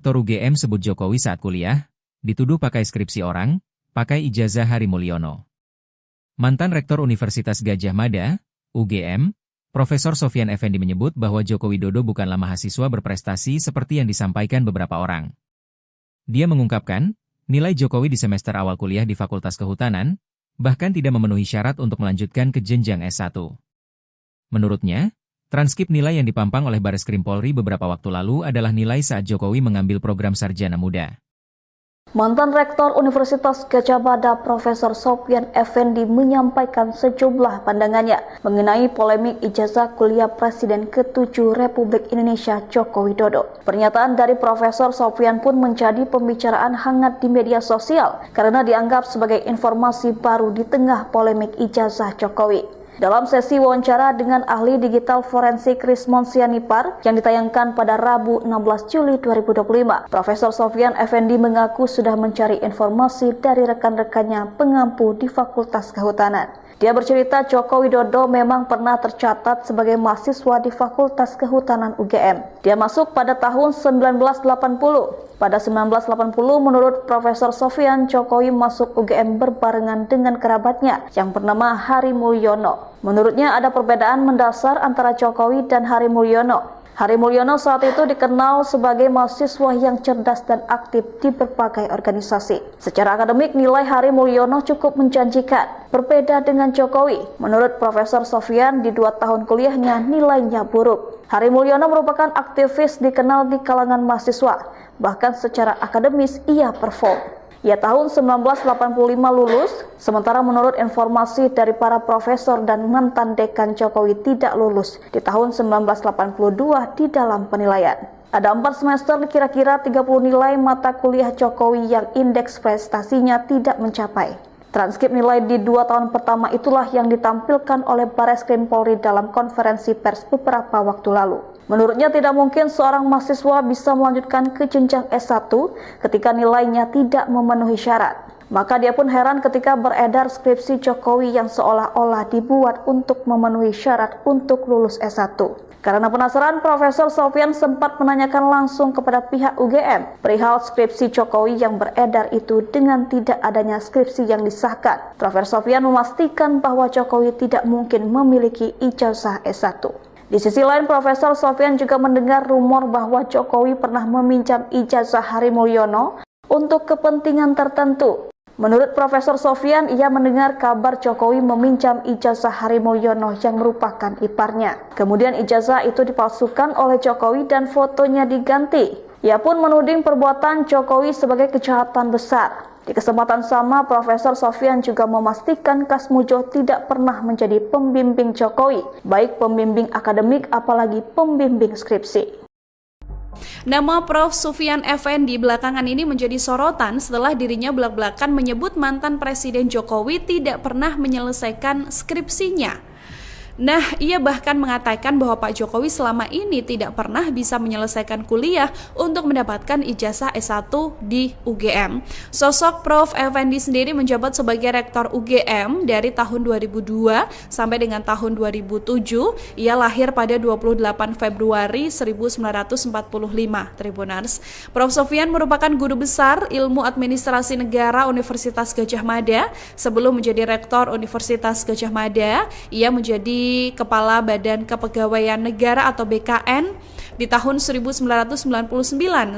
Rektor UGM sebut Jokowi saat kuliah, dituduh pakai skripsi orang, pakai ijazah Hari Mulyono. Mantan Rektor Universitas Gadjah Mada, UGM, Profesor Sofyan Effendi menyebut bahwa Joko Widodo bukanlah mahasiswa berprestasi seperti yang disampaikan beberapa orang. Dia mengungkapkan, nilai Jokowi di semester awal kuliah di Fakultas Kehutanan, bahkan tidak memenuhi syarat untuk melanjutkan ke jenjang S1. Menurutnya, transkrip nilai yang dipampang oleh Bareskrim Polri beberapa waktu lalu adalah nilai saat Jokowi mengambil program sarjana muda. Mantan Rektor Universitas Gadjah Mada Profesor Sofyan Effendi menyampaikan sejumlah pandangannya mengenai polemik ijazah kuliah Presiden ke-7 Republik Indonesia Joko Widodo. Pernyataan dari Profesor Sofyan pun menjadi pembicaraan hangat di media sosial karena dianggap sebagai informasi baru di tengah polemik ijazah Jokowi. Dalam sesi wawancara dengan ahli digital forensik Rismon Sianipar yang ditayangkan pada Rabu 16 Juli 2025, Profesor Sofyan Effendi mengaku sudah mencari informasi dari rekan-rekannya pengampu di Fakultas Kehutanan. Dia bercerita Joko Widodo memang pernah tercatat sebagai mahasiswa di Fakultas Kehutanan UGM. Dia masuk pada tahun 1980. Pada 1980, menurut Profesor Sofyan, Jokowi masuk UGM berbarengan dengan kerabatnya yang bernama Hari Mulyono. Menurutnya ada perbedaan mendasar antara Jokowi dan Hari Mulyono. Hari Mulyono saat itu dikenal sebagai mahasiswa yang cerdas dan aktif di berbagai organisasi. Secara akademik, nilai Hari Mulyono cukup menjanjikan. Berbeda dengan Jokowi, menurut Profesor Sofyan, di 2 tahun kuliahnya nilainya buruk. Hari Mulyono merupakan aktivis dikenal di kalangan mahasiswa. Bahkan secara akademis ia perform. Ia tahun 1985 lulus, sementara menurut informasi dari para profesor dan mantan dekan Jokowi tidak lulus di tahun 1982 di dalam penilaian. Ada 4 semester kira-kira 30 nilai mata kuliah Jokowi yang indeks prestasinya tidak mencapai. Transkrip nilai di 2 tahun pertama itulah yang ditampilkan oleh Bareskrim Polri dalam konferensi pers beberapa waktu lalu. Menurutnya tidak mungkin seorang mahasiswa bisa melanjutkan ke jenjang S1 ketika nilainya tidak memenuhi syarat. Maka dia pun heran ketika beredar skripsi Jokowi yang seolah-olah dibuat untuk memenuhi syarat untuk lulus S1. Karena penasaran, Profesor Sofyan sempat menanyakan langsung kepada pihak UGM perihal skripsi Jokowi yang beredar itu dengan tidak adanya skripsi yang disahkan. Profesor Sofyan memastikan bahwa Jokowi tidak mungkin memiliki ijazah S1. Di sisi lain, Profesor Sofyan juga mendengar rumor bahwa Jokowi pernah meminjam ijazah Hari Mulyono untuk kepentingan tertentu. Menurut Profesor Sofyan, ia mendengar kabar Jokowi meminjam ijazah Hari Mulyono yang merupakan iparnya. Kemudian ijazah itu dipalsukan oleh Jokowi dan fotonya diganti. Ia pun menuding perbuatan Jokowi sebagai kejahatan besar. Di kesempatan sama, Profesor Sofyan juga memastikan Kasmujo tidak pernah menjadi pembimbing Jokowi, baik pembimbing akademik apalagi pembimbing skripsi. Nama Prof. Sofyan Effendi belakangan ini menjadi sorotan setelah dirinya belak-belakan menyebut mantan Presiden Jokowi tidak pernah menyelesaikan skripsinya. Nah, ia bahkan mengatakan bahwa Pak Jokowi selama ini tidak pernah bisa menyelesaikan kuliah untuk mendapatkan ijazah S1 di UGM. Sosok Prof. Effendi sendiri menjabat sebagai Rektor UGM dari tahun 2002 sampai dengan tahun 2007. Ia lahir pada 28 Februari 1945, Tribuners. Prof. Sofyan merupakan guru besar Ilmu Administrasi Negara Universitas Gadjah Mada. Sebelum menjadi Rektor Universitas Gadjah Mada, ia menjadi Kepala Badan Kepegawaian Negara atau BKN di tahun 1999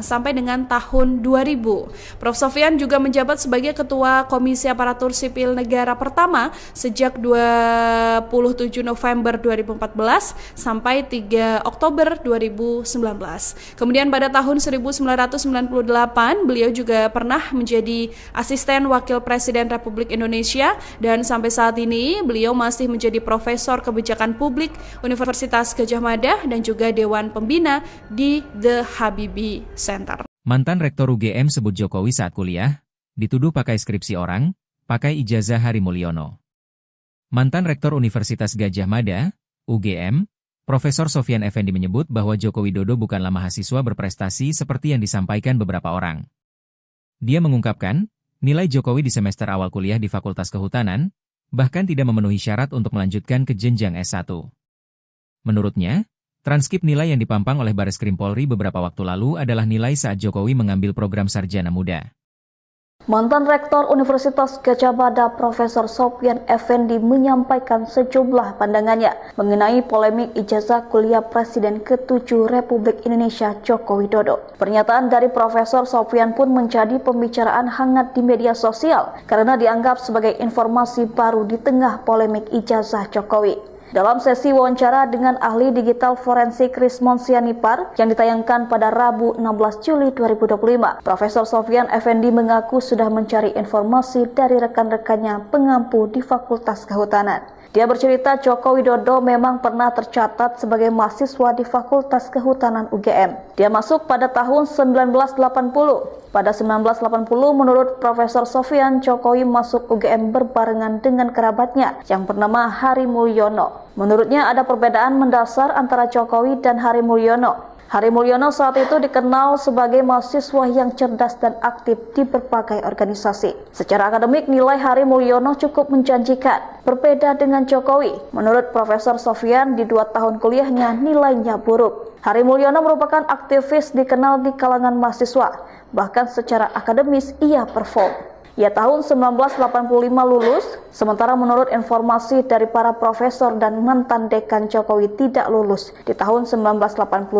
sampai dengan tahun 2000. Prof. Sofyan juga menjabat sebagai Ketua Komisi Aparatur Sipil Negara pertama sejak 27 November 2014 sampai 3 Oktober 2019. Kemudian pada tahun 1998 beliau juga pernah menjadi Asisten Wakil Presiden Republik Indonesia dan sampai saat ini beliau masih menjadi Profesor Kebijakan Publik Universitas Gadjah Mada dan juga Dewan Pembina di The Habibie Center. Mantan Rektor UGM sebut Jokowi saat kuliah, dituduh pakai skripsi orang, pakai ijazah Hari Mulyono. Mantan Rektor Universitas Gadjah Mada, UGM, Profesor Sofyan Effendi menyebut bahwa Joko Widodo bukanlah mahasiswa berprestasi seperti yang disampaikan beberapa orang. Dia mengungkapkan, nilai Jokowi di semester awal kuliah di Fakultas Kehutanan, bahkan tidak memenuhi syarat untuk melanjutkan ke jenjang S1. Menurutnya, Transkrip nilai yang dipampang oleh Bareskrim Polri beberapa waktu lalu adalah nilai saat Jokowi mengambil program sarjana muda. Mantan Rektor Universitas Gadjah Mada Profesor Sopyan Effendi menyampaikan sejumlah pandangannya mengenai polemik ijazah kuliah Presiden ke-7 Republik Indonesia Joko Widodo. Pernyataan dari Profesor Sopyan pun menjadi pembicaraan hangat di media sosial karena dianggap sebagai informasi baru di tengah polemik ijazah Jokowi. Dalam sesi wawancara dengan ahli digital forensik Rismon Sianipar yang ditayangkan pada Rabu 16 Juli 2025, Profesor Sopyan Effendi mengaku sudah mencari informasi dari rekan-rekannya pengampu di Fakultas Kehutanan. Dia bercerita Joko Widodo memang pernah tercatat sebagai mahasiswa di Fakultas Kehutanan UGM. Dia masuk pada tahun 1980. Pada 1980, menurut Profesor Sopyan, Jokowi masuk UGM berbarengan dengan kerabatnya yang bernama Hari Mulyono. Menurutnya ada perbedaan mendasar antara Jokowi dan Hari Mulyono. Hari Mulyono saat itu dikenal sebagai mahasiswa yang cerdas dan aktif di berbagai organisasi. Secara akademik, nilai Hari Mulyono cukup menjanjikan. Berbeda dengan Jokowi, menurut Profesor Sopyan, di 2 tahun kuliahnya nilainya buruk. Hari Mulyono merupakan aktivis dikenal di kalangan mahasiswa. Bahkan secara akademis ia perform. Ia tahun 1985 lulus, sementara menurut informasi dari para profesor dan mantan dekan Jokowi tidak lulus di tahun 1982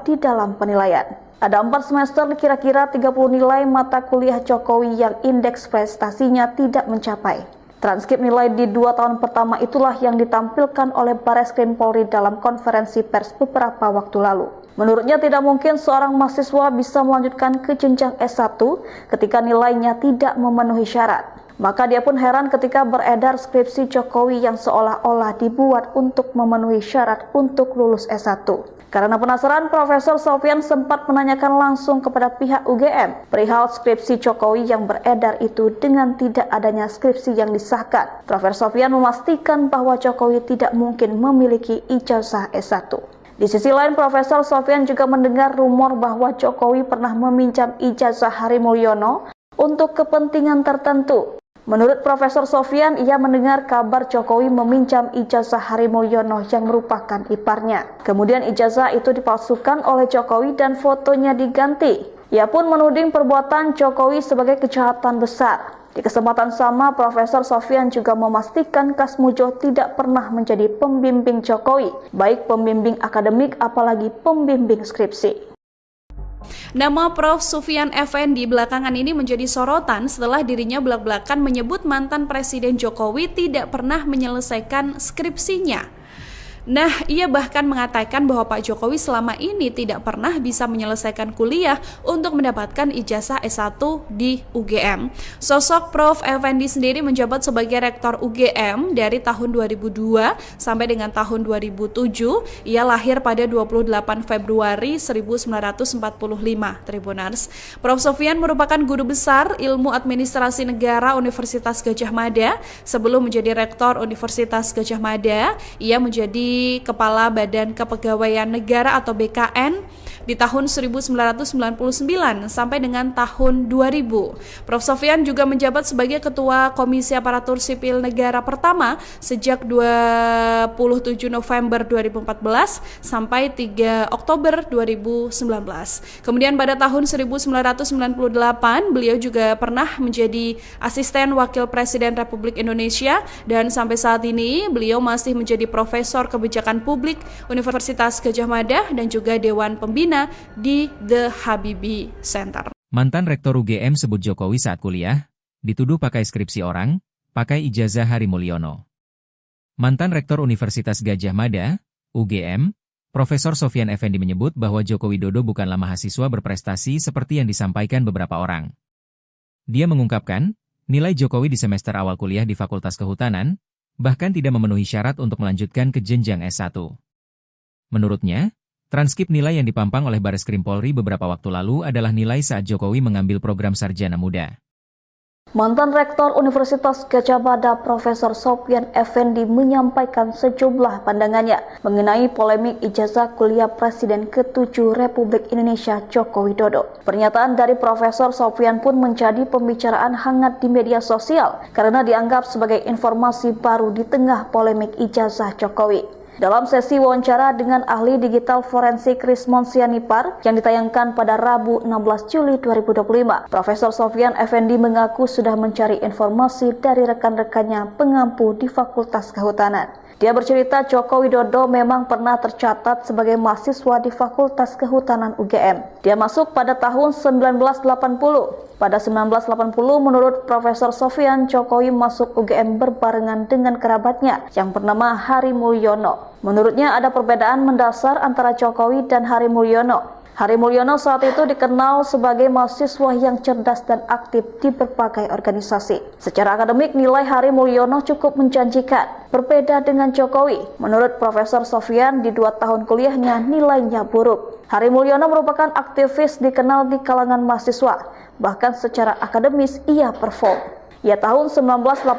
di dalam penilaian. Ada 4 semester kira-kira 30 nilai mata kuliah Jokowi yang indeks prestasinya tidak mencapai. Transkrip nilai di 2 tahun pertama itulah yang ditampilkan oleh Bareskrim Polri dalam konferensi pers beberapa waktu lalu. Menurutnya tidak mungkin seorang mahasiswa bisa melanjutkan ke jenjang S1 ketika nilainya tidak memenuhi syarat. Maka dia pun heran ketika beredar skripsi Jokowi yang seolah-olah dibuat untuk memenuhi syarat untuk lulus S1. Karena penasaran, Profesor Sopyan sempat menanyakan langsung kepada pihak UGM perihal skripsi Jokowi yang beredar itu dengan tidak adanya skripsi yang disahkan. Profesor Sopyan memastikan bahwa Jokowi tidak mungkin memiliki ijazah S1. Di sisi lain, Profesor Sopyan juga mendengar rumor bahwa Jokowi pernah meminjam ijazah Hari Mulyono untuk kepentingan tertentu. Menurut Profesor Sopyan, ia mendengar kabar Jokowi meminjam ijazah Hari Mulyono yang merupakan iparnya. Kemudian ijazah itu dipalsukan oleh Jokowi dan fotonya diganti. Ia pun menuding perbuatan Jokowi sebagai kejahatan besar. Di kesempatan sama, Profesor Sopyan juga memastikan Kasmujo tidak pernah menjadi pembimbing Jokowi, baik pembimbing akademik apalagi pembimbing skripsi. Nama Prof. Sopyan Effendi belakangan ini menjadi sorotan setelah dirinya belak-belakan menyebut mantan Presiden Jokowi tidak pernah menyelesaikan skripsinya. Nah, ia bahkan mengatakan bahwa Pak Jokowi selama ini tidak pernah bisa menyelesaikan kuliah untuk mendapatkan ijazah S1 di UGM. Sosok Prof. Effendi sendiri menjabat sebagai Rektor UGM dari tahun 2002 sampai dengan tahun 2007. Ia lahir pada 28 Februari 1945, Tribuners. Prof. Sopyan merupakan guru besar Ilmu Administrasi Negara Universitas Gadjah Mada. Sebelum menjadi Rektor Universitas Gadjah Mada, ia menjadi Kepala Badan Kepegawaian Negara atau BKN di tahun 1999 sampai dengan tahun 2000. Prof. Sopyan juga menjabat sebagai Ketua Komisi Aparatur Sipil Negara pertama sejak 27 November 2014 sampai 3 Oktober 2019. Kemudian pada tahun 1998 beliau juga pernah menjadi Asisten Wakil Presiden Republik Indonesia dan sampai saat ini beliau masih menjadi Profesor Kebijakan Publik Universitas Gadjah Mada dan juga Dewan Pembina di The Habibie Center. Mantan Rektor UGM sebut Jokowi saat kuliah, dituduh pakai skripsi orang, pakai ijazah Hari Mulyono. Mantan Rektor Universitas Gadjah Mada, UGM, Profesor Sopyan Effendi menyebut bahwa Joko Widodo bukanlah mahasiswa berprestasi seperti yang disampaikan beberapa orang. Dia mengungkapkan, nilai Jokowi di semester awal kuliah di Fakultas Kehutanan, bahkan tidak memenuhi syarat untuk melanjutkan ke jenjang S1. Menurutnya, transkrip nilai yang dipampang oleh Bareskrim Polri beberapa waktu lalu adalah nilai saat Jokowi mengambil program sarjana muda. Mantan Rektor Universitas Gadjah Mada Profesor Sopyan Effendi menyampaikan sejumlah pandangannya mengenai polemik ijazah kuliah Presiden ke-7 Republik Indonesia Joko Widodo. Pernyataan dari Profesor Sopyan pun menjadi pembicaraan hangat di media sosial karena dianggap sebagai informasi baru di tengah polemik ijazah Jokowi. Dalam sesi wawancara dengan ahli digital forensik Rismon Sianipar yang ditayangkan pada Rabu 16 Juli 2025, Profesor Sofyan Effendi mengaku sudah mencari informasi dari rekan-rekannya pengampu di Fakultas Kehutanan. Dia bercerita Joko Widodo memang pernah tercatat sebagai mahasiswa di Fakultas Kehutanan UGM. Dia masuk pada tahun 1980. Pada 1980, menurut Profesor Sofyan, Jokowi masuk UGM berbarengan dengan kerabatnya yang bernama Hari Mulyono. Menurutnya ada perbedaan mendasar antara Jokowi dan Hari Mulyono. Hari Mulyono saat itu dikenal sebagai mahasiswa yang cerdas dan aktif di berbagai organisasi. Secara akademik, nilai Hari Mulyono cukup menjanjikan. Berbeda dengan Jokowi, menurut Profesor Sofyan, di 2 tahun kuliahnya nilainya buruk. Hari Mulyono merupakan aktivis dikenal di kalangan mahasiswa, bahkan secara akademis ia perform. Ia tahun 1985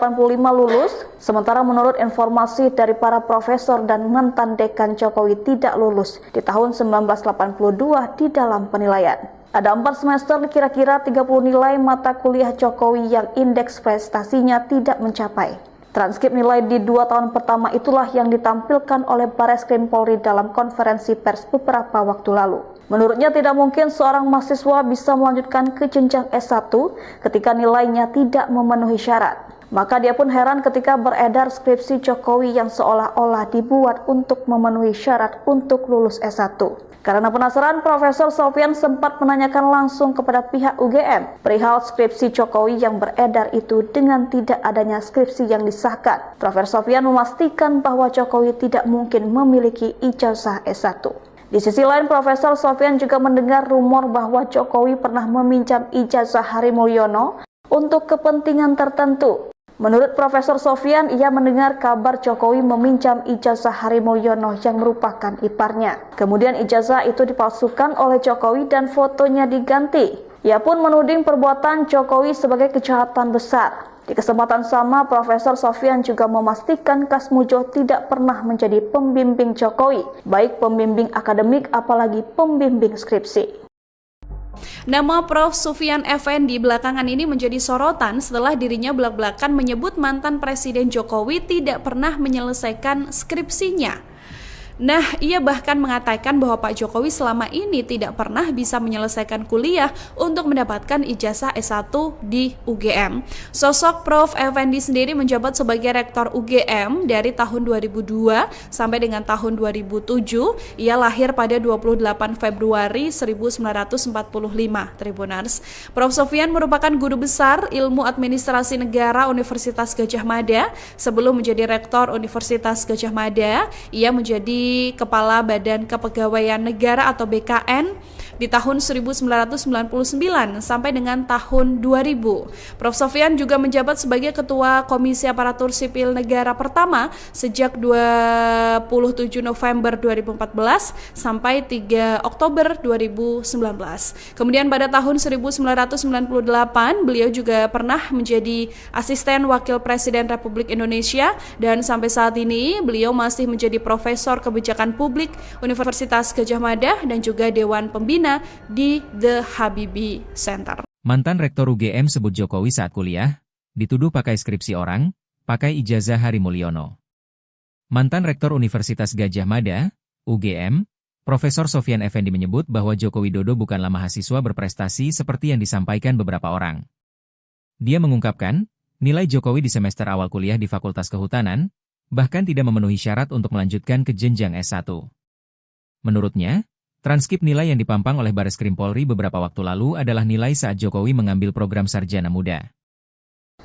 lulus, sementara menurut informasi dari para profesor dan mantan dekan Jokowi tidak lulus di tahun 1982 di dalam penilaian. Ada 4 semester kira-kira 30 nilai mata kuliah Jokowi yang indeks prestasinya tidak mencapai. Transkrip nilai di 2 tahun pertama itulah yang ditampilkan oleh Bareskrim Polri dalam konferensi pers beberapa waktu lalu. Menurutnya tidak mungkin seorang mahasiswa bisa melanjutkan ke jenjang S1 ketika nilainya tidak memenuhi syarat. Maka dia pun heran ketika beredar skripsi Jokowi yang seolah-olah dibuat untuk memenuhi syarat untuk lulus S1. Karena penasaran, Profesor Sofyan sempat menanyakan langsung kepada pihak UGM perihal skripsi Jokowi yang beredar itu dengan tidak adanya skripsi yang disahkan. Profesor Sofyan memastikan bahwa Jokowi tidak mungkin memiliki ijazah S1. Di sisi lain, Profesor Sofyan juga mendengar rumor bahwa Jokowi pernah meminjam ijazah Hari Mulyono untuk kepentingan tertentu. Menurut Profesor Sofyan, ia mendengar kabar Jokowi meminjam ijazah Hari Mulyono yang merupakan iparnya. Kemudian ijazah itu dipalsukan oleh Jokowi dan fotonya diganti. Ia pun menuding perbuatan Jokowi sebagai kejahatan besar. Di kesempatan sama, Profesor Sofyan juga memastikan Kasmujo tidak pernah menjadi pembimbing Jokowi, baik pembimbing akademik apalagi pembimbing skripsi. Nama Prof. Sofyan Effendi belakangan ini menjadi sorotan setelah dirinya belak-belakan menyebut mantan Presiden Jokowi tidak pernah menyelesaikan skripsinya. Nah, ia bahkan mengatakan bahwa Pak Jokowi selama ini tidak pernah bisa menyelesaikan kuliah untuk mendapatkan ijazah S1 di UGM. Sosok Prof. Effendi sendiri menjabat sebagai rektor UGM dari tahun 2002 sampai dengan tahun 2007. Ia lahir pada 28 Februari 1945, Tribuners. Prof. Sofyan merupakan guru besar ilmu administrasi negara Universitas Gadjah Mada. Sebelum menjadi rektor Universitas Gadjah Mada, ia menjadi Kepala Badan Kepegawaian Negara atau BKN di tahun 1999 sampai dengan tahun 2000. Prof. Sofyan juga menjabat sebagai Ketua Komisi Aparatur Sipil Negara pertama sejak 27 November 2014 sampai 3 Oktober 2019. Kemudian pada tahun 1998 beliau juga pernah menjadi Asisten Wakil Presiden Republik Indonesia dan sampai saat ini beliau masih menjadi Profesor Kebijakan Publik Universitas Gadjah Mada dan juga Dewan Pembina di The Habibie Center. Mantan Rektor UGM sebut Jokowi saat kuliah, dituduh pakai skripsi orang, pakai ijazah Hari Mulyono. Mantan Rektor Universitas Gadjah Mada, UGM, Profesor Sofyan Effendi menyebut bahwa Joko Widodo bukanlah mahasiswa berprestasi seperti yang disampaikan beberapa orang. Dia mengungkapkan, nilai Jokowi di semester awal kuliah di Fakultas Kehutanan, bahkan tidak memenuhi syarat untuk melanjutkan ke jenjang S1. Menurutnya, transkrip nilai yang dipampang oleh Bareskrim Polri beberapa waktu lalu adalah nilai saat Jokowi mengambil program sarjana muda.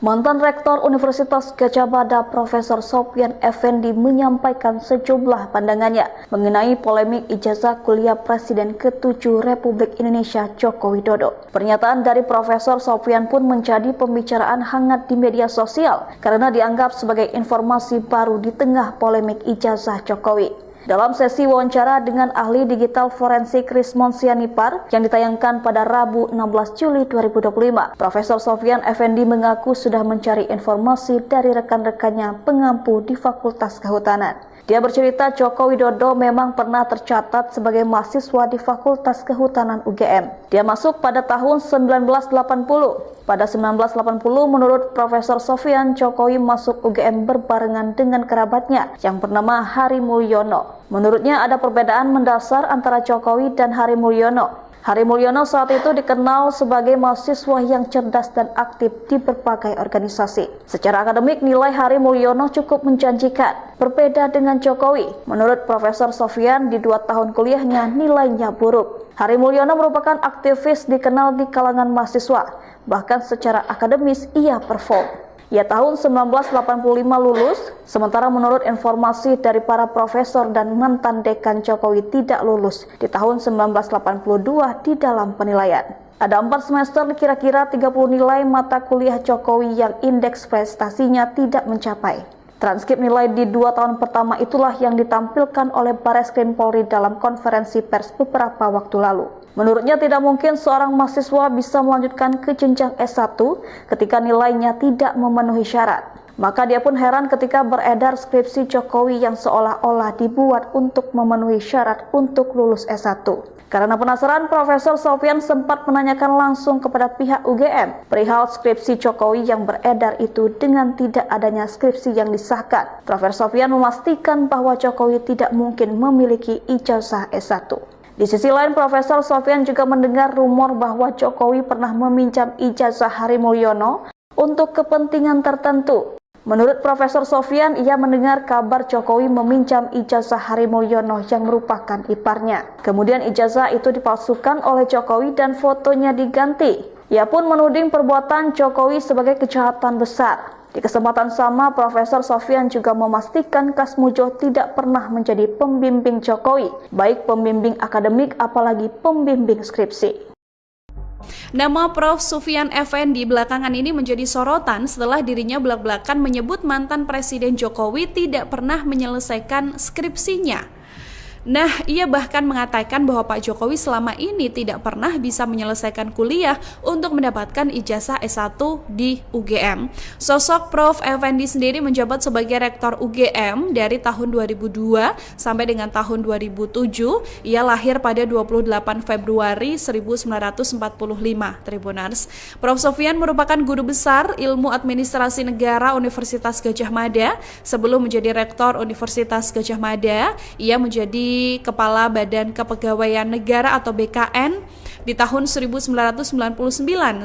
Mantan Rektor Universitas Gadjah Mada Profesor Sofyan Effendi menyampaikan sejumlah pandangannya mengenai polemik ijazah kuliah Presiden ke-7 Republik Indonesia Joko Widodo. Pernyataan dari Profesor Sofyan pun menjadi pembicaraan hangat di media sosial karena dianggap sebagai informasi baru di tengah polemik ijazah Jokowi. Dalam sesi wawancara dengan ahli digital forensik Rismon Sianipar yang ditayangkan pada Rabu 16 Juli 2025, Profesor Sofyan Effendi mengaku sudah mencari informasi dari rekan-rekannya pengampu di Fakultas Kehutanan. Dia bercerita Joko Widodo memang pernah tercatat sebagai mahasiswa di Fakultas Kehutanan UGM. Dia masuk pada tahun 1980. Pada 1980, menurut Profesor Sofyan, Jokowi masuk UGM berbarengan dengan kerabatnya yang bernama Hari Mulyono. Menurutnya ada perbedaan mendasar antara Jokowi dan Hari Mulyono. Hari Mulyono saat itu dikenal sebagai mahasiswa yang cerdas dan aktif di berbagai organisasi. Secara akademik, nilai Hari Mulyono cukup menjanjikan. Berbeda dengan Jokowi, menurut Profesor Sofyan, di 2 tahun kuliahnya nilainya buruk. Hari Mulyono merupakan aktivis dikenal di kalangan mahasiswa, bahkan secara akademis ia perform. Ia tahun 1985 lulus, sementara menurut informasi dari para profesor dan mantan dekan Jokowi tidak lulus di tahun 1982 di dalam penilaian. Ada 4 semester kira-kira 30 nilai mata kuliah Jokowi yang indeks prestasinya tidak mencapai. Transkrip nilai di 2 tahun pertama itulah yang ditampilkan oleh Bareskrim Polri dalam konferensi pers beberapa waktu lalu. Menurutnya tidak mungkin seorang mahasiswa bisa melanjutkan ke jenjang S1 ketika nilainya tidak memenuhi syarat. Maka dia pun heran ketika beredar skripsi Jokowi yang seolah-olah dibuat untuk memenuhi syarat untuk lulus S1. Karena penasaran, Profesor Sofyan sempat menanyakan langsung kepada pihak UGM perihal skripsi Jokowi yang beredar itu dengan tidak adanya skripsi yang disahkan. Profesor Sofyan memastikan bahwa Jokowi tidak mungkin memiliki ijazah S1. Di sisi lain, Profesor Sofyan juga mendengar rumor bahwa Jokowi pernah meminjam ijazah Hari Mulyono untuk kepentingan tertentu. Menurut Profesor Sofyan, ia mendengar kabar Jokowi meminjam ijazah Hari Mulyono yang merupakan iparnya. Kemudian ijazah itu dipalsukan oleh Jokowi dan fotonya diganti. Ia pun menuding perbuatan Jokowi sebagai kejahatan besar. Di kesempatan sama, Profesor Sofyan juga memastikan Kasmujo tidak pernah menjadi pembimbing Jokowi, baik pembimbing akademik apalagi pembimbing skripsi. Nama Prof. Sufyan Effendi belakangan ini menjadi sorotan setelah dirinya belak-belakan menyebut mantan Presiden Jokowi tidak pernah menyelesaikan skripsinya. Nah, ia bahkan mengatakan bahwa Pak Jokowi selama ini tidak pernah bisa menyelesaikan kuliah untuk mendapatkan ijazah S1 di UGM. Sosok Prof. Effendi sendiri menjabat sebagai Rektor UGM dari tahun 2002 sampai dengan tahun 2007. Ia lahir pada 28 Februari 1945, Tribuners. Prof. Sofyan merupakan guru besar Ilmu Administrasi Negara Universitas Gadjah Mada. Sebelum menjadi Rektor Universitas Gadjah Mada, ia menjadi Kepala Badan Kepegawaian Negara atau BKN di tahun 1999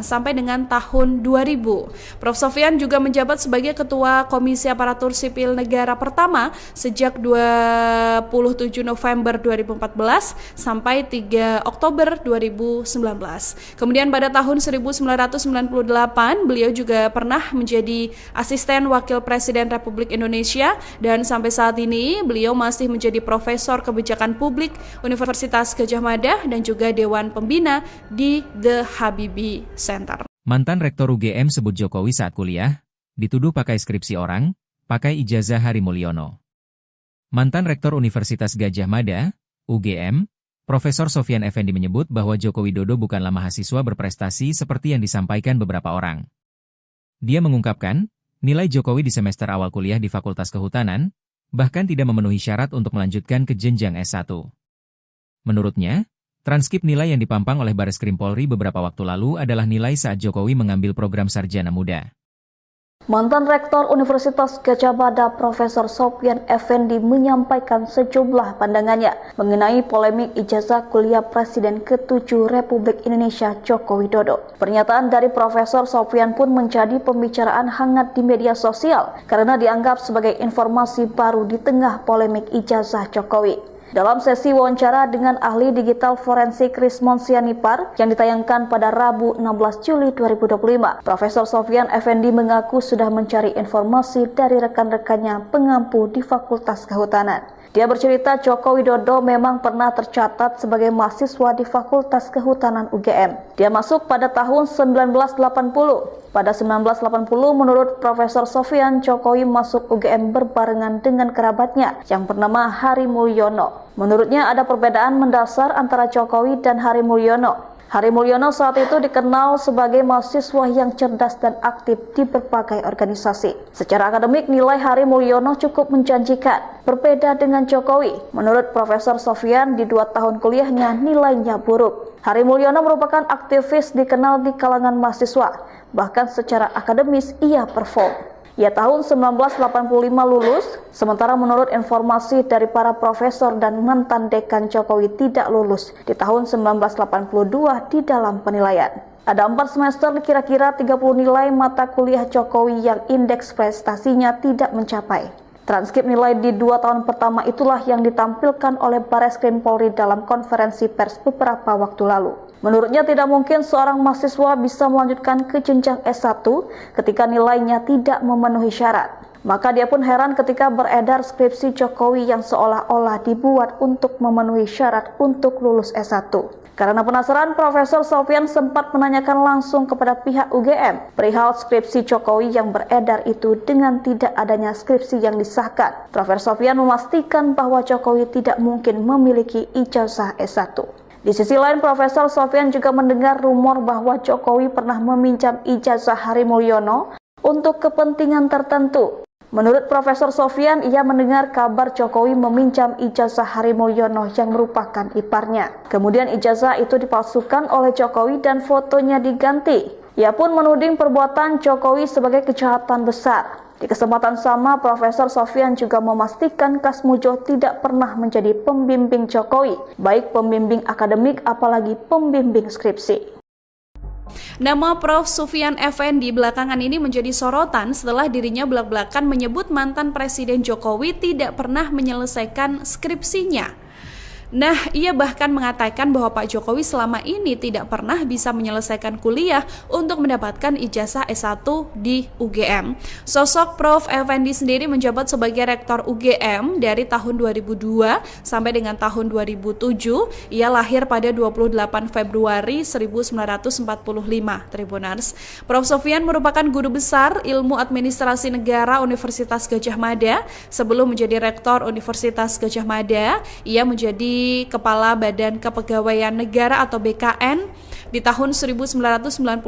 sampai dengan tahun 2000. Prof. Sofyan juga menjabat sebagai Ketua Komisi Aparatur Sipil Negara pertama sejak 27 November 2014 sampai 3 Oktober 2019. Kemudian pada tahun 1998 beliau juga pernah menjadi Asisten Wakil Presiden Republik Indonesia dan sampai saat ini beliau masih menjadi Profesor Kebijakan Publik Universitas Gadjah Mada dan juga Dewan Pembina di The Habibie Center. Mantan Rektor UGM sebut Jokowi saat kuliah, dituduh pakai skripsi orang, pakai ijazah Hari Mulyono. Mantan Rektor Universitas Gadjah Mada, UGM, Profesor Sofyan Effendi menyebut bahwa Joko Widodo bukanlah mahasiswa berprestasi seperti yang disampaikan beberapa orang. Dia mengungkapkan, nilai Jokowi di semester awal kuliah di Fakultas Kehutanan, bahkan tidak memenuhi syarat untuk melanjutkan ke jenjang S1. Menurutnya, transkrip nilai yang dipampang oleh Bareskrim Polri beberapa waktu lalu adalah nilai saat Jokowi mengambil program sarjana muda. Mantan Rektor Universitas Gadjah Mada Profesor Sofyan Effendi menyampaikan sejumlah pandangannya mengenai polemik ijazah kuliah Presiden ke-7 Republik Indonesia Joko Widodo. Pernyataan dari Profesor Sofyan pun menjadi pembicaraan hangat di media sosial karena dianggap sebagai informasi baru di tengah polemik ijazah Jokowi. Dalam sesi wawancara dengan ahli digital forensik Rismond Sianipar yang ditayangkan pada Rabu 16 Juli 2025, Profesor Sofyan Effendi mengaku sudah mencari informasi dari rekan-rekannya pengampu di Fakultas Kehutanan. Dia bercerita Joko Widodo memang pernah tercatat sebagai mahasiswa di Fakultas Kehutanan UGM. Dia masuk pada tahun 1980. Pada 1980, menurut Profesor Sofyan, Jokowi masuk UGM berbarengan dengan kerabatnya yang bernama Hari Mulyono. Menurutnya ada perbedaan mendasar antara Jokowi dan Hari Mulyono. Hari Mulyono saat itu dikenal sebagai mahasiswa yang cerdas dan aktif di berbagai organisasi. Secara akademik, nilai Hari Mulyono cukup menjanjikan. Berbeda dengan Jokowi, menurut Profesor Sofyan, di 2 tahun kuliahnya nilainya buruk. Hari Mulyono merupakan aktivis dikenal di kalangan mahasiswa, bahkan secara akademis ia perform. Ia tahun 1985 lulus, sementara menurut informasi dari para profesor dan mantan dekan Jokowi tidak lulus di tahun 1982 di dalam penilaian. Ada 4 semester kira-kira 30 nilai mata kuliah Jokowi yang indeks prestasinya tidak mencapai. Transkrip nilai di 2 tahun pertama itulah yang ditampilkan oleh Bareskrim Polri dalam konferensi pers beberapa waktu lalu. Menurutnya tidak mungkin seorang mahasiswa bisa melanjutkan ke jenjang S1 ketika nilainya tidak memenuhi syarat. Maka dia pun heran ketika beredar skripsi Jokowi yang seolah-olah dibuat untuk memenuhi syarat untuk lulus S1. Karena penasaran, Profesor Sofyan sempat menanyakan langsung kepada pihak UGM perihal skripsi Jokowi yang beredar itu dengan tidak adanya skripsi yang disahkan. Profesor Sofyan memastikan bahwa Jokowi tidak mungkin memiliki ijazah S1. Di sisi lain, Profesor Sofyan juga mendengar rumor bahwa Jokowi pernah meminjam ijazah Hari Mulyono untuk kepentingan tertentu. Menurut Profesor Sofyan, ia mendengar kabar Jokowi meminjam ijazah Hari Mulyono yang merupakan iparnya. Kemudian ijazah itu dipalsukan oleh Jokowi dan fotonya diganti. Ia pun menuding perbuatan Jokowi sebagai kejahatan besar. Di kesempatan sama, Profesor Sofyan juga memastikan Kasmujo tidak pernah menjadi pembimbing Jokowi, baik pembimbing akademik apalagi pembimbing skripsi. Nama Prof. Sufyan Effendi belakangan ini menjadi sorotan setelah dirinya belak-belakan menyebut mantan Presiden Jokowi tidak pernah menyelesaikan skripsinya. Nah, ia bahkan mengatakan bahwa Pak Jokowi selama ini tidak pernah bisa menyelesaikan kuliah untuk mendapatkan ijazah S1 di UGM. Sosok Prof. Effendi sendiri menjabat sebagai rektor UGM dari tahun 2002 sampai dengan tahun 2007. Ia lahir pada 28 Februari 1945, Tribuners. Prof. Sofyan merupakan guru besar ilmu administrasi negara Universitas Gadjah Mada. Sebelum menjadi rektor Universitas Gadjah Mada, ia menjadi Kepala Badan Kepegawaian Negara atau BKN di tahun 1999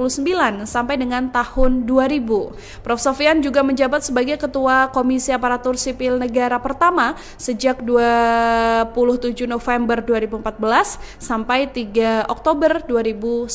sampai dengan tahun 2000. Prof. Sofyan juga menjabat sebagai Ketua Komisi Aparatur Sipil Negara pertama sejak 27 November 2014 sampai 3 Oktober 2019.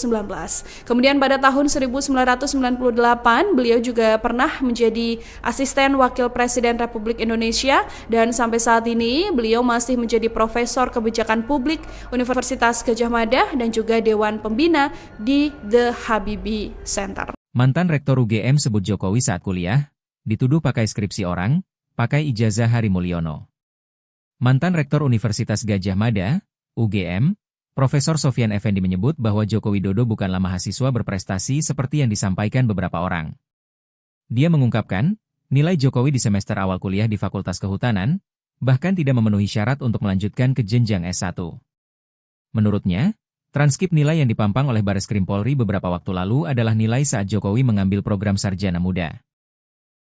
Kemudian pada tahun 1998 beliau juga pernah menjadi Asisten Wakil Presiden Republik Indonesia dan sampai saat ini beliau masih menjadi Profesor Kebijakan Publik Universitas Gadjah Mada dan juga Dewan Pembina di The Habibie Center. Mantan Rektor UGM sebut Jokowi saat kuliah, dituduh pakai skripsi orang, pakai ijazah Hari Mulyono. Mantan Rektor Universitas Gadjah Mada, UGM, Profesor Sofyan Effendi menyebut bahwa Joko Widodo bukanlah mahasiswa berprestasi seperti yang disampaikan beberapa orang. Dia mengungkapkan, nilai Jokowi di semester awal kuliah di Fakultas Kehutanan, bahkan tidak memenuhi syarat untuk melanjutkan ke jenjang S1. Menurutnya, transkrip nilai yang dipampang oleh Bareskrim Polri beberapa waktu lalu adalah nilai saat Jokowi mengambil program sarjana muda.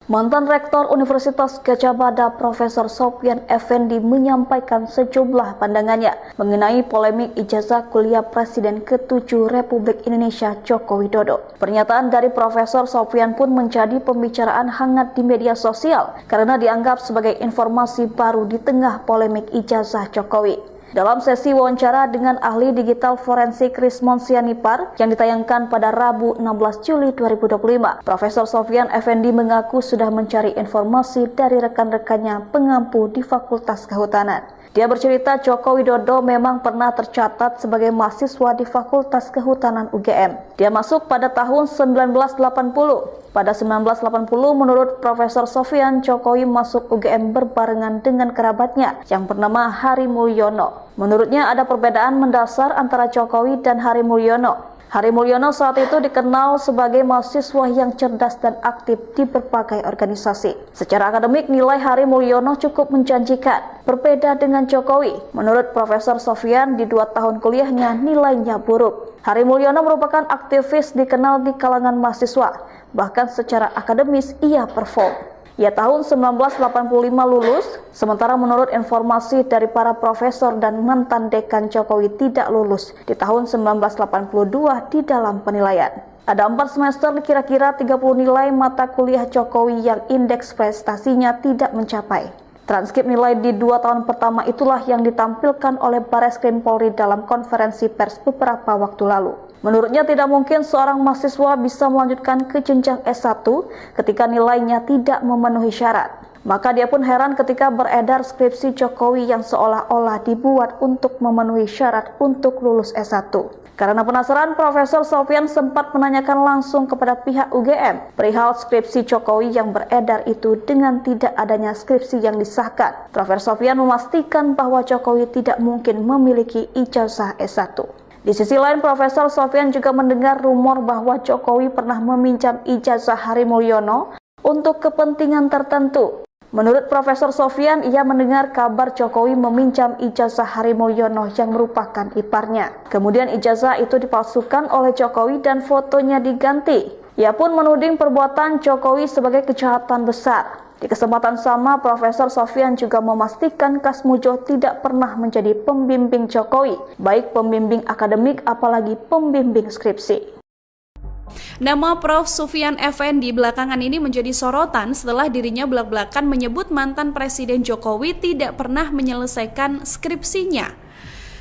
Mantan Rektor Universitas Gadjah Mada Profesor Sofyan Effendi menyampaikan sejumlah pandangannya mengenai polemik ijazah kuliah Presiden ke-7 Republik Indonesia Joko Widodo. Pernyataan dari Profesor Sofyan pun menjadi pembicaraan hangat di media sosial karena dianggap sebagai informasi baru di tengah polemik ijazah Jokowi. Dalam sesi wawancara dengan ahli digital forensik Rismon Sianipar yang ditayangkan pada Rabu 16 Juli 2025, Profesor Sofyan Effendi mengaku sudah mencari informasi dari rekan-rekannya pengampu di Fakultas Kehutanan. Dia bercerita Joko Widodo memang pernah tercatat sebagai mahasiswa di Fakultas Kehutanan UGM. Dia masuk pada tahun 1980. Pada 1980, menurut Profesor Sofyan, Jokowi masuk UGM berbarengan dengan kerabatnya yang bernama Hari Mulyono. Menurutnya ada perbedaan mendasar antara Jokowi dan Hari Mulyono. Hari Mulyono saat itu dikenal sebagai mahasiswa yang cerdas dan aktif di berbagai organisasi. Secara akademik, nilai Hari Mulyono cukup menjanjikan. Berbeda dengan Jokowi, menurut Profesor Sofyan, di 2 tahun kuliahnya nilainya buruk. Hari Mulyono merupakan aktivis dikenal di kalangan mahasiswa. Bahkan secara akademis ia perform. Ia tahun 1985 lulus, sementara menurut informasi dari para profesor dan mantan dekan Jokowi tidak lulus di tahun 1982 di dalam penilaian. Ada 4 semester kira-kira 30 nilai mata kuliah Jokowi yang indeks prestasinya tidak mencapai. Transkrip nilai di 2 tahun pertama itulah yang ditampilkan oleh Bareskrim Polri dalam konferensi pers beberapa waktu lalu. Menurutnya tidak mungkin seorang mahasiswa bisa melanjutkan ke jenjang S1 ketika nilainya tidak memenuhi syarat. Maka dia pun heran ketika beredar skripsi Jokowi yang seolah-olah dibuat untuk memenuhi syarat untuk lulus S1. Karena penasaran, Profesor Sofyan sempat menanyakan langsung kepada pihak UGM perihal skripsi Jokowi yang beredar itu dengan tidak adanya skripsi yang disahkan. Profesor Sofyan memastikan bahwa Jokowi tidak mungkin memiliki ijazah S1. Di sisi lain, Profesor Sofyan juga mendengar rumor bahwa Jokowi pernah meminjam ijazah Hari Mulyono untuk kepentingan tertentu. Menurut Profesor Sofyan, ia mendengar kabar Jokowi meminjam ijazah Hari Mulyono yang merupakan iparnya. Kemudian ijazah itu dipalsukan oleh Jokowi dan fotonya diganti. Ia pun menuding perbuatan Jokowi sebagai kejahatan besar. Di kesempatan sama, Profesor Sofyan juga memastikan Kasmujo tidak pernah menjadi pembimbing Jokowi, baik pembimbing akademik apalagi pembimbing skripsi. Nama Prof. Sufyan Effendi belakangan ini menjadi sorotan setelah dirinya belak-belakan menyebut mantan Presiden Jokowi tidak pernah menyelesaikan skripsinya.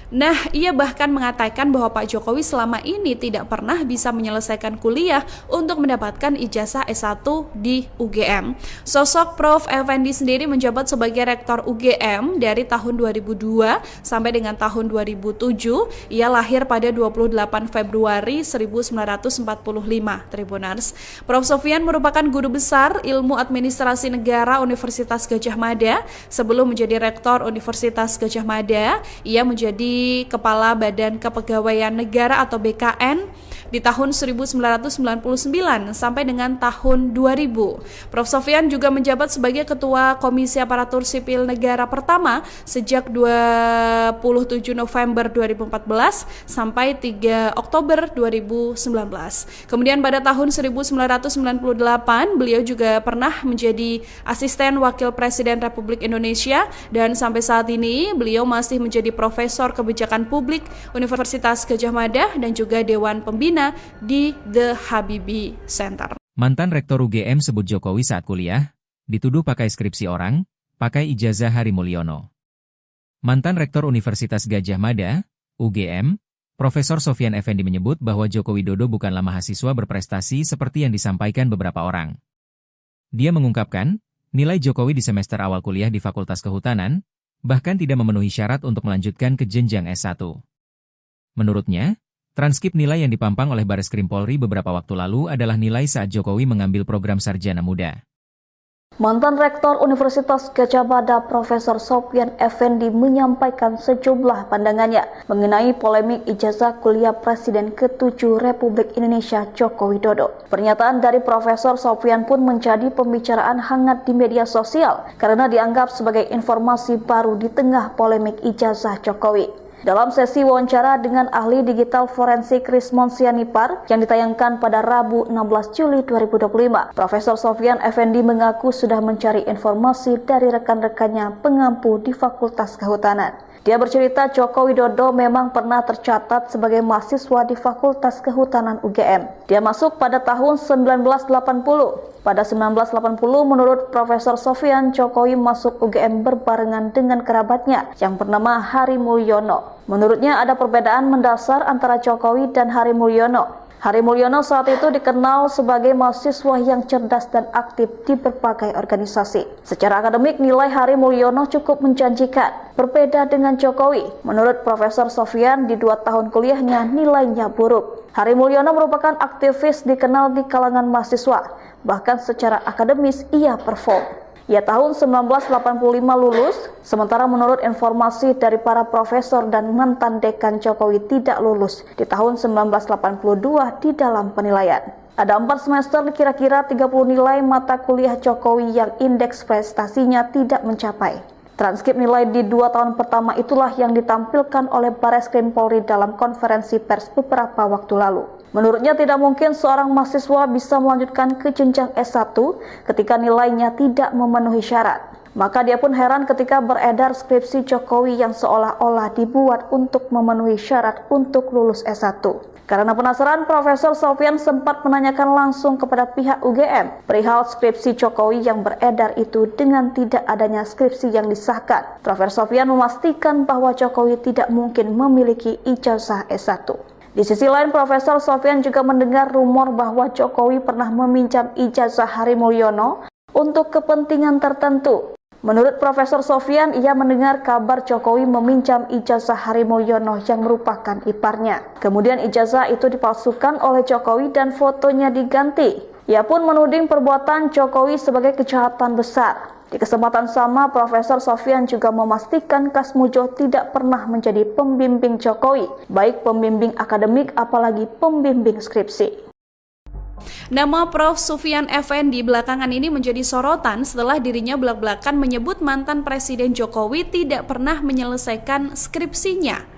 Nah, ia bahkan mengatakan bahwa Pak Jokowi selama ini tidak pernah bisa menyelesaikan kuliah untuk mendapatkan ijazah S1 di UGM. Sosok Prof. Effendi sendiri menjabat sebagai Rektor UGM dari tahun 2002 sampai dengan tahun 2007. Ia lahir pada 28 Februari 1945, Tribuners. Prof. Sofyan merupakan guru besar Ilmu Administrasi Negara Universitas Gadjah Mada. Sebelum menjadi Rektor Universitas Gadjah Mada, ia menjadi Kepala Badan Kepegawaian Negara atau BKN di tahun 1999 sampai dengan tahun 2000. Prof. Sofyan juga menjabat sebagai Ketua Komisi Aparatur Sipil Negara pertama sejak 27 November 2014 sampai 3 Oktober 2019. Kemudian pada tahun 1998 beliau juga pernah menjadi Asisten Wakil Presiden Republik Indonesia dan sampai saat ini beliau masih menjadi Profesor Kebijakan Publik Universitas Gadjah Mada dan juga Dewan Pembina di The Habibie Center. Mantan Rektor UGM sebut Jokowi saat kuliah, dituduh pakai skripsi orang, pakai ijazah Hari Mulyono. Mantan Rektor Universitas Gadjah Mada, UGM, Profesor Sofyan Effendi menyebut bahwa Joko Widodo bukanlah mahasiswa berprestasi seperti yang disampaikan beberapa orang. Dia mengungkapkan, nilai Jokowi di semester awal kuliah di Fakultas Kehutanan, bahkan tidak memenuhi syarat untuk melanjutkan ke jenjang S1. Menurutnya, transkrip nilai yang dipampang oleh Bareskrim Polri beberapa waktu lalu adalah nilai saat Jokowi mengambil program sarjana muda. Mantan Rektor Universitas Gadjah Mada Profesor Sofyan Effendi menyampaikan sejumlah pandangannya mengenai polemik ijazah kuliah Presiden ke-7 Republik Indonesia Joko Widodo. Pernyataan dari Profesor Sofyan pun menjadi pembicaraan hangat di media sosial karena dianggap sebagai informasi baru di tengah polemik ijazah Jokowi. Dalam sesi wawancara dengan ahli digital forensik Rismon Sianipar yang ditayangkan pada Rabu 16 Juli 2025, Profesor Sofyan Effendi mengaku sudah mencari informasi dari rekan-rekannya pengampu di Fakultas Kehutanan. Dia bercerita Joko Widodo memang pernah tercatat sebagai mahasiswa di Fakultas Kehutanan UGM. Dia masuk pada tahun 1980. Pada 1980, menurut Profesor Sofyan, Jokowi masuk UGM berbarengan dengan kerabatnya yang bernama Hari Mulyono. Menurutnya ada perbedaan mendasar antara Jokowi dan Hari Mulyono. Hari Mulyono saat itu dikenal sebagai mahasiswa yang cerdas dan aktif di berbagai organisasi. Secara akademik, nilai Hari Mulyono cukup menjanjikan. Berbeda dengan Jokowi, menurut Profesor Sofyan, di 2 tahun kuliahnya nilainya buruk. Hari Mulyono merupakan aktivis dikenal di kalangan mahasiswa. Bahkan secara akademis ia perform. Ia tahun 1985 lulus, sementara menurut informasi dari para profesor dan mantan dekan Jokowi tidak lulus di tahun 1982 di dalam penilaian. Ada 4 semester kira-kira 30 nilai mata kuliah Jokowi yang indeks prestasinya tidak mencapai. Transkrip nilai di 2 tahun pertama itulah yang ditampilkan oleh Bareskrim Polri dalam konferensi pers beberapa waktu lalu. Menurutnya tidak mungkin seorang mahasiswa bisa melanjutkan ke jenjang S1 ketika nilainya tidak memenuhi syarat. Maka dia pun heran ketika beredar skripsi Jokowi yang seolah-olah dibuat untuk memenuhi syarat untuk lulus S1. Karena penasaran, Profesor Sofyan sempat menanyakan langsung kepada pihak UGM perihal skripsi Jokowi yang beredar itu dengan tidak adanya skripsi yang disahkan. Profesor Sofyan memastikan bahwa Jokowi tidak mungkin memiliki ijazah S1. Di sisi lain, Profesor Sofyan juga mendengar rumor bahwa Jokowi pernah meminjam ijazah Hari Mulyono untuk kepentingan tertentu. Menurut Profesor Sofyan, ia mendengar kabar Jokowi meminjam ijazah Hari Mulyono yang merupakan iparnya. Kemudian ijazah itu dipalsukan oleh Jokowi dan fotonya diganti. Ia pun menuding perbuatan Jokowi sebagai kejahatan besar. Di kesempatan sama, Profesor Sofyan juga memastikan Kasmujo tidak pernah menjadi pembimbing Jokowi, baik pembimbing akademik apalagi pembimbing skripsi. Nama Prof. Sufyan Effendi belakangan ini menjadi sorotan setelah dirinya belak-belakan menyebut mantan Presiden Jokowi tidak pernah menyelesaikan skripsinya.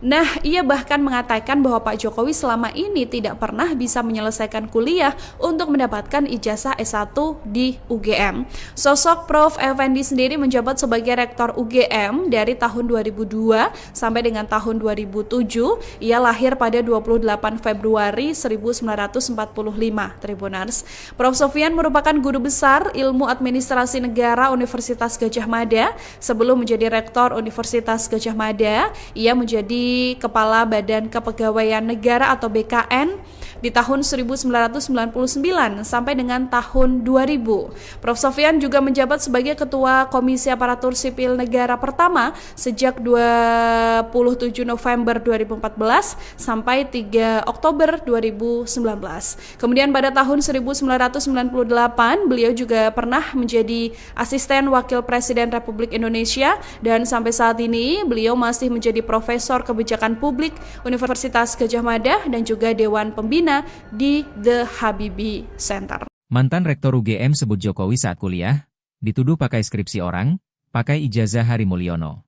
Nah, ia bahkan mengatakan bahwa Pak Jokowi selama ini tidak pernah bisa menyelesaikan kuliah untuk mendapatkan ijazah S1 di UGM. Sosok Prof. Effendi sendiri menjabat sebagai Rektor UGM dari tahun 2002 sampai dengan tahun 2007. Ia lahir pada 28 Februari 1945, Tribuners. Prof. Sofyan merupakan guru besar Ilmu Administrasi Negara Universitas Gadjah Mada. Sebelum menjadi Rektor Universitas Gadjah Mada, ia menjadi Kepala Badan Kepegawaian Negara atau BKN di tahun 1999 sampai dengan tahun 2000. Prof. Sofyan juga menjabat sebagai Ketua Komisi Aparatur Sipil Negara pertama sejak 27 November 2014 sampai 3 Oktober 2019. Kemudian pada tahun 1998 beliau juga pernah menjadi Asisten Wakil Presiden Republik Indonesia dan sampai saat ini beliau masih menjadi Profesor Kebijakan Publik Universitas Gadjah Mada dan juga Dewan Pembina di The Habibie Center. Mantan Rektor UGM sebut Jokowi saat kuliah, dituduh pakai skripsi orang, pakai ijazah Hari Mulyono.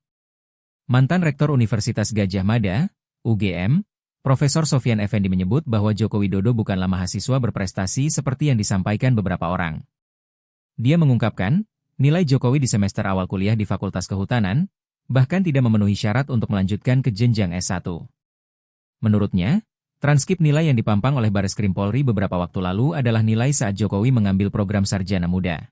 Mantan Rektor Universitas Gadjah Mada, UGM, Profesor Sofyan Effendi menyebut bahwa Joko Widodo bukanlah mahasiswa berprestasi seperti yang disampaikan beberapa orang. Dia mengungkapkan, nilai Jokowi di semester awal kuliah di Fakultas Kehutanan, bahkan tidak memenuhi syarat untuk melanjutkan ke jenjang S1. Menurutnya, transkrip nilai yang dipampang oleh Bareskrim Polri beberapa waktu lalu adalah nilai saat Jokowi mengambil program sarjana muda.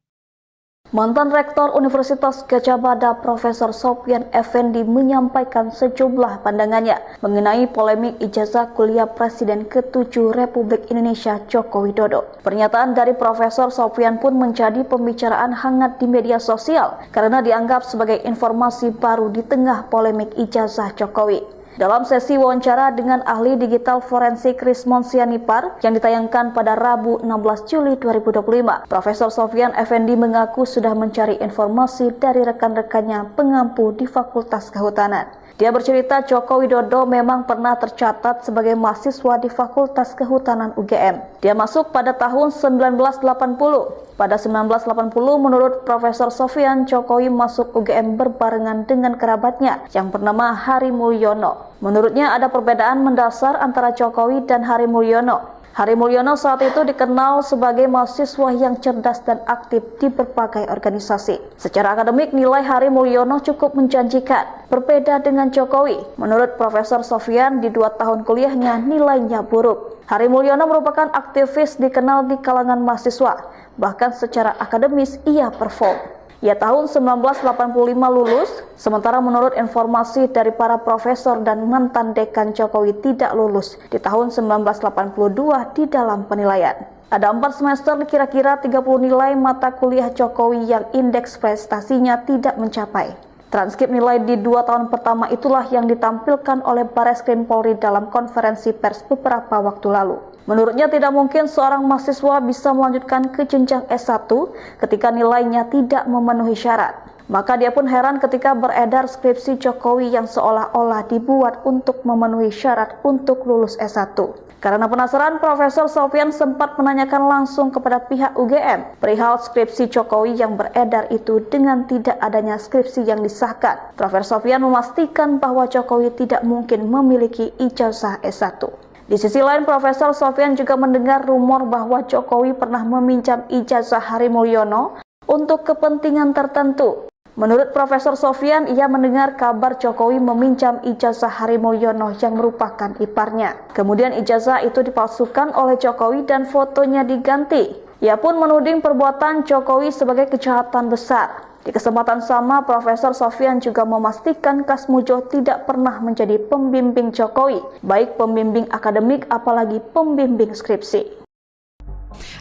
Mantan Rektor Universitas Gadjah Mada Profesor Sofyan Effendi menyampaikan sejumlah pandangannya mengenai polemik ijazah kuliah Presiden ke-7 Republik Indonesia Joko Widodo. Pernyataan dari Profesor Sofyan pun menjadi pembicaraan hangat di media sosial karena dianggap sebagai informasi baru di tengah polemik ijazah Jokowi. Dalam sesi wawancara dengan ahli digital forensik Rismon Sianipar yang ditayangkan pada Rabu 16 Juli 2025, Profesor Sofyan Effendi mengaku sudah mencari informasi dari rekan-rekannya pengampu di Fakultas Kehutanan. Dia bercerita Joko Widodo memang pernah tercatat sebagai mahasiswa di Fakultas Kehutanan UGM. Dia masuk pada tahun 1980. Pada 1980, menurut Profesor Sofyan, Jokowi masuk UGM berbarengan dengan kerabatnya yang bernama Hari Mulyono. Menurutnya ada perbedaan mendasar antara Jokowi dan Hari Mulyono. Hari Mulyono saat itu dikenal sebagai mahasiswa yang cerdas dan aktif di berbagai organisasi. Secara akademik, nilai Hari Mulyono cukup menjanjikan. Berbeda dengan Jokowi, menurut Profesor Sofyan, di 2 tahun kuliahnya nilainya buruk. Hari Mulyono merupakan aktivis dikenal di kalangan mahasiswa. Bahkan secara akademis ia perform. Ia tahun 1985 lulus, sementara menurut informasi dari para profesor dan mantan dekan Jokowi tidak lulus di tahun 1982 di dalam penilaian. Ada 4 semester kira-kira 30 nilai mata kuliah Jokowi yang indeks prestasinya tidak mencapai. Transkrip nilai di 2 tahun pertama itulah yang ditampilkan oleh Bareskrim Polri dalam konferensi pers beberapa waktu lalu. Menurutnya tidak mungkin seorang mahasiswa bisa melanjutkan ke jenjang S1 ketika nilainya tidak memenuhi syarat. Maka dia pun heran ketika beredar skripsi Jokowi yang seolah-olah dibuat untuk memenuhi syarat untuk lulus S1. Karena penasaran, Profesor Sofyan sempat menanyakan langsung kepada pihak UGM perihal skripsi Jokowi yang beredar itu dengan tidak adanya skripsi yang disahkan. Profesor Sofyan memastikan bahwa Jokowi tidak mungkin memiliki ijazah S1. Di sisi lain, Profesor Sofyan juga mendengar rumor bahwa Jokowi pernah meminjam ijazah Hari Mulyono untuk kepentingan tertentu. Menurut Profesor Sofyan, ia mendengar kabar Jokowi meminjam ijazah Hari Mulyono yang merupakan iparnya. Kemudian ijazah itu dipalsukan oleh Jokowi dan fotonya diganti. Ia pun menuding perbuatan Jokowi sebagai kejahatan besar. Di kesempatan sama, Profesor Sofyan juga memastikan Kasmujo tidak pernah menjadi pembimbing Jokowi, baik pembimbing akademik apalagi pembimbing skripsi.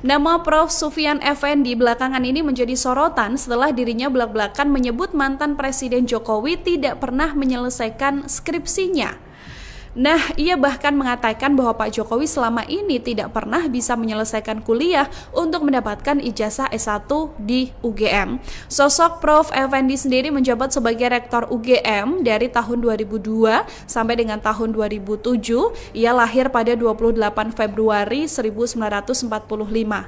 Nama Prof. Sufyan Effendi belakangan ini menjadi sorotan setelah dirinya belak-belakan menyebut mantan Presiden Jokowi tidak pernah menyelesaikan skripsinya. Nah, ia bahkan mengatakan bahwa Pak Jokowi selama ini tidak pernah bisa menyelesaikan kuliah untuk mendapatkan ijazah S1 di UGM. Sosok Prof. Effendi sendiri menjabat sebagai Rektor UGM dari tahun 2002 sampai dengan tahun 2007. Ia lahir pada 28 Februari 1945,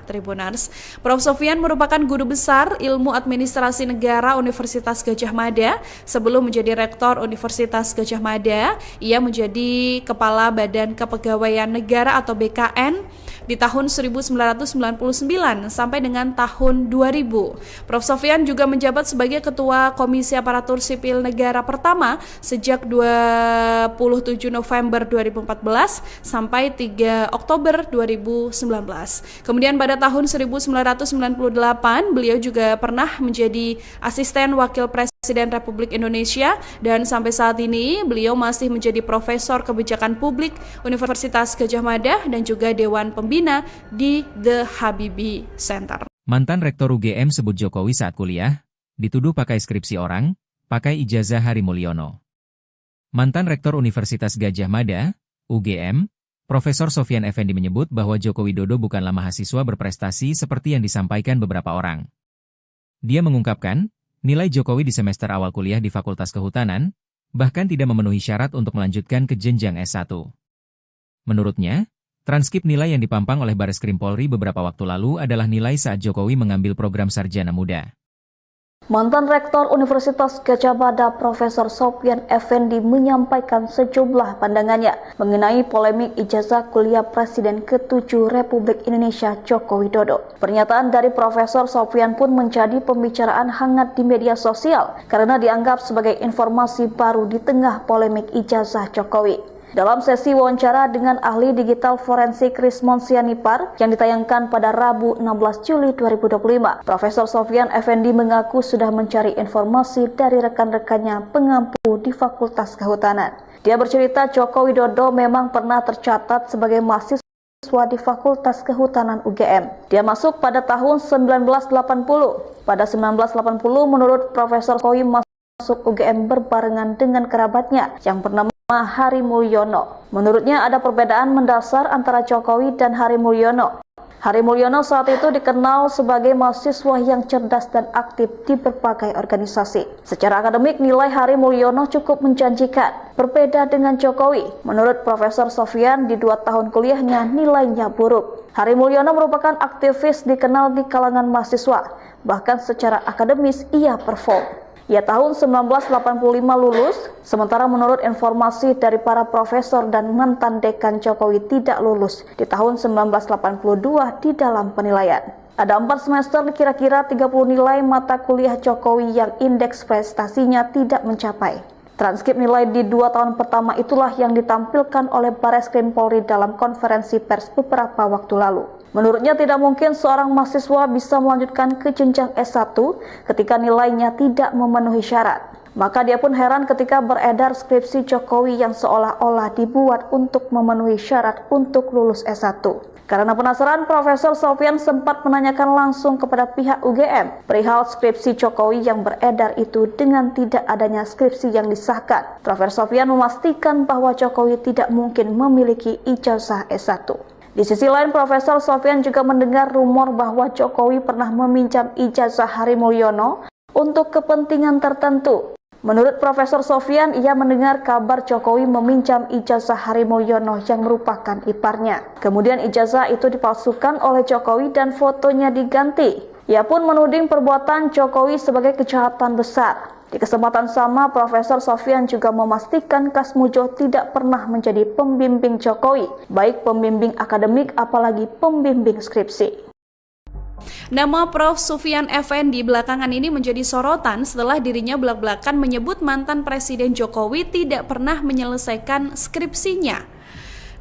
Tribuners. Prof. Sofyan merupakan guru besar Ilmu Administrasi Negara Universitas Gadjah Mada. Sebelum menjadi Rektor Universitas Gadjah Mada, ia menjadi Kepala Badan Kepegawaian Negara atau BKN di tahun 1999 sampai dengan tahun 2000. Prof. Sofyan juga menjabat sebagai Ketua Komisi Aparatur Sipil Negara pertama sejak 27 November 2014 sampai 3 Oktober 2019. Kemudian pada tahun 1998 beliau juga pernah menjadi Asisten Wakil Presiden Republik Indonesia dan sampai saat ini beliau masih menjadi Profesor Kebijakan Publik Universitas Gadjah Mada dan juga Dewan Pembina di The Habibie Center. Mantan Rektor UGM sebut Jokowi saat kuliah, dituduh pakai skripsi orang, pakai ijazah Hari Mulyono. Mantan Rektor Universitas Gadjah Mada, UGM, Profesor Sofyan Effendi menyebut bahwa Joko Widodo bukanlah mahasiswa berprestasi seperti yang disampaikan beberapa orang. Dia mengungkapkan, nilai Jokowi di semester awal kuliah di Fakultas Kehutanan, bahkan tidak memenuhi syarat untuk melanjutkan ke jenjang S1. Menurutnya, transkrip nilai yang dipampang oleh Bareskrim Polri beberapa waktu lalu adalah nilai saat Jokowi mengambil program sarjana muda. Mantan Rektor Universitas Gadjah Mada Profesor Sofyan Effendi menyampaikan sejumlah pandangannya mengenai polemik ijazah kuliah Presiden ke-7 Republik Indonesia Joko Widodo. Pernyataan dari Profesor Sofyan pun menjadi pembicaraan hangat di media sosial karena dianggap sebagai informasi baru di tengah polemik ijazah Jokowi. Dalam sesi wawancara dengan ahli digital forensik Rismon Sianipar yang ditayangkan pada Rabu 16 Juli 2025, Profesor Sofyan Effendi mengaku sudah mencari informasi dari rekan-rekannya pengampu di Fakultas Kehutanan. Dia bercerita Joko Widodo memang pernah tercatat sebagai mahasiswa di Fakultas Kehutanan UGM. Dia masuk pada tahun 1980. Pada 1980, menurut Profesor Jokowi masuk UGM berbarengan dengan kerabatnya yang bernama Hari Mulyono. Menurutnya ada perbedaan mendasar antara Jokowi dan Hari Mulyono. Hari Mulyono saat itu dikenal sebagai mahasiswa yang cerdas dan aktif di berbagai organisasi. Secara akademik, nilai Hari Mulyono cukup menjanjikan. Berbeda dengan Jokowi, menurut Profesor Sofyan di 2 tahun kuliahnya nilainya buruk. Hari Mulyono merupakan aktivis dikenal di kalangan mahasiswa. Bahkan secara akademis ia perform. Ia tahun 1985 lulus, sementara menurut informasi dari para profesor dan mantan dekan Jokowi tidak lulus di tahun 1982 di dalam penilaian. Ada 4 semester kira-kira 30 nilai mata kuliah Jokowi yang indeks prestasinya tidak mencapai. Transkrip nilai di 2 tahun pertama itulah yang ditampilkan oleh Bareskrim Polri dalam konferensi pers beberapa waktu lalu. Menurutnya tidak mungkin seorang mahasiswa bisa melanjutkan ke jenjang S1 ketika nilainya tidak memenuhi syarat. Maka dia pun heran ketika beredar skripsi Jokowi yang seolah-olah dibuat untuk memenuhi syarat untuk lulus S1. Karena penasaran, Profesor Sofyan sempat menanyakan langsung kepada pihak UGM perihal skripsi Jokowi yang beredar itu dengan tidak adanya skripsi yang disahkan. Profesor Sofyan memastikan bahwa Jokowi tidak mungkin memiliki ijazah S1. Di sisi lain, Profesor Sofyan juga mendengar rumor bahwa Jokowi pernah meminjam ijazah Hari Mulyono untuk kepentingan tertentu. Menurut Profesor Sofyan, ia mendengar kabar Jokowi meminjam ijazah Hari Mulyono yang merupakan iparnya. Kemudian ijazah itu dipalsukan oleh Jokowi dan fotonya diganti. Ia pun menuding perbuatan Jokowi sebagai kejahatan besar. Di kesempatan sama, Profesor Sofyan juga memastikan Kasmujo tidak pernah menjadi pembimbing Jokowi, baik pembimbing akademik apalagi pembimbing skripsi. Nama Prof. Sufyan Effendi belakangan ini menjadi sorotan setelah dirinya belak-belakan menyebut mantan Presiden Jokowi tidak pernah menyelesaikan skripsinya.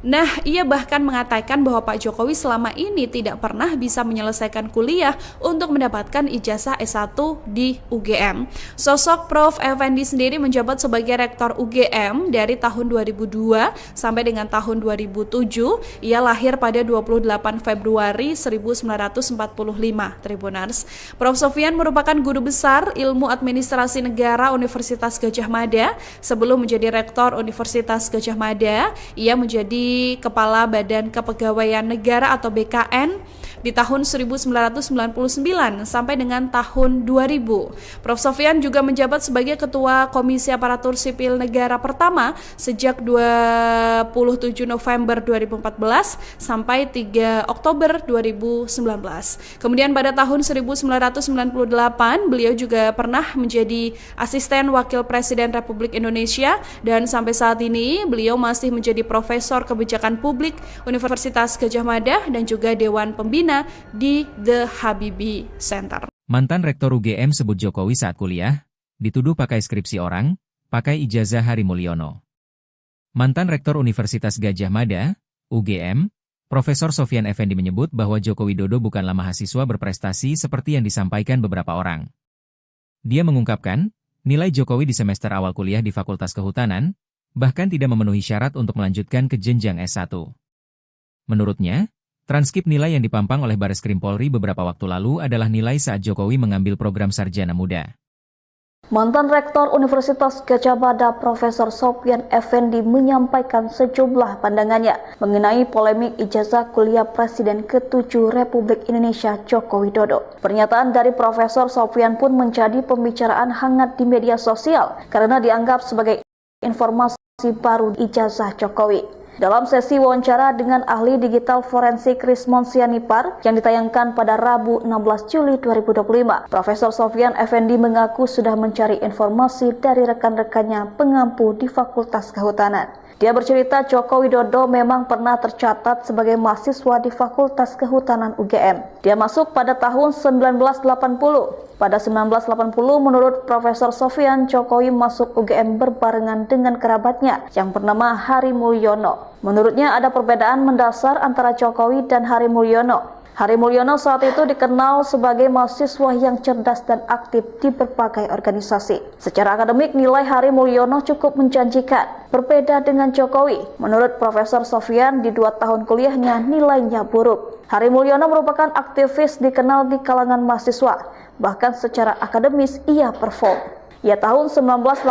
Nah, ia bahkan mengatakan bahwa Pak Jokowi selama ini tidak pernah bisa menyelesaikan kuliah untuk mendapatkan ijazah S1 di UGM. Sosok Prof. Effendi sendiri menjabat sebagai Rektor UGM dari tahun 2002 sampai dengan tahun 2007. Ia lahir pada 28 Februari 1945, Tribuners. Prof. Sofyan merupakan guru besar Ilmu Administrasi Negara Universitas Gadjah Mada. Sebelum menjadi Rektor Universitas Gadjah Mada, ia menjadi Kepala Badan Kepegawaian Negara atau BKN di tahun 1999 sampai dengan tahun 2000. Prof. Sofyan juga menjabat sebagai Ketua Komisi Aparatur Sipil Negara pertama sejak 27 November 2014 sampai 3 Oktober 2019. Kemudian pada tahun 1998 beliau juga pernah menjadi Asisten Wakil Presiden Republik Indonesia dan sampai saat ini beliau masih menjadi Profesor Kebijakan Publik Universitas Gadjah Mada dan juga Dewan Pembina di The Habibie Center. Mantan Rektor UGM sebut Jokowi saat kuliah, dituduh pakai skripsi orang, pakai ijazah Hari Mulyono. Mantan Rektor Universitas Gadjah Mada, UGM, Profesor Sofyan Effendi menyebut bahwa Joko Widodo bukanlah mahasiswa berprestasi seperti yang disampaikan beberapa orang. Dia mengungkapkan, nilai Jokowi di semester awal kuliah di Fakultas Kehutanan, bahkan tidak memenuhi syarat untuk melanjutkan ke jenjang S1. Menurutnya, transkrip nilai yang dipampang oleh Bareskrim Polri beberapa waktu lalu adalah nilai saat Jokowi mengambil program sarjana muda. Mantan Rektor Universitas Gadjah Mada Profesor Sofyan Effendi menyampaikan sejumlah pandangannya mengenai polemik ijazah kuliah Presiden ke-7 Republik Indonesia Joko Widodo. Pernyataan dari Profesor Sofyan pun menjadi pembicaraan hangat di media sosial karena dianggap sebagai informasi baru ijazah Jokowi. Dalam sesi wawancara dengan ahli digital forensik Rismon Sianipar yang ditayangkan pada Rabu 16 Juli 2025, Profesor Sofyan Effendi mengaku sudah mencari informasi dari rekan-rekannya pengampu di Fakultas Kehutanan. Dia bercerita Joko Widodo memang pernah tercatat sebagai mahasiswa di Fakultas Kehutanan UGM. Dia masuk pada tahun 1980. Pada 1980, menurut Profesor Sofyan, Jokowi masuk UGM berbarengan dengan kerabatnya yang bernama Hari Mulyono. Menurutnya ada perbedaan mendasar antara Jokowi dan Hari Mulyono. Hari Mulyono saat itu dikenal sebagai mahasiswa yang cerdas dan aktif di berbagai organisasi. Secara akademik, nilai Hari Mulyono cukup menjanjikan. Berbeda dengan Jokowi, menurut Profesor Sofyan, di 2 tahun kuliahnya nilainya buruk. Hari Mulyono merupakan aktivis dikenal di kalangan mahasiswa. Bahkan secara akademis ia perform. Ia tahun 1985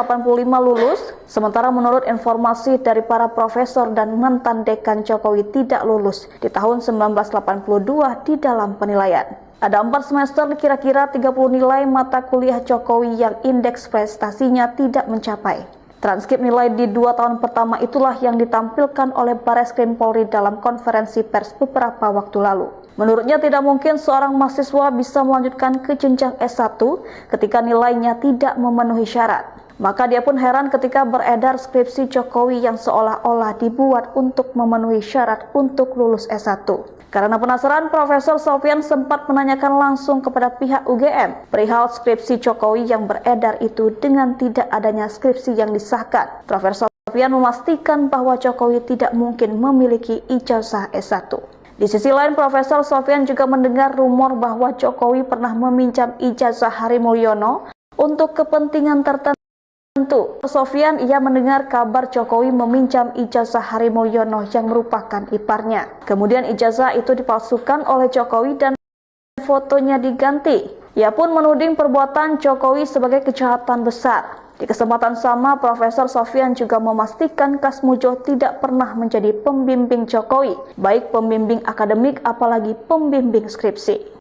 lulus, sementara menurut informasi dari para profesor dan mantan dekan Jokowi tidak lulus di tahun 1982 di dalam penilaian. Ada 4 semester kira-kira 30 nilai mata kuliah Jokowi yang indeks prestasinya tidak mencapai. Transkrip nilai di 2 tahun pertama itulah yang ditampilkan oleh Bareskrim Polri dalam konferensi pers beberapa waktu lalu. Menurutnya tidak mungkin seorang mahasiswa bisa melanjutkan ke jenjang S1 ketika nilainya tidak memenuhi syarat. Maka dia pun heran ketika beredar skripsi Jokowi yang seolah-olah dibuat untuk memenuhi syarat untuk lulus S1. Karena penasaran, Profesor Sofyan sempat menanyakan langsung kepada pihak UGM perihal skripsi Jokowi yang beredar itu dengan tidak adanya skripsi yang disahkan. Profesor Sofyan memastikan bahwa Jokowi tidak mungkin memiliki ijazah S1. Di sisi lain, Profesor Sofyan juga mendengar rumor bahwa Jokowi pernah meminjam ijazah Hari Mulyono untuk kepentingan tertentu. Sofyan ia mendengar kabar Jokowi meminjam ijazah Hari Mulyono yang merupakan iparnya. Kemudian ijazah itu dipalsukan oleh Jokowi dan fotonya diganti. Ia pun menuding perbuatan Jokowi sebagai kejahatan besar. Di kesempatan sama, Profesor Sofyan juga memastikan Kasmujo tidak pernah menjadi pembimbing Jokowi, baik pembimbing akademik apalagi pembimbing skripsi.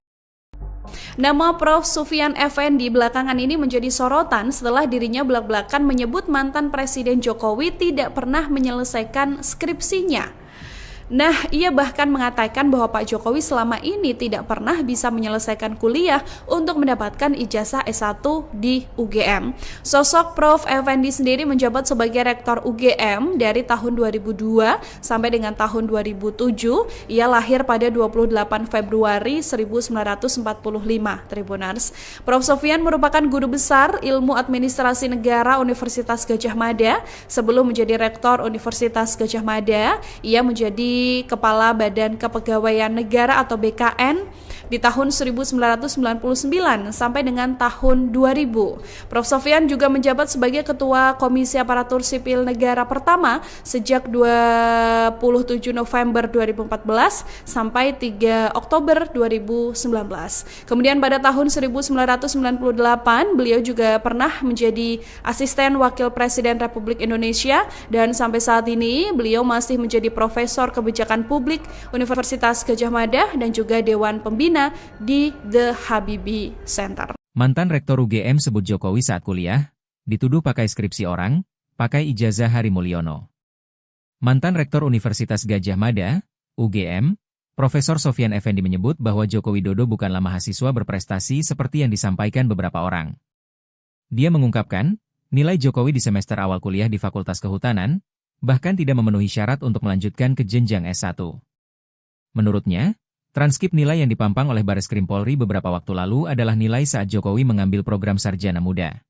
Nama Prof. Sufyan Effendi belakangan ini menjadi sorotan setelah dirinya belak-belakan menyebut mantan Presiden Jokowi tidak pernah menyelesaikan skripsinya. Nah, ia bahkan mengatakan bahwa Pak Jokowi selama ini tidak pernah bisa menyelesaikan kuliah untuk mendapatkan ijazah S1 di UGM. Sosok Prof. Effendi sendiri menjabat sebagai Rektor UGM dari tahun 2002 sampai dengan tahun 2007. Ia lahir pada 28 Februari 1945, Tribuners. Prof. Sofyan merupakan guru besar Ilmu Administrasi Negara Universitas Gadjah Mada. Sebelum menjadi Rektor Universitas Gadjah Mada, ia menjadi Kepala Badan Kepegawaian Negara atau BKN di tahun 1999 sampai dengan tahun 2000. Prof. Sofyan juga menjabat sebagai Ketua Komisi Aparatur Sipil Negara pertama sejak 27 November 2014 sampai 3 Oktober 2019. Kemudian pada tahun 1998 beliau juga pernah menjadi Asisten Wakil Presiden Republik Indonesia dan sampai saat ini beliau masih menjadi Profesor Kebijakan Publik Universitas Gadjah Mada dan juga Dewan Pembina di The Habibie Center. Mantan Rektor UGM sebut Jokowi saat kuliah, dituduh pakai skripsi orang, pakai ijazah Hari Mulyono. Mantan Rektor Universitas Gadjah Mada, UGM, Profesor Sofyan Effendi menyebut bahwa Joko Widodo bukanlah mahasiswa berprestasi seperti yang disampaikan beberapa orang. Dia mengungkapkan, nilai Jokowi di semester awal kuliah di Fakultas Kehutanan, bahkan tidak memenuhi syarat untuk melanjutkan ke jenjang S1. Menurutnya, transkrip nilai yang dipampang oleh Bareskrim Polri beberapa waktu lalu adalah nilai saat Jokowi mengambil program Sarjana Muda.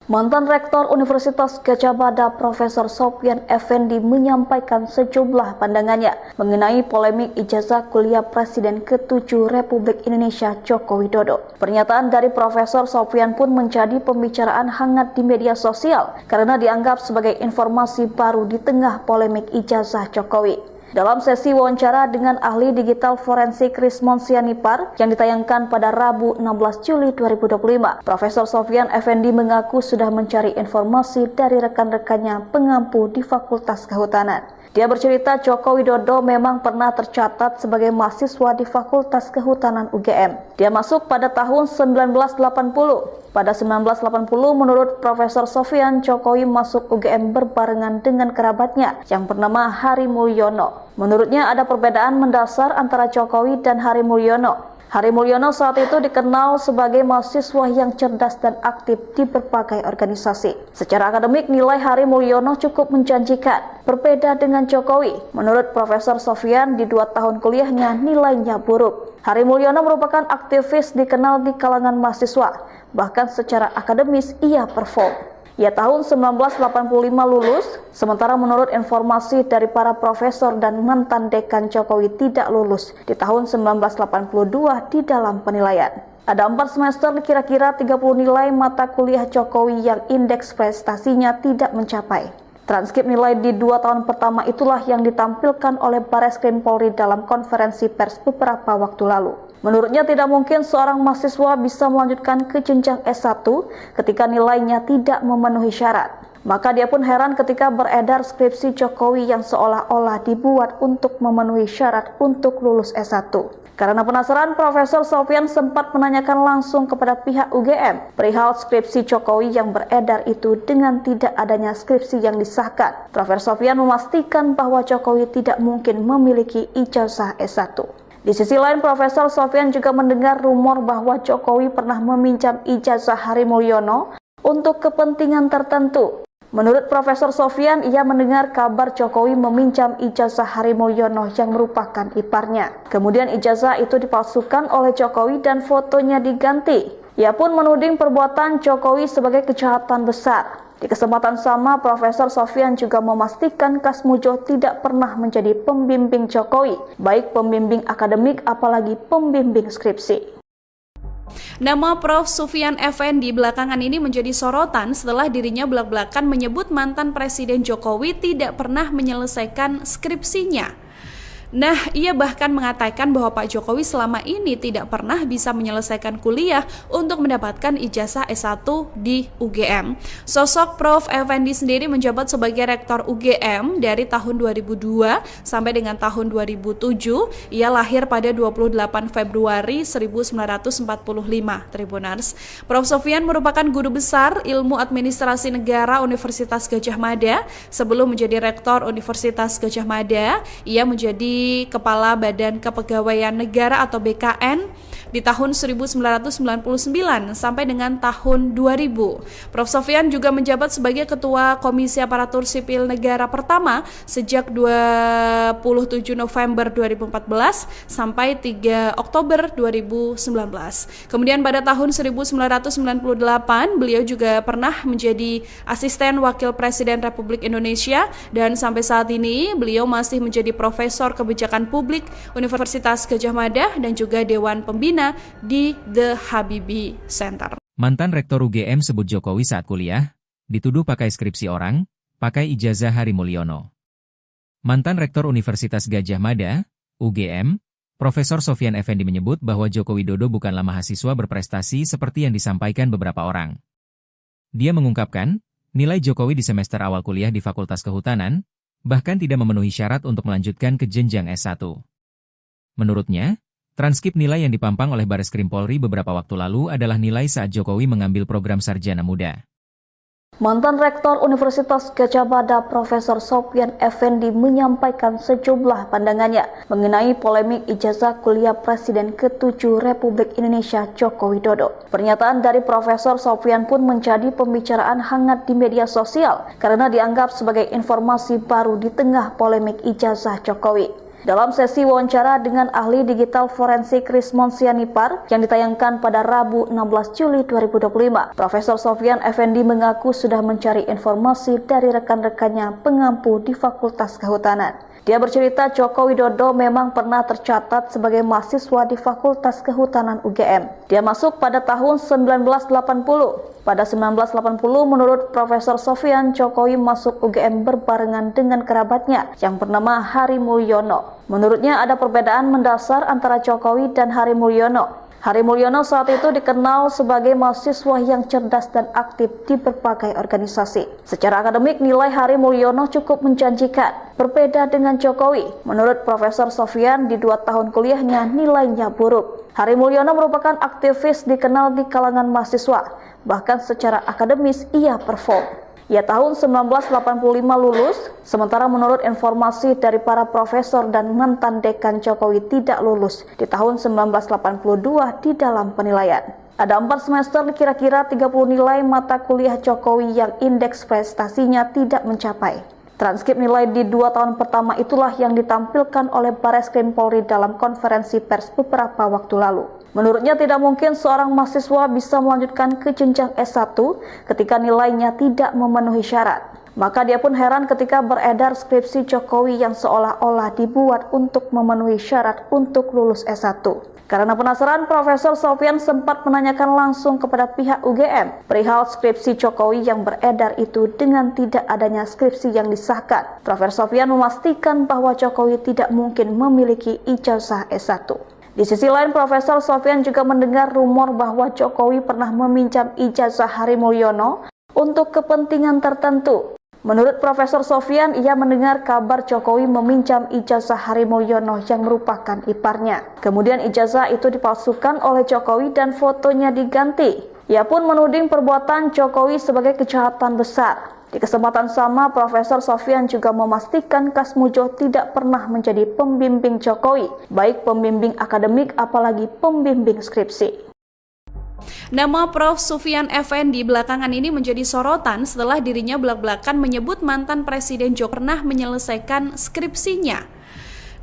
Mantan Rektor Universitas Gadjah Mada Profesor Sofyan Effendi menyampaikan sejumlah pandangannya mengenai polemik ijazah kuliah Presiden ke-7 Republik Indonesia Joko Widodo. Pernyataan dari Profesor Sofyan pun menjadi pembicaraan hangat di media sosial karena dianggap sebagai informasi baru di tengah polemik ijazah Jokowi. Dalam sesi wawancara dengan ahli digital forensik Rismon Sianipar yang ditayangkan pada Rabu 16 Juli 2025, Profesor Sofyan Effendi mengaku sudah mencari informasi dari rekan-rekannya pengampu di Fakultas Kehutanan. Dia bercerita Joko Widodo memang pernah tercatat sebagai mahasiswa di Fakultas Kehutanan UGM. Dia masuk pada tahun 1980. Pada 1980, menurut Profesor Sofyan, Jokowi masuk UGM berbarengan dengan kerabatnya yang bernama Hari Mulyono. Menurutnya ada perbedaan mendasar antara Jokowi dan Hari Mulyono. Hari Mulyono saat itu dikenal sebagai mahasiswa yang cerdas dan aktif di berbagai organisasi. Secara akademik, nilai Hari Mulyono cukup menjanjikan. Berbeda dengan Jokowi, menurut Profesor Sofyan, di 2 tahun kuliahnya nilainya buruk. Hari Mulyono merupakan aktivis dikenal di kalangan mahasiswa. Bahkan secara akademis ia perform. Ia tahun 1985 lulus, sementara menurut informasi dari para profesor dan mantan dekan Jokowi tidak lulus di tahun 1982 di dalam penilaian. Ada 4 semester kira-kira 30 nilai mata kuliah Jokowi yang indeks prestasinya tidak mencapai. Transkrip nilai di 2 tahun pertama itulah yang ditampilkan oleh Bareskrim Polri dalam konferensi pers beberapa waktu lalu. Menurutnya tidak mungkin seorang mahasiswa bisa melanjutkan ke jenjang S1 ketika nilainya tidak memenuhi syarat. Maka dia pun heran ketika beredar skripsi Jokowi yang seolah-olah dibuat untuk memenuhi syarat untuk lulus S1. Karena penasaran, Profesor Sofyan sempat menanyakan langsung kepada pihak UGM perihal skripsi Jokowi yang beredar itu dengan tidak adanya skripsi yang disahkan. Profesor Sofyan memastikan bahwa Jokowi tidak mungkin memiliki ijazah S1. Di sisi lain, Profesor Sofyan juga mendengar rumor bahwa Jokowi pernah meminjam ijazah Hari Mulyono untuk kepentingan tertentu. Menurut Profesor Sofyan, ia mendengar kabar Jokowi meminjam ijazah Hari Mulyono yang merupakan iparnya. Kemudian ijazah itu dipalsukan oleh Jokowi dan fotonya diganti. Ia pun menuding perbuatan Jokowi sebagai kejahatan besar. Di kesempatan sama, Profesor Sofyan juga memastikan Kasmujo tidak pernah menjadi pembimbing Jokowi, baik pembimbing akademik apalagi pembimbing skripsi. Nama Prof. Sofyan Effendi belakangan ini menjadi sorotan setelah dirinya belak-belakan menyebut mantan Presiden Jokowi tidak pernah menyelesaikan skripsinya. Nah, ia bahkan mengatakan bahwa Pak Jokowi selama ini tidak pernah bisa menyelesaikan kuliah untuk mendapatkan ijazah S1 di UGM. Sosok Prof. Effendi sendiri menjabat sebagai Rektor UGM dari tahun 2002 sampai dengan tahun 2007. Ia lahir pada 28 Februari 1945, Tribuners. Prof. Sofyan merupakan guru besar Ilmu Administrasi Negara Universitas Gadjah Mada. Sebelum menjadi Rektor Universitas Gadjah Mada, ia menjadi Kepala Badan Kepegawaian Negara atau BKN di tahun 1999 sampai dengan tahun 2000. Prof. Sofyan juga menjabat sebagai Ketua Komisi Aparatur Sipil Negara pertama sejak 27 November 2014 sampai 3 Oktober 2019. Kemudian pada tahun 1998 beliau juga pernah menjadi Asisten Wakil Presiden Republik Indonesia dan sampai saat ini beliau masih menjadi Profesor Kebijakan Publik Universitas Gadjah Mada dan juga Dewan Pembina di The Habibie Center. Mantan Rektor UGM sebut Jokowi saat kuliah, dituduh pakai skripsi orang, pakai ijazah Hari Mulyono. Mantan Rektor Universitas Gadjah Mada, UGM, Profesor Sofyan Effendi menyebut bahwa Joko Widodo bukanlah mahasiswa berprestasi seperti yang disampaikan beberapa orang. Dia mengungkapkan, nilai Jokowi di semester awal kuliah di Fakultas Kehutanan, bahkan tidak memenuhi syarat untuk melanjutkan ke jenjang S1. Menurutnya, transkrip nilai yang dipampang oleh Bareskrim Polri beberapa waktu lalu adalah nilai saat Jokowi mengambil program sarjana muda. Mantan Rektor Universitas Gadjah Mada Profesor Sofyan Effendi menyampaikan sejumlah pandangannya mengenai polemik ijazah kuliah Presiden ke-7 Republik Indonesia Joko Widodo. Pernyataan dari Profesor Sofyan pun menjadi pembicaraan hangat di media sosial karena dianggap sebagai informasi baru di tengah polemik ijazah Jokowi. Dalam sesi wawancara dengan ahli digital forensik Rismon Sianipar yang ditayangkan pada Rabu 16 Juli 2025, Profesor Sofyan Effendi mengaku sudah mencari informasi dari rekan-rekannya pengampu di Fakultas Kehutanan. Dia bercerita Joko Widodo memang pernah tercatat sebagai mahasiswa di Fakultas Kehutanan UGM. Dia masuk pada tahun 1980. Pada 1980, menurut Profesor Sofyan, Jokowi masuk UGM berbarengan dengan kerabatnya yang bernama Hari Mulyono. Menurutnya ada perbedaan mendasar antara Jokowi dan Hari Mulyono. Hari Mulyono saat itu dikenal sebagai mahasiswa yang cerdas dan aktif di berbagai organisasi. Secara akademik, nilai Hari Mulyono cukup menjanjikan. Berbeda dengan Jokowi, menurut Profesor Sofyan, di 2 tahun kuliahnya nilainya buruk. Hari Mulyono merupakan aktivis dikenal di kalangan mahasiswa. Bahkan secara akademis ia perform. Ia tahun 1985 lulus, sementara menurut informasi dari para profesor dan mantan dekan Jokowi tidak lulus di tahun 1982 di dalam penilaian. Ada 4 semester kira-kira 30 nilai mata kuliah Jokowi yang indeks prestasinya tidak mencapai. Transkrip nilai di 2 tahun pertama itulah yang ditampilkan oleh Bareskrim Polri dalam konferensi pers beberapa waktu lalu. Menurutnya tidak mungkin seorang mahasiswa bisa melanjutkan ke jenjang S1 ketika nilainya tidak memenuhi syarat. Maka dia pun heran ketika beredar skripsi Jokowi yang seolah-olah dibuat untuk memenuhi syarat untuk lulus S1. Karena penasaran, Profesor Sofyan sempat menanyakan langsung kepada pihak UGM perihal skripsi Jokowi yang beredar itu dengan tidak adanya skripsi yang disahkan. Profesor Sofyan memastikan bahwa Jokowi tidak mungkin memiliki ijazah S1. Di sisi lain, Profesor Sofyan juga mendengar rumor bahwa Jokowi pernah meminjam ijazah Hari Mulyono untuk kepentingan tertentu. Menurut Profesor Sofyan, ia mendengar kabar Jokowi meminjam ijazah Hari Mulyono yang merupakan iparnya. Kemudian ijazah itu dipalsukan oleh Jokowi dan fotonya diganti. Ia pun menuding perbuatan Jokowi sebagai kejahatan besar. Di kesempatan sama, Profesor Sofyan juga memastikan Kas Mujo tidak pernah menjadi pembimbing Jokowi, baik pembimbing akademik apalagi pembimbing skripsi. Nama Prof. Sofyan Effendi belakangan ini menjadi sorotan setelah dirinya belak-belakan menyebut mantan Presiden Jokowi pernah menyelesaikan skripsinya.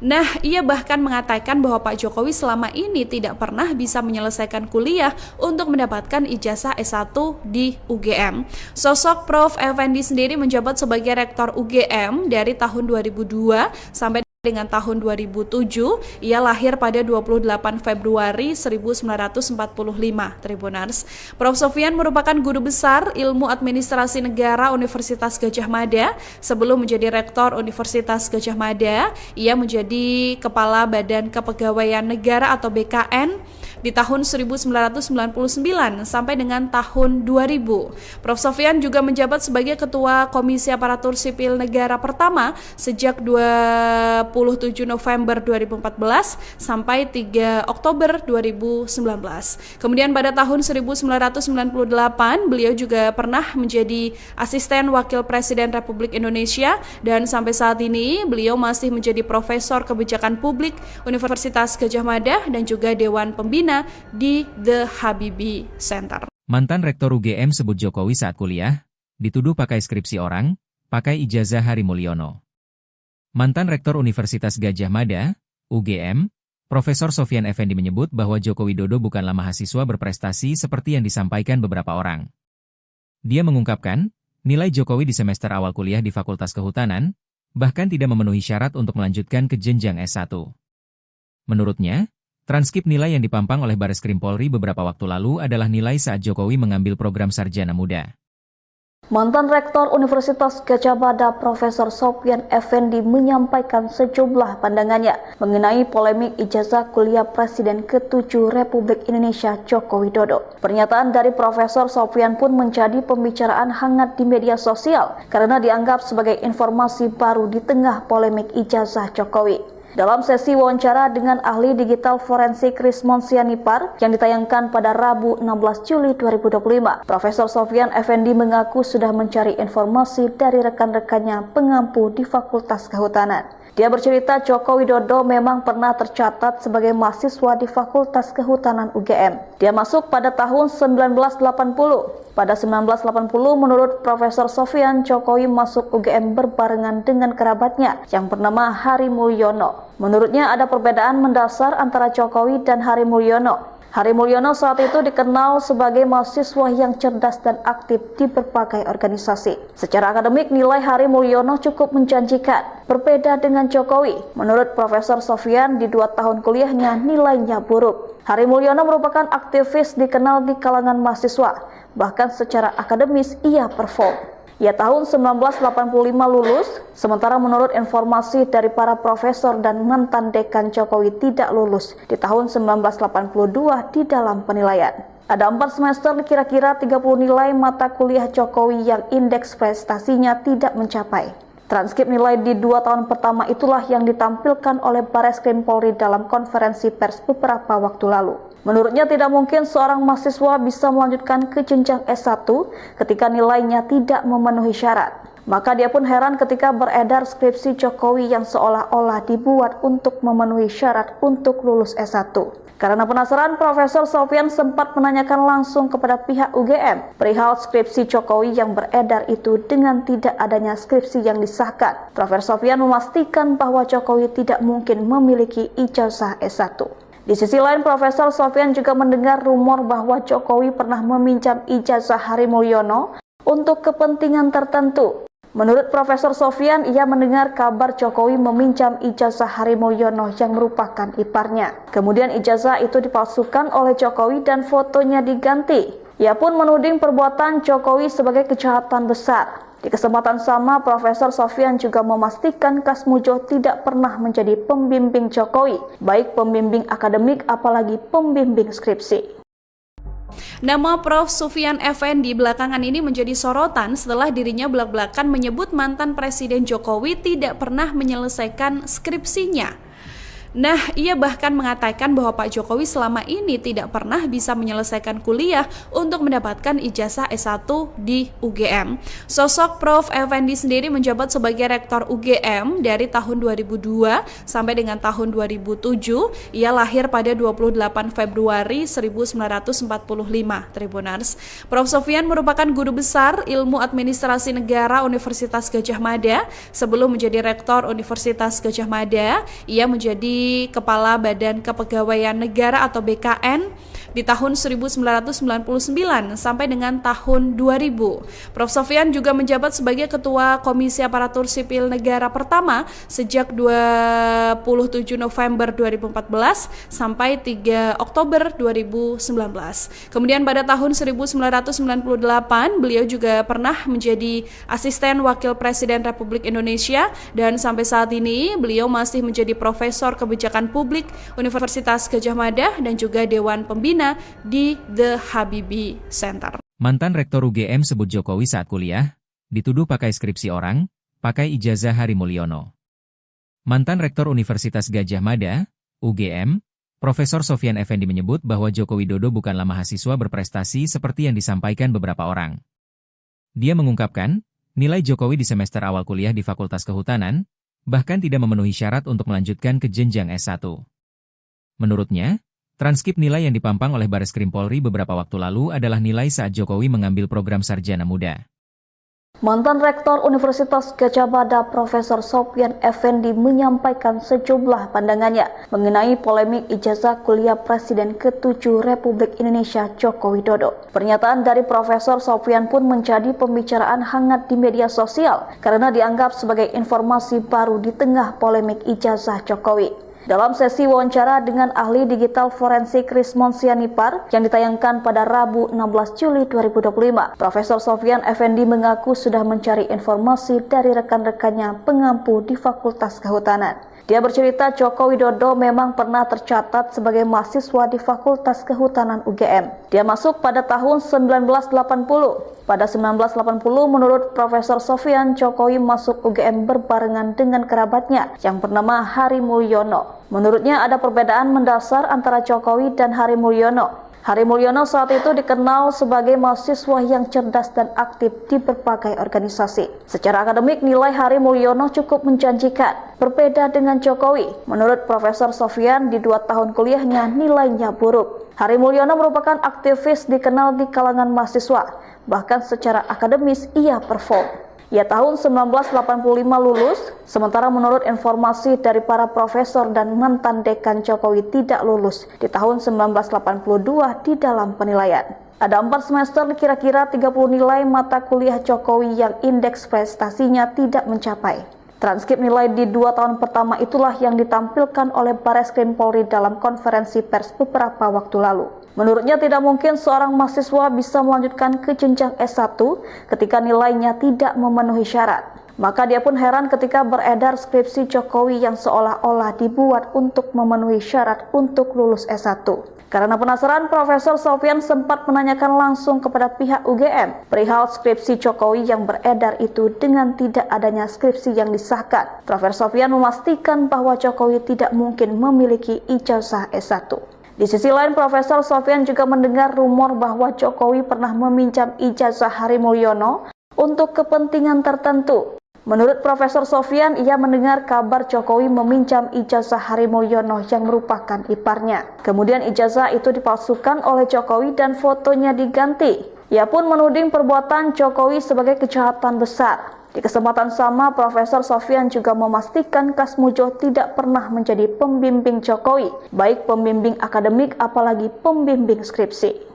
Nah, ia bahkan mengatakan bahwa Pak Jokowi selama ini tidak pernah bisa menyelesaikan kuliah untuk mendapatkan ijazah S1 di UGM. Sosok Prof. Effendi sendiri menjabat sebagai Rektor UGM dari tahun 2002 sampai dengan tahun 2007, ia lahir pada 28 Februari 1945, Tribuners. Prof. Sofyan merupakan guru besar Ilmu Administrasi Negara Universitas Gadjah Mada. Sebelum menjadi Rektor Universitas Gadjah Mada, ia menjadi Kepala Badan Kepegawaian Negara atau BKN di tahun 1999 sampai dengan tahun 2000. Prof. Sofyan juga menjabat sebagai Ketua Komisi Aparatur Sipil Negara pertama sejak 27 November 2014 sampai 3 Oktober 2019. Kemudian pada tahun 1998 beliau juga pernah menjadi Asisten Wakil Presiden Republik Indonesia dan sampai saat ini beliau masih menjadi Profesor Kebijakan Publik Universitas Gadjah Mada dan juga Dewan Pembina di The Habibie Center. Mantan Rektor UGM sebut Jokowi saat kuliah, dituduh pakai skripsi orang, pakai ijazah Hari Mulyono. Mantan Rektor Universitas Gadjah Mada, UGM, Profesor Sofyan Effendi menyebut bahwa Joko Widodo bukanlah mahasiswa berprestasi seperti yang disampaikan beberapa orang. Dia mengungkapkan, nilai Jokowi di semester awal kuliah di Fakultas Kehutanan, bahkan tidak memenuhi syarat untuk melanjutkan ke jenjang S1. Menurutnya, transkrip nilai yang dipampang oleh Bareskrim Polri beberapa waktu lalu adalah nilai saat Jokowi mengambil program Sarjana Muda. Mantan Rektor Universitas Gadjah Mada Profesor Sofyan Effendi menyampaikan sejumlah pandangannya mengenai polemik ijazah kuliah Presiden ke-7 Republik Indonesia Joko Widodo. Pernyataan dari Profesor Sofyan pun menjadi pembicaraan hangat di media sosial karena dianggap sebagai informasi baru di tengah polemik ijazah Jokowi. Dalam sesi wawancara dengan ahli digital forensik Rismon Sianipar yang ditayangkan pada Rabu 16 Juli 2025, Profesor Sofyan Effendi mengaku sudah mencari informasi dari rekan-rekannya pengampu di Fakultas Kehutanan. Dia bercerita Joko Widodo memang pernah tercatat sebagai mahasiswa di Fakultas Kehutanan UGM. Dia masuk pada tahun 1980. Pada 1980, menurut Profesor Sofyan, Jokowi masuk UGM berbarengan dengan kerabatnya yang bernama Hari Mulyono. Menurutnya ada perbedaan mendasar antara Jokowi dan Hari Mulyono. Hari Mulyono saat itu dikenal sebagai mahasiswa yang cerdas dan aktif di berbagai organisasi. Secara akademik, nilai Hari Mulyono cukup menjanjikan. Berbeda dengan Jokowi, menurut Profesor Sofyan, di 2 tahun kuliahnya nilainya buruk. Hari Mulyono merupakan aktivis dikenal di kalangan mahasiswa, bahkan secara akademis ia perform. Ia tahun 1985 lulus, sementara menurut informasi dari para profesor dan mantan dekan Jokowi tidak lulus di tahun 1982 di dalam penilaian. Ada 4 semester kira-kira 30 nilai mata kuliah Jokowi yang indeks prestasinya tidak mencapai. Transkrip nilai di 2 tahun pertama itulah yang ditampilkan oleh Bareskrim Polri dalam konferensi pers beberapa waktu lalu. Menurutnya tidak mungkin seorang mahasiswa bisa melanjutkan ke jenjang S1 ketika nilainya tidak memenuhi syarat. Maka dia pun heran ketika beredar skripsi Jokowi yang seolah-olah dibuat untuk memenuhi syarat untuk lulus S1. Karena penasaran, Profesor Sofyan sempat menanyakan langsung kepada pihak UGM perihal skripsi Jokowi yang beredar itu dengan tidak adanya skripsi yang disahkan. Profesor Sofyan memastikan bahwa Jokowi tidak mungkin memiliki ijazah S1. Di sisi lain, Profesor Sofyan juga mendengar rumor bahwa Jokowi pernah meminjam ijazah Hari Mulyono untuk kepentingan tertentu. Menurut Profesor Sofyan, ia mendengar kabar Jokowi meminjam ijazah Hari Mulyono yang merupakan iparnya. Kemudian ijazah itu dipalsukan oleh Jokowi dan fotonya diganti. Ia pun menuding perbuatan Jokowi sebagai kejahatan besar. Di kesempatan sama, Profesor Sofyan juga memastikan Kasmujo tidak pernah menjadi pembimbing Jokowi, baik pembimbing akademik apalagi pembimbing skripsi. Nama Prof. Sofyan Effendi belakangan ini menjadi sorotan setelah dirinya belak-belakan menyebut mantan Presiden Jokowi tidak pernah menyelesaikan skripsinya. Nah, ia bahkan mengatakan bahwa Pak Jokowi selama ini tidak pernah bisa menyelesaikan kuliah untuk mendapatkan ijazah S1 di UGM. Sosok Prof. Effendi sendiri menjabat sebagai Rektor UGM dari tahun 2002 sampai dengan tahun 2007. Ia lahir pada 28 Februari 1945, Tribuners. Prof. Sofyan merupakan guru besar Ilmu Administrasi Negara Universitas Gadjah Mada. Sebelum menjadi Rektor Universitas Gadjah Mada, ia menjadi Kepala Badan Kepegawaian Negara atau BKN di tahun 1999 sampai dengan tahun 2000. Prof. Sofyan juga menjabat sebagai Ketua Komisi Aparatur Sipil Negara pertama sejak 27 November 2014 sampai 3 Oktober 2019. Kemudian pada tahun 1998 beliau juga pernah menjadi Asisten Wakil Presiden Republik Indonesia dan sampai saat ini beliau masih menjadi Profesor Kebijakan Publik Universitas Gadjah Mada dan juga Dewan Pembina di The Habibie Center. Mantan Rektor UGM sebut Jokowi saat kuliah, dituduh pakai skripsi orang, pakai ijazah Hari Mulyono. Mantan Rektor Universitas Gadjah Mada, UGM, Profesor Sofyan Effendi menyebut bahwa Joko Widodo bukanlah mahasiswa berprestasi seperti yang disampaikan beberapa orang. Dia mengungkapkan, nilai Jokowi di semester awal kuliah di Fakultas Kehutanan, bahkan tidak memenuhi syarat untuk melanjutkan ke jenjang S1. Menurutnya, transkrip nilai yang dipampang oleh Bareskrim Polri beberapa waktu lalu adalah nilai saat Jokowi mengambil program Sarjana Muda. Mantan Rektor Universitas Gadjah Mada Profesor Sofyan Effendi menyampaikan sejumlah pandangannya mengenai polemik ijazah kuliah Presiden ke-7 Republik Indonesia Joko Widodo. Pernyataan dari Profesor Sofyan pun menjadi pembicaraan hangat di media sosial karena dianggap sebagai informasi baru di tengah polemik ijazah Jokowi. Dalam sesi wawancara dengan ahli digital forensik Rismond Sianipar yang ditayangkan pada Rabu 16 Juli 2025, Profesor Sofyan Effendi mengaku sudah mencari informasi dari rekan-rekannya pengampu di Fakultas Kehutanan. Dia bercerita Joko Widodo memang pernah tercatat sebagai mahasiswa di Fakultas Kehutanan UGM. Dia masuk pada tahun 1980. Pada 1980, menurut Profesor Sofyan, Jokowi masuk UGM berbarengan dengan kerabatnya yang bernama Hari Mulyono. Menurutnya ada perbedaan mendasar antara Jokowi dan Hari Mulyono. Hari Mulyono saat itu dikenal sebagai mahasiswa yang cerdas dan aktif di berbagai organisasi. Secara akademik, nilai Hari Mulyono cukup menjanjikan. Berbeda dengan Jokowi, menurut Profesor Sofyan, di 2 tahun kuliahnya nilainya buruk. Hari Mulyono merupakan aktivis dikenal di kalangan mahasiswa. Bahkan secara akademis ia perform. Ia tahun 1985 lulus, sementara menurut informasi dari para profesor dan mantan dekan Jokowi tidak lulus di tahun 1982 di dalam penilaian. Ada 4 semester kira-kira 30 nilai mata kuliah Jokowi yang indeks prestasinya tidak mencapai. Transkrip nilai di 2 tahun pertama itulah yang ditampilkan oleh Bareskrim Polri dalam konferensi pers beberapa waktu lalu. Menurutnya tidak mungkin seorang mahasiswa bisa melanjutkan ke jenjang S1 ketika nilainya tidak memenuhi syarat. Maka dia pun heran ketika beredar skripsi Jokowi yang seolah-olah dibuat untuk memenuhi syarat untuk lulus S1. Karena penasaran, Profesor Sofyan sempat menanyakan langsung kepada pihak UGM perihal skripsi Jokowi yang beredar itu dengan tidak adanya skripsi yang disahkan. Profesor Sofyan memastikan bahwa Jokowi tidak mungkin memiliki ijazah S1. Di sisi lain, Profesor Sofyan juga mendengar rumor bahwa Jokowi pernah meminjam ijazah Hari Mulyono untuk kepentingan tertentu. Menurut Profesor Sofyan, ia mendengar kabar Jokowi meminjam ijazah Hari Mulyono yang merupakan iparnya. Kemudian ijazah itu dipalsukan oleh Jokowi dan fotonya diganti. Ia pun menuding perbuatan Jokowi sebagai kejahatan besar. Di kesempatan sama, Profesor Sofyan juga memastikan Kasmujo tidak pernah menjadi pembimbing Jokowi, baik pembimbing akademik apalagi pembimbing skripsi.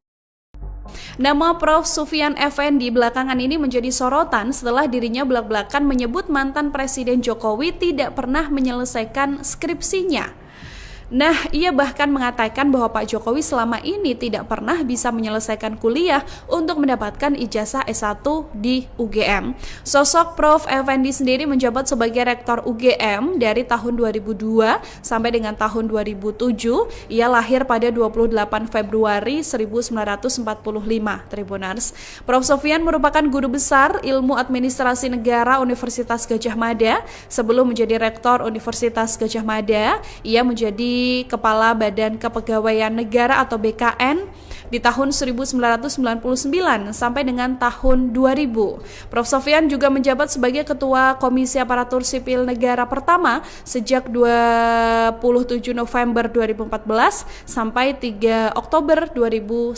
Nama Prof. Sofyan Effendi belakangan ini menjadi sorotan setelah dirinya belak-belakan menyebut mantan Presiden Jokowi tidak pernah menyelesaikan skripsinya. Nah, ia bahkan mengatakan bahwa Pak Jokowi selama ini tidak pernah bisa menyelesaikan kuliah untuk mendapatkan ijazah S1 di UGM. Sosok Prof. Effendi sendiri menjabat sebagai Rektor UGM dari tahun 2002 sampai dengan tahun 2007. Ia lahir pada 28 Februari 1945, Tribuners. Prof. Sofyan merupakan guru besar Ilmu Administrasi Negara Universitas Gadjah Mada. Sebelum menjadi Rektor Universitas Gadjah Mada, ia menjadi Kepala Badan Kepegawaian Negara atau BKN di tahun 1999 sampai dengan tahun 2000. Prof. Sofyan juga menjabat sebagai Ketua Komisi Aparatur Sipil Negara pertama sejak 27 November 2014 sampai 3 Oktober 2019.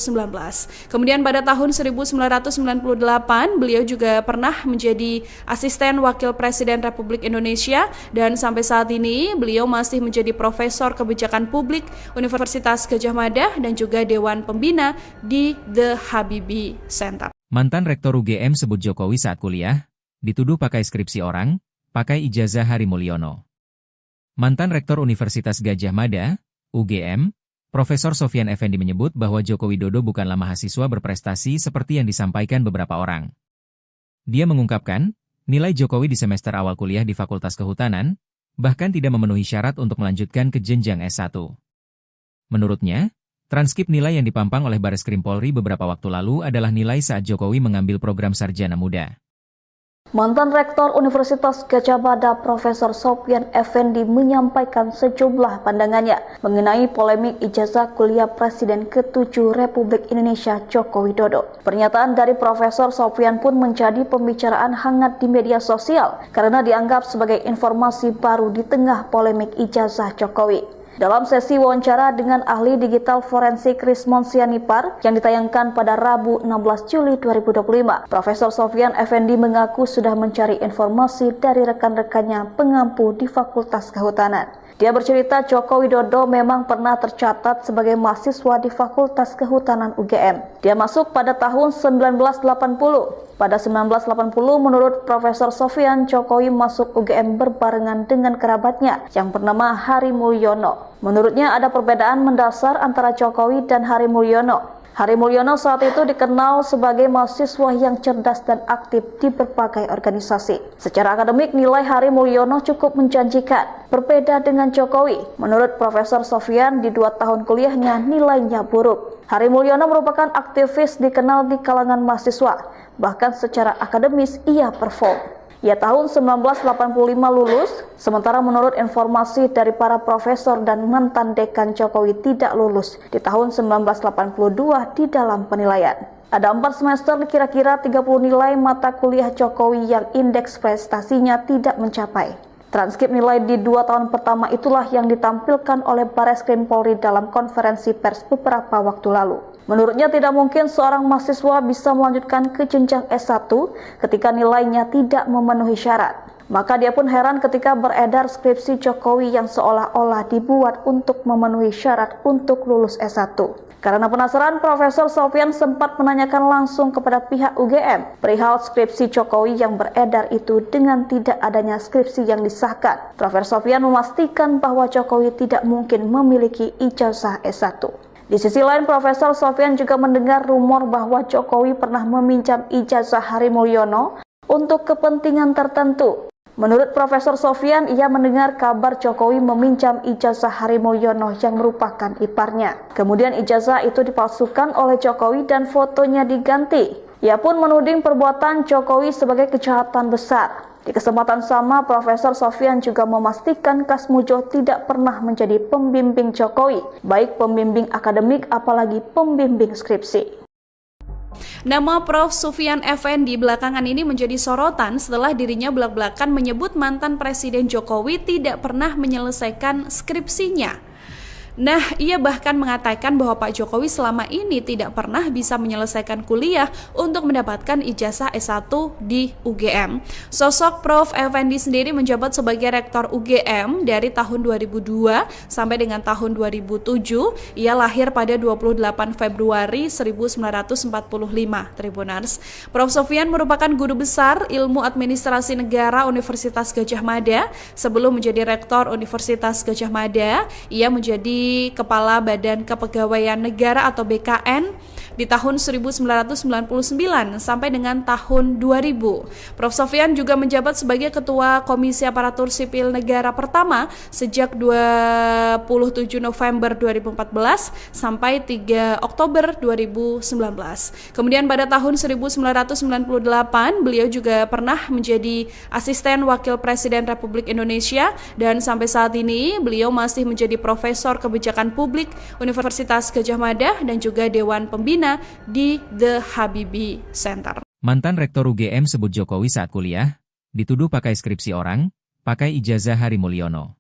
Kemudian pada tahun 1998 beliau juga pernah menjadi Asisten Wakil Presiden Republik Indonesia dan sampai saat ini beliau masih menjadi Profesor Kebijakan Publik Universitas Gadjah Mada dan juga Dewan Pembina di The Habibie Center. Mantan Rektor UGM sebut Jokowi saat kuliah, dituduh pakai skripsi orang, pakai ijazah Hari Mulyono. Mantan Rektor Universitas Gadjah Mada, UGM, Profesor Sofyan Effendi menyebut bahwa Joko Widodo bukanlah mahasiswa berprestasi seperti yang disampaikan beberapa orang. Dia mengungkapkan, nilai Jokowi di semester awal kuliah di Fakultas Kehutanan, bahkan tidak memenuhi syarat untuk melanjutkan ke jenjang S1. Menurutnya, transkrip nilai yang dipampang oleh Bareskrim Polri beberapa waktu lalu adalah nilai saat Jokowi mengambil program Sarjana Muda. Mantan Rektor Universitas Gadjah Mada Profesor Sofyan Effendi menyampaikan sejumlah pandangannya mengenai polemik ijazah kuliah Presiden ke-7 Republik Indonesia Joko Widodo. Pernyataan dari Profesor Sofyan pun menjadi pembicaraan hangat di media sosial karena dianggap sebagai informasi baru di tengah polemik ijazah Jokowi. Dalam sesi wawancara dengan ahli digital forensik Rismon Sianipar yang ditayangkan pada Rabu 16 Juli 2025, Profesor Sofyan Effendi mengaku sudah mencari informasi dari rekan-rekannya pengampu di Fakultas Kehutanan. Dia bercerita Joko Widodo memang pernah tercatat sebagai mahasiswa di Fakultas Kehutanan UGM. Dia masuk pada tahun 1980. Pada 1980, menurut Profesor Sofyan, Jokowi masuk UGM berbarengan dengan kerabatnya yang bernama Hari Mulyono. Menurutnya ada perbedaan mendasar antara Jokowi dan Hari Mulyono. Hari Mulyono saat itu dikenal sebagai mahasiswa yang cerdas dan aktif di berbagai organisasi. Secara akademik, nilai Hari Mulyono cukup menjanjikan. Berbeda dengan Jokowi, menurut Profesor Sofyan, di 2 tahun kuliahnya nilainya buruk. Hari Mulyono merupakan aktivis dikenal di kalangan mahasiswa. Bahkan secara akademis ia perform. Ia tahun 1985 lulus, sementara menurut informasi dari para profesor dan mantan dekan Jokowi tidak lulus di tahun 1982 di dalam penilaian. Ada 4 semester kira-kira 30 nilai mata kuliah Jokowi yang indeks prestasinya tidak mencapai. Transkrip nilai di 2 tahun pertama itulah yang ditampilkan oleh Bareskrim Polri dalam konferensi pers beberapa waktu lalu. Menurutnya tidak mungkin seorang mahasiswa bisa melanjutkan ke jenjang S1 ketika nilainya tidak memenuhi syarat. Maka dia pun heran ketika beredar skripsi Jokowi yang seolah-olah dibuat untuk memenuhi syarat untuk lulus S1. Karena penasaran, Profesor Sofyan sempat menanyakan langsung kepada pihak UGM perihal skripsi Jokowi yang beredar itu dengan tidak adanya skripsi yang disahkan. Profesor Sofyan memastikan bahwa Jokowi tidak mungkin memiliki ijazah S1. Di sisi lain, Profesor Sofyan juga mendengar rumor bahwa Jokowi pernah meminjam ijazah Hari Mulyono untuk kepentingan tertentu. Menurut Profesor Sofyan, ia mendengar kabar Jokowi meminjam ijazah Hari Mulyono yang merupakan iparnya. Kemudian ijazah itu dipalsukan oleh Jokowi dan fotonya diganti. Ia pun menuding perbuatan Jokowi sebagai kejahatan besar. Di kesempatan sama, Profesor Sofyan juga memastikan Kasmujo tidak pernah menjadi pembimbing Jokowi, baik pembimbing akademik apalagi pembimbing skripsi. Nama Prof. Sofyan Effendi belakangan ini menjadi sorotan setelah dirinya belak-belakan menyebut mantan Presiden Jokowi tidak pernah menyelesaikan skripsinya. Nah, ia bahkan mengatakan bahwa Pak Jokowi selama ini tidak pernah bisa menyelesaikan kuliah untuk mendapatkan ijazah S1 di UGM. Sosok Prof. Effendi sendiri menjabat sebagai Rektor UGM dari tahun 2002 sampai dengan tahun 2007. Ia lahir pada 28 Februari 1945, Tribuners. Prof. Sofyan merupakan guru besar Ilmu Administrasi Negara Universitas Gadjah Mada. Sebelum menjadi Rektor Universitas Gadjah Mada, ia menjadi Kepala Badan Kepegawaian Negara atau BKN di tahun 1999 sampai dengan tahun 2000. Prof. Sofyan juga menjabat sebagai Ketua Komisi Aparatur Sipil Negara pertama sejak 27 November 2014 sampai 3 Oktober 2019. Kemudian pada tahun 1998 beliau juga pernah menjadi Asisten Wakil Presiden Republik Indonesia dan sampai saat ini beliau masih menjadi Profesor Kebijakan Kebijakan Publik Universitas Gadjah Mada dan juga Dewan Pembina di The Habibie Center. Mantan Rektor UGM sebut Jokowi saat kuliah, dituduh pakai skripsi orang, pakai ijazah Hari Mulyono.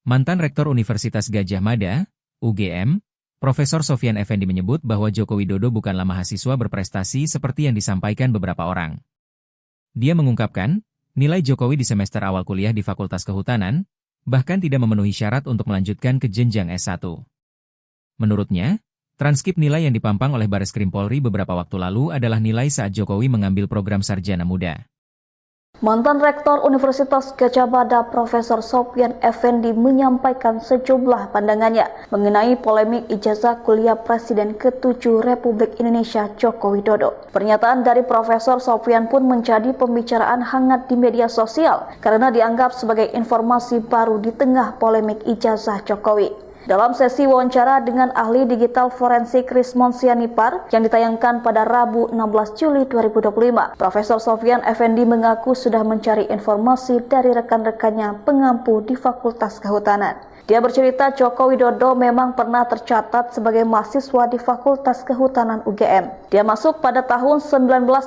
Mantan Rektor Universitas Gadjah Mada, UGM, Profesor Sofyan Effendi menyebut bahwa Joko Widodo bukanlah mahasiswa berprestasi seperti yang disampaikan beberapa orang. Dia mengungkapkan, nilai Jokowi di semester awal kuliah di Fakultas Kehutanan, bahkan tidak memenuhi syarat untuk melanjutkan ke jenjang S1. Menurutnya, transkrip nilai yang dipampang oleh Bareskrim Polri beberapa waktu lalu adalah nilai saat Jokowi mengambil program sarjana muda. Mantan Rektor Universitas Gadjah Mada Profesor Sofyan Effendi menyampaikan sejumlah pandangannya mengenai polemik ijazah kuliah Presiden ke-7 Republik Indonesia Joko Widodo. Pernyataan dari Profesor Sofyan pun menjadi pembicaraan hangat di media sosial karena dianggap sebagai informasi baru di tengah polemik ijazah Jokowi. Dalam sesi wawancara dengan ahli digital forensik Rismon Sianipar yang ditayangkan pada Rabu 16 Juli 2025, Profesor Sofyan Effendi mengaku sudah mencari informasi dari rekan-rekannya pengampu di Fakultas Kehutanan. Dia bercerita Joko Widodo memang pernah tercatat sebagai mahasiswa di Fakultas Kehutanan UGM. Dia masuk pada tahun 1980.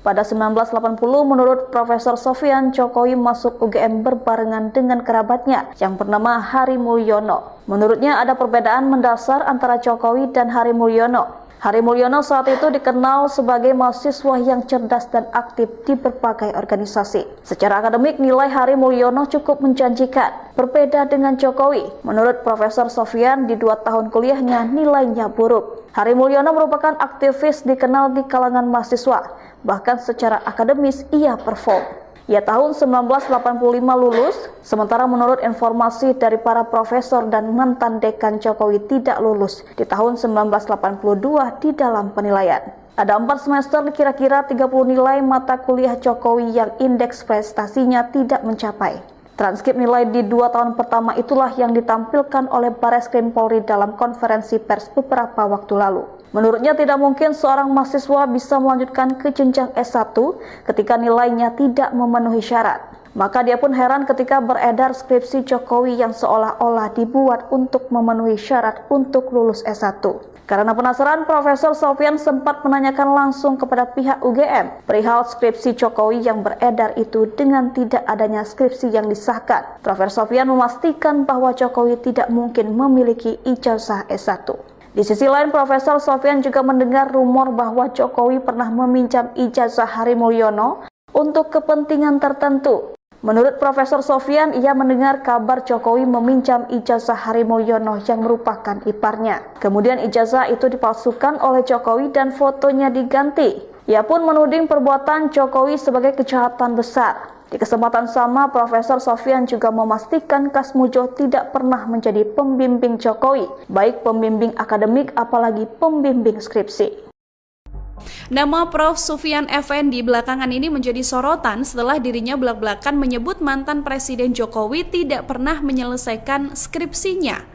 Pada 1980, menurut Profesor Sofyan, Jokowi masuk UGM berbarengan dengan kerabatnya yang bernama Hari Mulyono. Menurutnya ada perbedaan mendasar antara Jokowi dan Hari Mulyono. Hari Mulyono saat itu dikenal sebagai mahasiswa yang cerdas dan aktif di berbagai organisasi. Secara akademik, nilai Hari Mulyono cukup menjanjikan. Berbeda dengan Jokowi, menurut Profesor Sofyan, di 2 tahun kuliahnya nilainya buruk. Hari Mulyono merupakan aktivis dikenal di kalangan mahasiswa, bahkan secara akademis ia perform. Ia tahun 1985 lulus, sementara menurut informasi dari para profesor dan mantan dekan Jokowi tidak lulus di tahun 1982 di dalam penilaian. Ada 4 semester kira-kira 30 nilai mata kuliah Jokowi yang indeks prestasinya tidak mencapai. Transkrip nilai di 2 tahun pertama itulah yang ditampilkan oleh Bareskrim Polri dalam konferensi pers beberapa waktu lalu. Menurutnya tidak mungkin seorang mahasiswa bisa melanjutkan ke jenjang S1 ketika nilainya tidak memenuhi syarat. Maka dia pun heran ketika beredar skripsi Jokowi yang seolah-olah dibuat untuk memenuhi syarat untuk lulus S1. Karena penasaran, Profesor Sofyan sempat menanyakan langsung kepada pihak UGM perihal skripsi Jokowi yang beredar itu dengan tidak adanya skripsi yang disahkan. Profesor Sofyan memastikan bahwa Jokowi tidak mungkin memiliki ijazah S1. Di sisi lain, Profesor Sofyan juga mendengar rumor bahwa Jokowi pernah meminjam ijazah Hari Mulyono untuk kepentingan tertentu. Menurut Profesor Sofyan, ia mendengar kabar Jokowi meminjam ijazah Hari Mulyono yang merupakan iparnya. Kemudian ijazah itu dipalsukan oleh Jokowi dan fotonya diganti. Ia pun menuding perbuatan Jokowi sebagai kejahatan besar. Di kesempatan sama, Profesor Sofyan juga memastikan Kasmujo tidak pernah menjadi pembimbing Jokowi, baik pembimbing akademik apalagi pembimbing skripsi. Nama Prof. Sofyan Effendi belakangan ini menjadi sorotan setelah dirinya belak-belakan menyebut mantan Presiden Jokowi tidak pernah menyelesaikan skripsinya.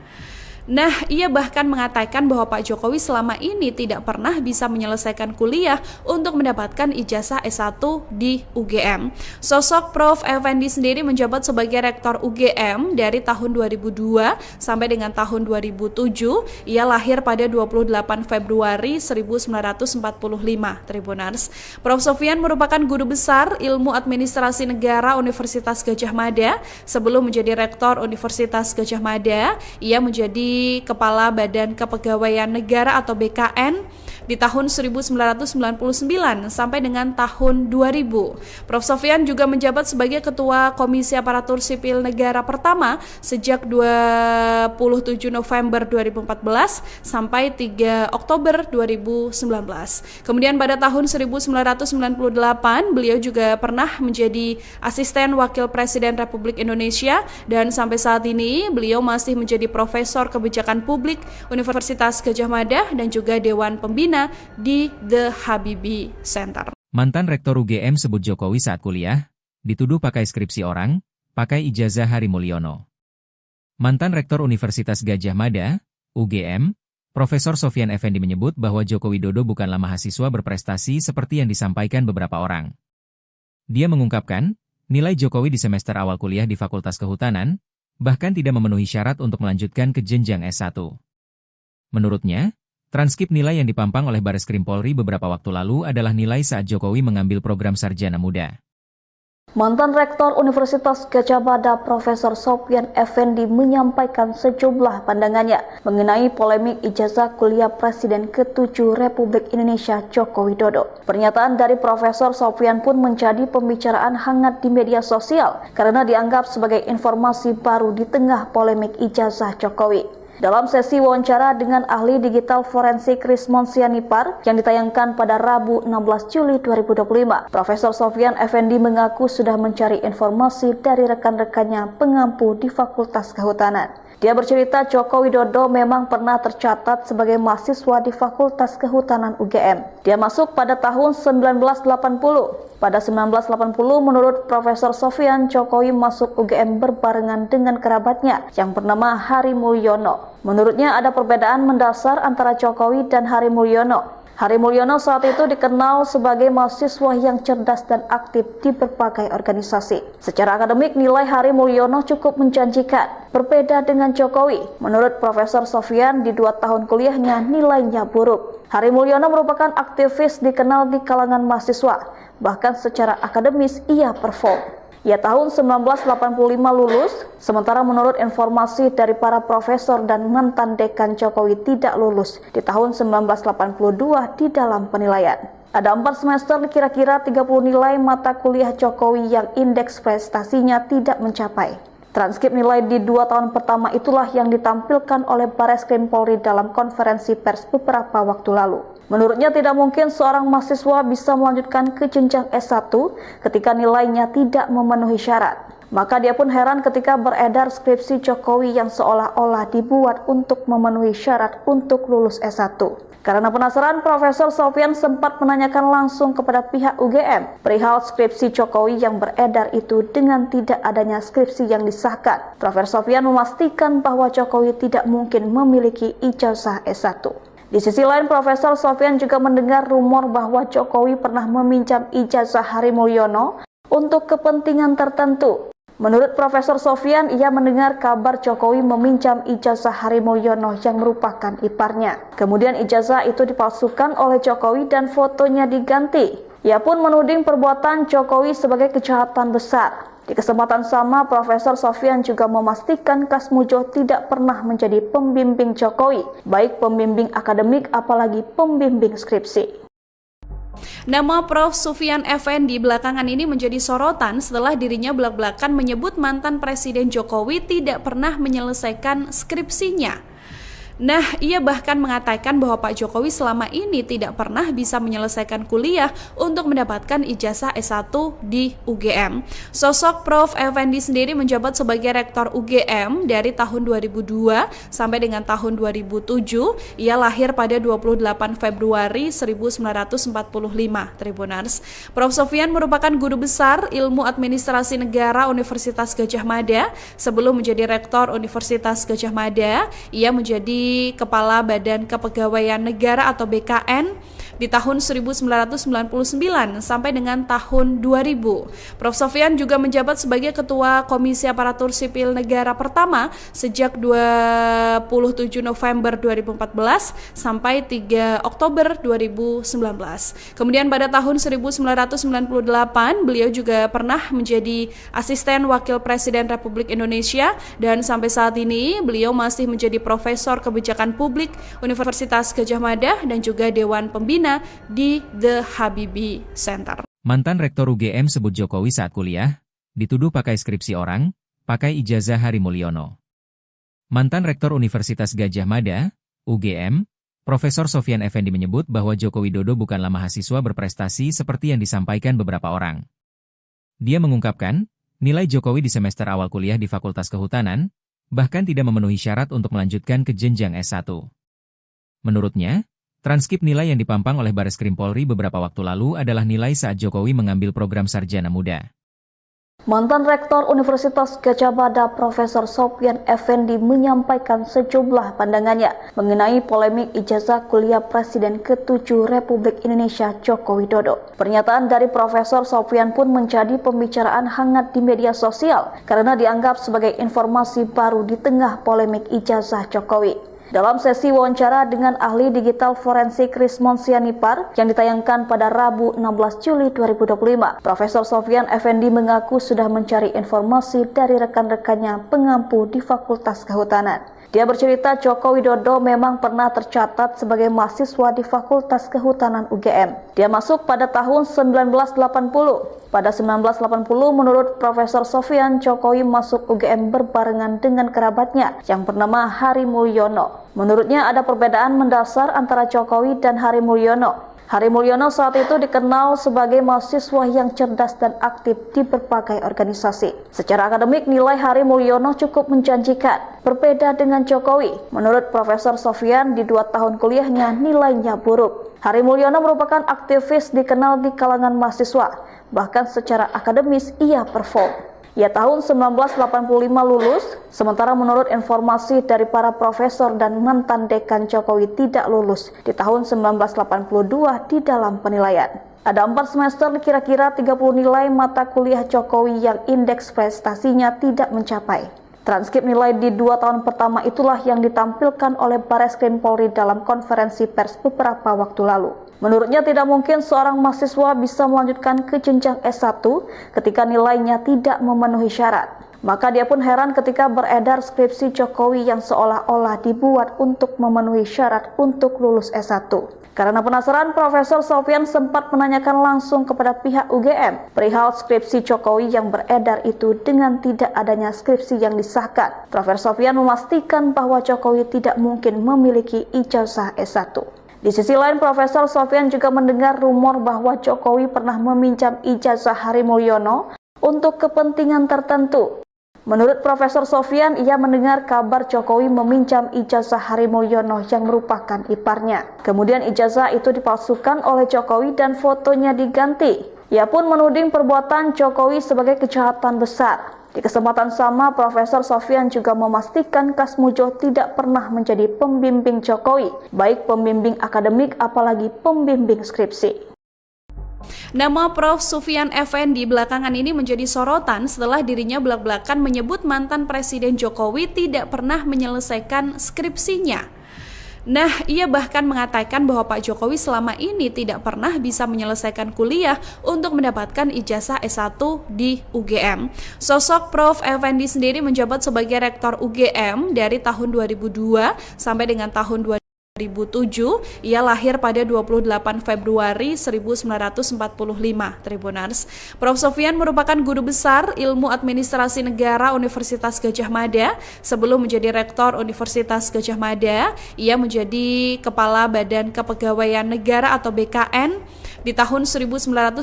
Nah, ia bahkan mengatakan bahwa Pak Jokowi selama ini tidak pernah bisa menyelesaikan kuliah untuk mendapatkan ijazah S1 di UGM. Sosok Prof. Effendi sendiri menjabat sebagai Rektor UGM dari tahun 2002 sampai dengan tahun 2007. Ia lahir pada 28 Februari 1945, Tribuners. Prof. Sofyan merupakan guru besar Ilmu Administrasi Negara Universitas Gadjah Mada. Sebelum menjadi Rektor Universitas Gadjah Mada, ia menjadi Kepala Badan Kepegawaian Negara atau BKN di tahun 1999 sampai dengan tahun 2000. Prof. Sofyan juga menjabat sebagai Ketua Komisi Aparatur Sipil Negara pertama sejak 27 November 2014 sampai 3 Oktober 2019. Kemudian pada tahun 1998 beliau juga pernah menjadi Asisten Wakil Presiden Republik Indonesia dan sampai saat ini beliau masih menjadi Profesor Kebijakan Publik Universitas Gadjah Mada dan juga Dewan Pembina di The Habibie Center. Mantan Rektor UGM sebut Jokowi saat kuliah, dituduh pakai skripsi orang, pakai ijazah Hari Mulyono. Mantan Rektor Universitas Gadjah Mada, UGM, Profesor Sofyan Effendi menyebut bahwa Joko Widodo bukanlah mahasiswa berprestasi seperti yang disampaikan beberapa orang. Dia mengungkapkan, nilai Jokowi di semester awal kuliah di Fakultas Kehutanan, bahkan tidak memenuhi syarat untuk melanjutkan ke jenjang S1. Menurutnya, transkrip nilai yang dipampang oleh Bareskrim Polri beberapa waktu lalu adalah nilai saat Jokowi mengambil program sarjana muda. Mantan Rektor Universitas Gadjah Mada Profesor Sopyan Effendi menyampaikan sejumlah pandangannya mengenai polemik ijazah kuliah Presiden ke-7 Republik Indonesia Joko Widodo. Pernyataan dari Profesor Sopyan pun menjadi pembicaraan hangat di media sosial karena dianggap sebagai informasi baru di tengah polemik ijazah Jokowi. Dalam sesi wawancara dengan ahli digital forensik Rismon Sianipar yang ditayangkan pada Rabu 16 Juli 2025, Profesor Sopyan Effendi mengaku sudah mencari informasi dari rekan-rekannya pengampu di Fakultas Kehutanan. Dia bercerita Joko Widodo memang pernah tercatat sebagai mahasiswa di Fakultas Kehutanan UGM. Dia masuk pada tahun 1980. Pada 1980, menurut Profesor Sopyan, Jokowi masuk UGM berbarengan dengan kerabatnya yang bernama Hari Mulyono. Menurutnya ada perbedaan mendasar antara Jokowi dan Hari Mulyono. Hari Mulyono saat itu dikenal sebagai mahasiswa yang cerdas dan aktif di berbagai organisasi. Secara akademik, nilai Hari Mulyono cukup menjanjikan. Berbeda dengan Jokowi, menurut Profesor Sopyan, di 2 tahun kuliahnya nilainya buruk. Hari Mulyono merupakan aktivis dikenal di kalangan mahasiswa, bahkan secara akademis ia perform. Ia tahun 1985 lulus, sementara menurut informasi dari para profesor dan mantan dekan Jokowi tidak lulus di tahun 1982 di dalam penilaian. Ada 4 semester kira-kira 30 nilai mata kuliah Jokowi yang indeks prestasinya tidak mencapai. Transkrip nilai di 2 tahun pertama itulah yang ditampilkan oleh Bareskrim Polri dalam konferensi pers beberapa waktu lalu. Menurutnya tidak mungkin seorang mahasiswa bisa melanjutkan ke jenjang S1 ketika nilainya tidak memenuhi syarat. Maka dia pun heran ketika beredar skripsi Jokowi yang seolah-olah dibuat untuk memenuhi syarat untuk lulus S1. Karena penasaran, Profesor Sopyan sempat menanyakan langsung kepada pihak UGM perihal skripsi Jokowi yang beredar itu dengan tidak adanya skripsi yang disahkan. Profesor Sopyan memastikan bahwa Jokowi tidak mungkin memiliki ijazah S1. Di sisi lain, Profesor Sopyan juga mendengar rumor bahwa Jokowi pernah meminjam ijazah Hari Mulyono untuk kepentingan tertentu. Menurut Profesor Sopyan, ia mendengar kabar Jokowi meminjam ijazah Hari Mulyono yang merupakan iparnya. Kemudian ijazah itu dipalsukan oleh Jokowi dan fotonya diganti. Ia pun menuding perbuatan Jokowi sebagai kejahatan besar. Di kesempatan sama, Profesor Sopyan juga memastikan Kasmujo tidak pernah menjadi pembimbing Jokowi, baik pembimbing akademik apalagi pembimbing skripsi. Nama Prof. Sopyan Effendi belakangan ini menjadi sorotan setelah dirinya belak-belakan menyebut mantan Presiden Jokowi tidak pernah menyelesaikan skripsinya. Nah, ia bahkan mengatakan bahwa Pak Jokowi selama ini tidak pernah bisa menyelesaikan kuliah untuk mendapatkan ijazah S1 di UGM. Sosok Prof. Effendi sendiri menjabat sebagai Rektor UGM dari tahun 2002 sampai dengan tahun 2007. Ia lahir pada 28 Februari 1945, Tribuners. Prof. Sopyan merupakan guru besar Ilmu Administrasi Negara Universitas Gadjah Mada. Sebelum menjadi Rektor Universitas Gadjah Mada, ia menjadi Kepala Badan Kepegawaian Negara atau BKN di tahun 1999 sampai dengan tahun 2000. Prof. Sopyan juga menjabat sebagai Ketua Komisi Aparatur Sipil Negara pertama sejak 27 November 2014 sampai 3 Oktober 2019. Kemudian pada tahun 1998 beliau juga pernah menjadi Asisten Wakil Presiden Republik Indonesia dan sampai saat ini beliau masih menjadi Profesor Kebijakan Publik Universitas Gadjah Mada dan juga Dewan Pembina di The Habibie Center. Mantan Rektor UGM sebut Jokowi saat kuliah, dituduh pakai skripsi orang, pakai ijazah Hari Mulyono. Mantan Rektor Universitas Gadjah Mada, UGM, Profesor Sopyan Effendi menyebut bahwa Joko Widodo bukanlah mahasiswa berprestasi seperti yang disampaikan beberapa orang. Dia mengungkapkan, nilai Jokowi di semester awal kuliah di Fakultas Kehutanan, bahkan tidak memenuhi syarat untuk melanjutkan ke jenjang S1. Menurutnya, transkrip nilai yang dipampang oleh Bareskrim Polri beberapa waktu lalu adalah nilai saat Jokowi mengambil program sarjana muda. Mantan Rektor Universitas Gadjah Mada Profesor Sopyan Effendi menyampaikan sejumlah pandangannya mengenai polemik ijazah kuliah Presiden ke-7 Republik Indonesia Joko Widodo. Pernyataan dari Profesor Sopyan pun menjadi pembicaraan hangat di media sosial karena dianggap sebagai informasi baru di tengah polemik ijazah Jokowi. Dalam sesi wawancara dengan ahli digital forensik Rismon Sianipar yang ditayangkan pada Rabu 16 Juli 2025, Profesor Sopyan Effendi mengaku sudah mencari informasi dari rekan-rekannya pengampu di Fakultas Kehutanan. Dia bercerita Joko Widodo memang pernah tercatat sebagai mahasiswa di Fakultas Kehutanan UGM. Dia masuk pada tahun 1980. Pada 1980, menurut Profesor Sopyan, Jokowi masuk UGM berbarengan dengan kerabatnya yang bernama Hari Mulyono. Menurutnya ada perbedaan mendasar antara Jokowi dan Hari Mulyono. Hari Mulyono saat itu dikenal sebagai mahasiswa yang cerdas dan aktif di berbagai organisasi. Secara akademik, nilai Hari Mulyono cukup menjanjikan. Berbeda dengan Jokowi, menurut Profesor Sopyan, di 2 tahun kuliahnya nilainya buruk. Hari Mulyono merupakan aktivis dikenal di kalangan mahasiswa. Bahkan secara akademis ia perform. Ia tahun 1985 lulus, sementara menurut informasi dari para profesor dan mantan dekan Jokowi tidak lulus di tahun 1982 di dalam penilaian. Ada 4 semester kira-kira 30 nilai mata kuliah Jokowi yang indeks prestasinya tidak mencapai. Transkrip nilai di 2 tahun pertama itulah yang ditampilkan oleh Bareskrim Polri dalam konferensi pers beberapa waktu lalu. Menurutnya tidak mungkin seorang mahasiswa bisa melanjutkan ke jenjang S1 ketika nilainya tidak memenuhi syarat. Maka dia pun heran ketika beredar skripsi Jokowi yang seolah-olah dibuat untuk memenuhi syarat untuk lulus S1. Karena penasaran, Profesor Sopyan sempat menanyakan langsung kepada pihak UGM perihal skripsi Jokowi yang beredar itu dengan tidak adanya skripsi yang disahkan. Profesor Sopyan memastikan bahwa Jokowi tidak mungkin memiliki ijazah S1. Di sisi lain, Profesor Sopyan juga mendengar rumor bahwa Jokowi pernah meminjam ijazah Hari Mulyono untuk kepentingan tertentu. Menurut Profesor Sopyan, ia mendengar kabar Jokowi meminjam ijazah Hari Mulyono yang merupakan iparnya. Kemudian ijazah itu dipalsukan oleh Jokowi dan fotonya diganti. Ia pun menuding perbuatan Jokowi sebagai kejahatan besar. Di kesempatan sama, Profesor Sopyan juga memastikan Kasmujo tidak pernah menjadi pembimbing Jokowi, baik pembimbing akademik apalagi pembimbing skripsi. Nama Prof. Sopyan Effendi belakangan ini menjadi sorotan setelah dirinya belak-belakan menyebut mantan Presiden Jokowi tidak pernah menyelesaikan skripsinya. Nah, ia bahkan mengatakan bahwa Pak Jokowi selama ini tidak pernah bisa menyelesaikan kuliah untuk mendapatkan ijazah S1 di UGM. Sosok Prof. Effendi sendiri menjabat sebagai Rektor UGM dari tahun 2002 sampai dengan tahun 2007, ia lahir pada 28 Februari 1945, Tribunars. Prof. Sopyan merupakan guru besar Ilmu Administrasi Negara Universitas Gadjah Mada. Sebelum menjadi Rektor Universitas Gadjah Mada, ia menjadi Kepala Badan Kepegawaian Negara atau BKN di tahun 1999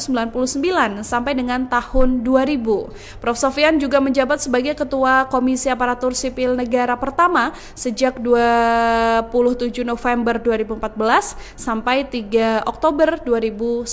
sampai dengan tahun 2000. Prof. Sopyan juga menjabat sebagai Ketua Komisi Aparatur Sipil Negara pertama sejak 27 November 2014 sampai 3 Oktober 2019.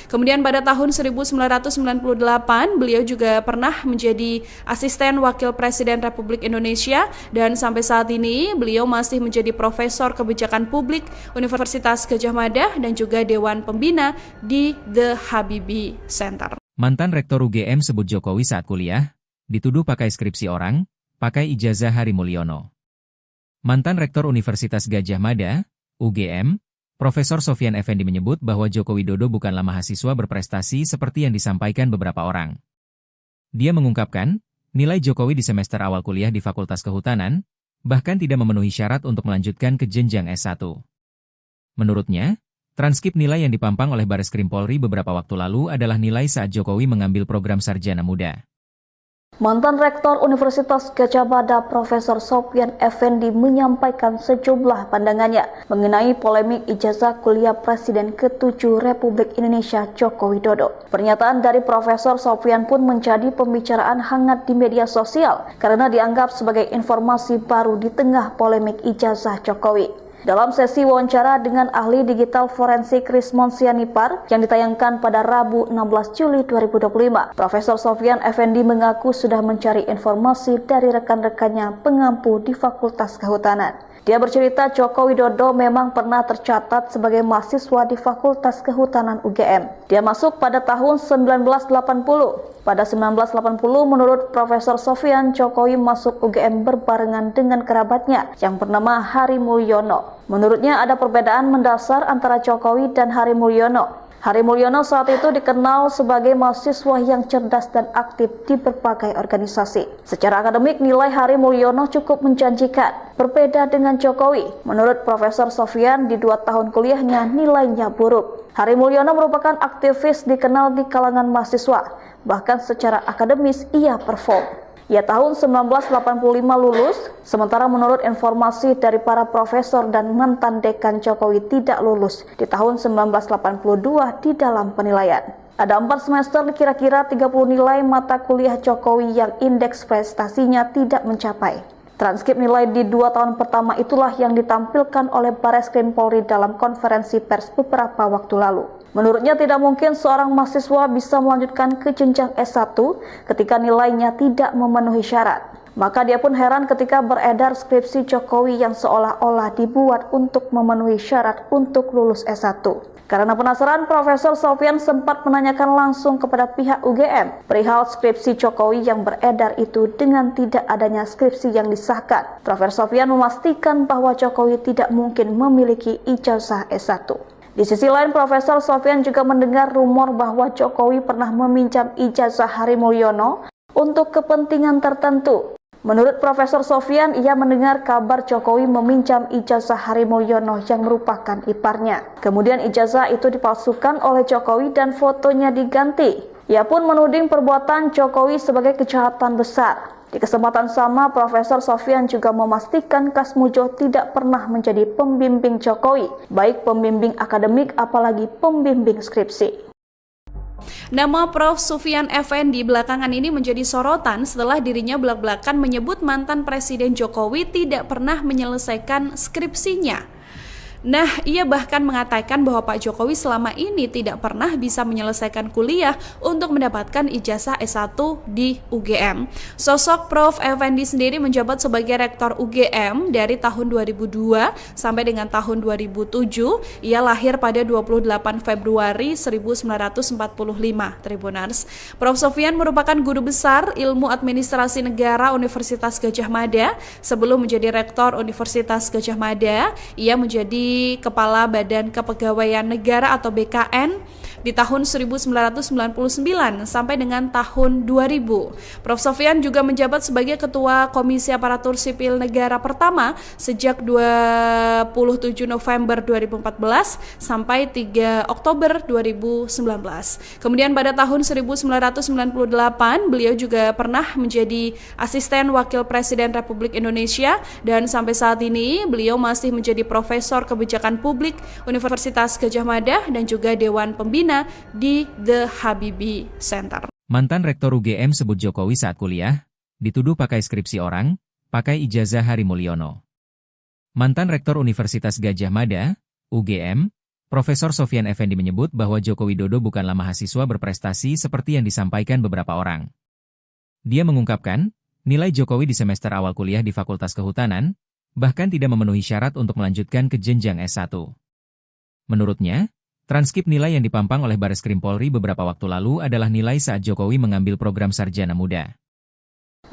Kemudian pada tahun 1998 beliau juga pernah menjadi Asisten Wakil Presiden Republik Indonesia dan sampai saat ini beliau masih menjadi Profesor Kebijakan Publik Universitas Gadjah Mada dan juga Dewan Pembina di The Habibie Center. Mantan Rektor UGM sebut Jokowi saat kuliah, dituduh pakai skripsi orang, pakai ijazah Hari Mulyono. Mantan Rektor Universitas Gadjah Mada, UGM, Profesor Sopyan Effendi menyebut bahwa Joko Widodo bukanlah mahasiswa berprestasi seperti yang disampaikan beberapa orang. Dia mengungkapkan, nilai Jokowi di semester awal kuliah di Fakultas Kehutanan, bahkan tidak memenuhi syarat untuk melanjutkan ke jenjang S1. Menurutnya, transkrip nilai yang dipampang oleh Bareskrim Polri beberapa waktu lalu adalah nilai saat Jokowi mengambil program sarjana muda. Mantan Rektor Universitas Gadjah Mada Profesor Sopyan Effendi menyampaikan sejumlah pandangannya mengenai polemik ijazah kuliah Presiden ke-7 Republik Indonesia Joko Widodo. Pernyataan dari Profesor Sopyan pun menjadi pembicaraan hangat di media sosial karena dianggap sebagai informasi baru di tengah polemik ijazah Jokowi. Dalam sesi wawancara dengan ahli digital forensik Rismon Sianipar yang ditayangkan pada Rabu 16 Juli 2025, Profesor Sofyan Effendi mengaku sudah mencari informasi dari rekan-rekannya pengampu di Fakultas Kehutanan. Dia bercerita Joko Widodo memang pernah tercatat sebagai mahasiswa di Fakultas Kehutanan UGM. Dia masuk pada tahun 1980. Pada 1980, menurut Profesor Sofyan, Jokowi masuk UGM berbarengan dengan kerabatnya yang bernama Hari Mulyono. Menurutnya ada perbedaan mendasar antara Jokowi dan Hari Mulyono. Hari Mulyono saat itu dikenal sebagai mahasiswa yang cerdas dan aktif di berbagai organisasi. Secara akademik, nilai Hari Mulyono cukup menjanjikan. Berbeda dengan Jokowi, menurut Profesor Sofyan, di 2 tahun kuliahnya nilainya buruk. Hari Mulyono merupakan aktivis dikenal di kalangan mahasiswa. Bahkan secara akademis ia perform. Ia tahun 1985 lulus, sementara menurut informasi dari para profesor dan mantan dekan Jokowi tidak lulus di tahun 1982 di dalam penilaian. Ada 4 semester kira-kira 30 nilai mata kuliah Jokowi yang indeks prestasinya tidak mencapai. Transkrip nilai di 2 tahun pertama itulah yang ditampilkan oleh Bareskrim Polri dalam konferensi pers beberapa waktu lalu. Menurutnya tidak mungkin seorang mahasiswa bisa melanjutkan ke jenjang S1 ketika nilainya tidak memenuhi syarat. Maka dia pun heran ketika beredar skripsi Jokowi yang seolah-olah dibuat untuk memenuhi syarat untuk lulus S1. Karena penasaran, Profesor Sofyan sempat menanyakan langsung kepada pihak UGM perihal skripsi Jokowi yang beredar itu dengan tidak adanya skripsi yang disahkan. Profesor Sofyan memastikan bahwa Jokowi tidak mungkin memiliki ijazah S1. Di sisi lain, Profesor Sofyan juga mendengar rumor bahwa Jokowi pernah meminjam ijazah Hari Mulyono untuk kepentingan tertentu. Menurut Profesor Sofyan, ia mendengar kabar Jokowi meminjam ijazah Hari Mulyono yang merupakan iparnya. Kemudian ijazah itu dipalsukan oleh Jokowi dan fotonya diganti. Ia pun menuding perbuatan Jokowi sebagai kejahatan besar. Di kesempatan sama, Profesor Sofyan juga memastikan Kasmujo tidak pernah menjadi pembimbing Jokowi, baik pembimbing akademik apalagi pembimbing skripsi. Nama Prof. Sofyan Effendi belakangan ini menjadi sorotan setelah dirinya belak-belakan menyebut mantan Presiden Jokowi tidak pernah menyelesaikan skripsinya. Nah, ia bahkan mengatakan bahwa Pak Jokowi selama ini tidak pernah bisa menyelesaikan kuliah untuk mendapatkan ijazah S1 di UGM. Sosok Prof. Effendi sendiri menjabat sebagai Rektor UGM dari tahun 2002 sampai dengan tahun 2007. Ia lahir pada 28 Februari 1945, Tribuners. Prof. Sofyan merupakan guru besar Ilmu Administrasi Negara Universitas Gadjah Mada. Sebelum menjadi Rektor Universitas Gadjah Mada, ia menjadi Kepala Badan Kepegawaian Negara atau BKN di tahun 1999 sampai dengan tahun 2000. Prof. Sofyan juga menjabat sebagai Ketua Komisi Aparatur Sipil Negara pertama sejak 27 November 2014 sampai 3 Oktober 2019. Kemudian pada tahun 1998 beliau juga pernah menjadi Asisten Wakil Presiden Republik Indonesia dan sampai saat ini beliau masih menjadi Profesor Kebijakan Publik Universitas Gadjah Mada dan juga Dewan Pembina di The Habibie Center. Mantan Rektor UGM sebut Jokowi saat kuliah, dituduh pakai skripsi orang, pakai ijazah Hari Mulyono. Mantan Rektor Universitas Gadjah Mada, UGM, Profesor Sofyan Effendi menyebut bahwa Joko Widodo bukanlah mahasiswa berprestasi seperti yang disampaikan beberapa orang. Dia mengungkapkan, nilai Jokowi di semester awal kuliah di Fakultas Kehutanan, bahkan tidak memenuhi syarat untuk melanjutkan ke jenjang S1. Menurutnya, transkrip nilai yang dipampang oleh Bareskrim Polri beberapa waktu lalu adalah nilai saat Jokowi mengambil program sarjana muda.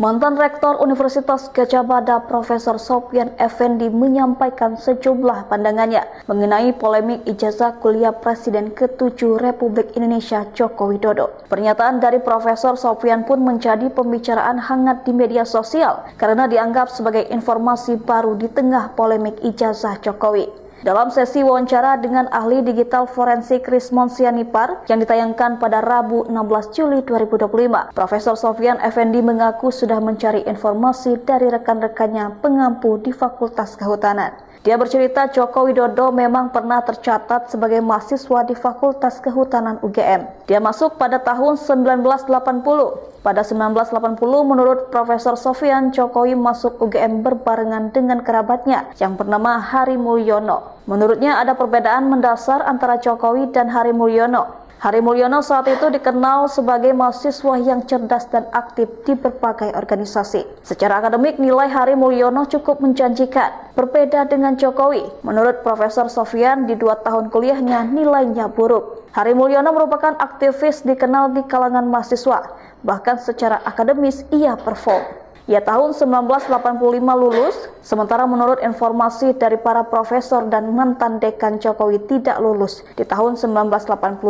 Mantan Rektor Universitas Gadjah Mada Profesor Sofyan Effendi menyampaikan sejumlah pandangannya mengenai polemik ijazah kuliah Presiden ke-7 Republik Indonesia Joko Widodo. Pernyataan dari Profesor Sofyan pun menjadi pembicaraan hangat di media sosial karena dianggap sebagai informasi baru di tengah polemik ijazah Jokowi. Dalam sesi wawancara dengan ahli digital forensik Rismon Sianipar yang ditayangkan pada Rabu 16 Juli 2025, Profesor Sofyan Effendi mengaku sudah mencari informasi dari rekan-rekannya pengampu di Fakultas Kehutanan. Dia bercerita Joko Widodo memang pernah tercatat sebagai mahasiswa di Fakultas Kehutanan UGM. Dia masuk pada tahun 1980. Pada 1980, menurut Profesor Sofyan, Jokowi masuk UGM berbarengan dengan kerabatnya yang bernama Hari Mulyono. Menurutnya ada perbedaan mendasar antara Jokowi dan Hari Mulyono. Hari Mulyono saat itu dikenal sebagai mahasiswa yang cerdas dan aktif di berbagai organisasi. Secara akademik, nilai Hari Mulyono cukup menjanjikan. Berbeda dengan Jokowi, menurut Profesor Sofyan, di 2 tahun kuliahnya nilainya buruk. Hari Mulyono merupakan aktivis dikenal di kalangan mahasiswa, bahkan secara akademis ia perform. Ia tahun 1985 lulus, sementara menurut informasi dari para profesor dan mantan dekan Jokowi tidak lulus di tahun 1982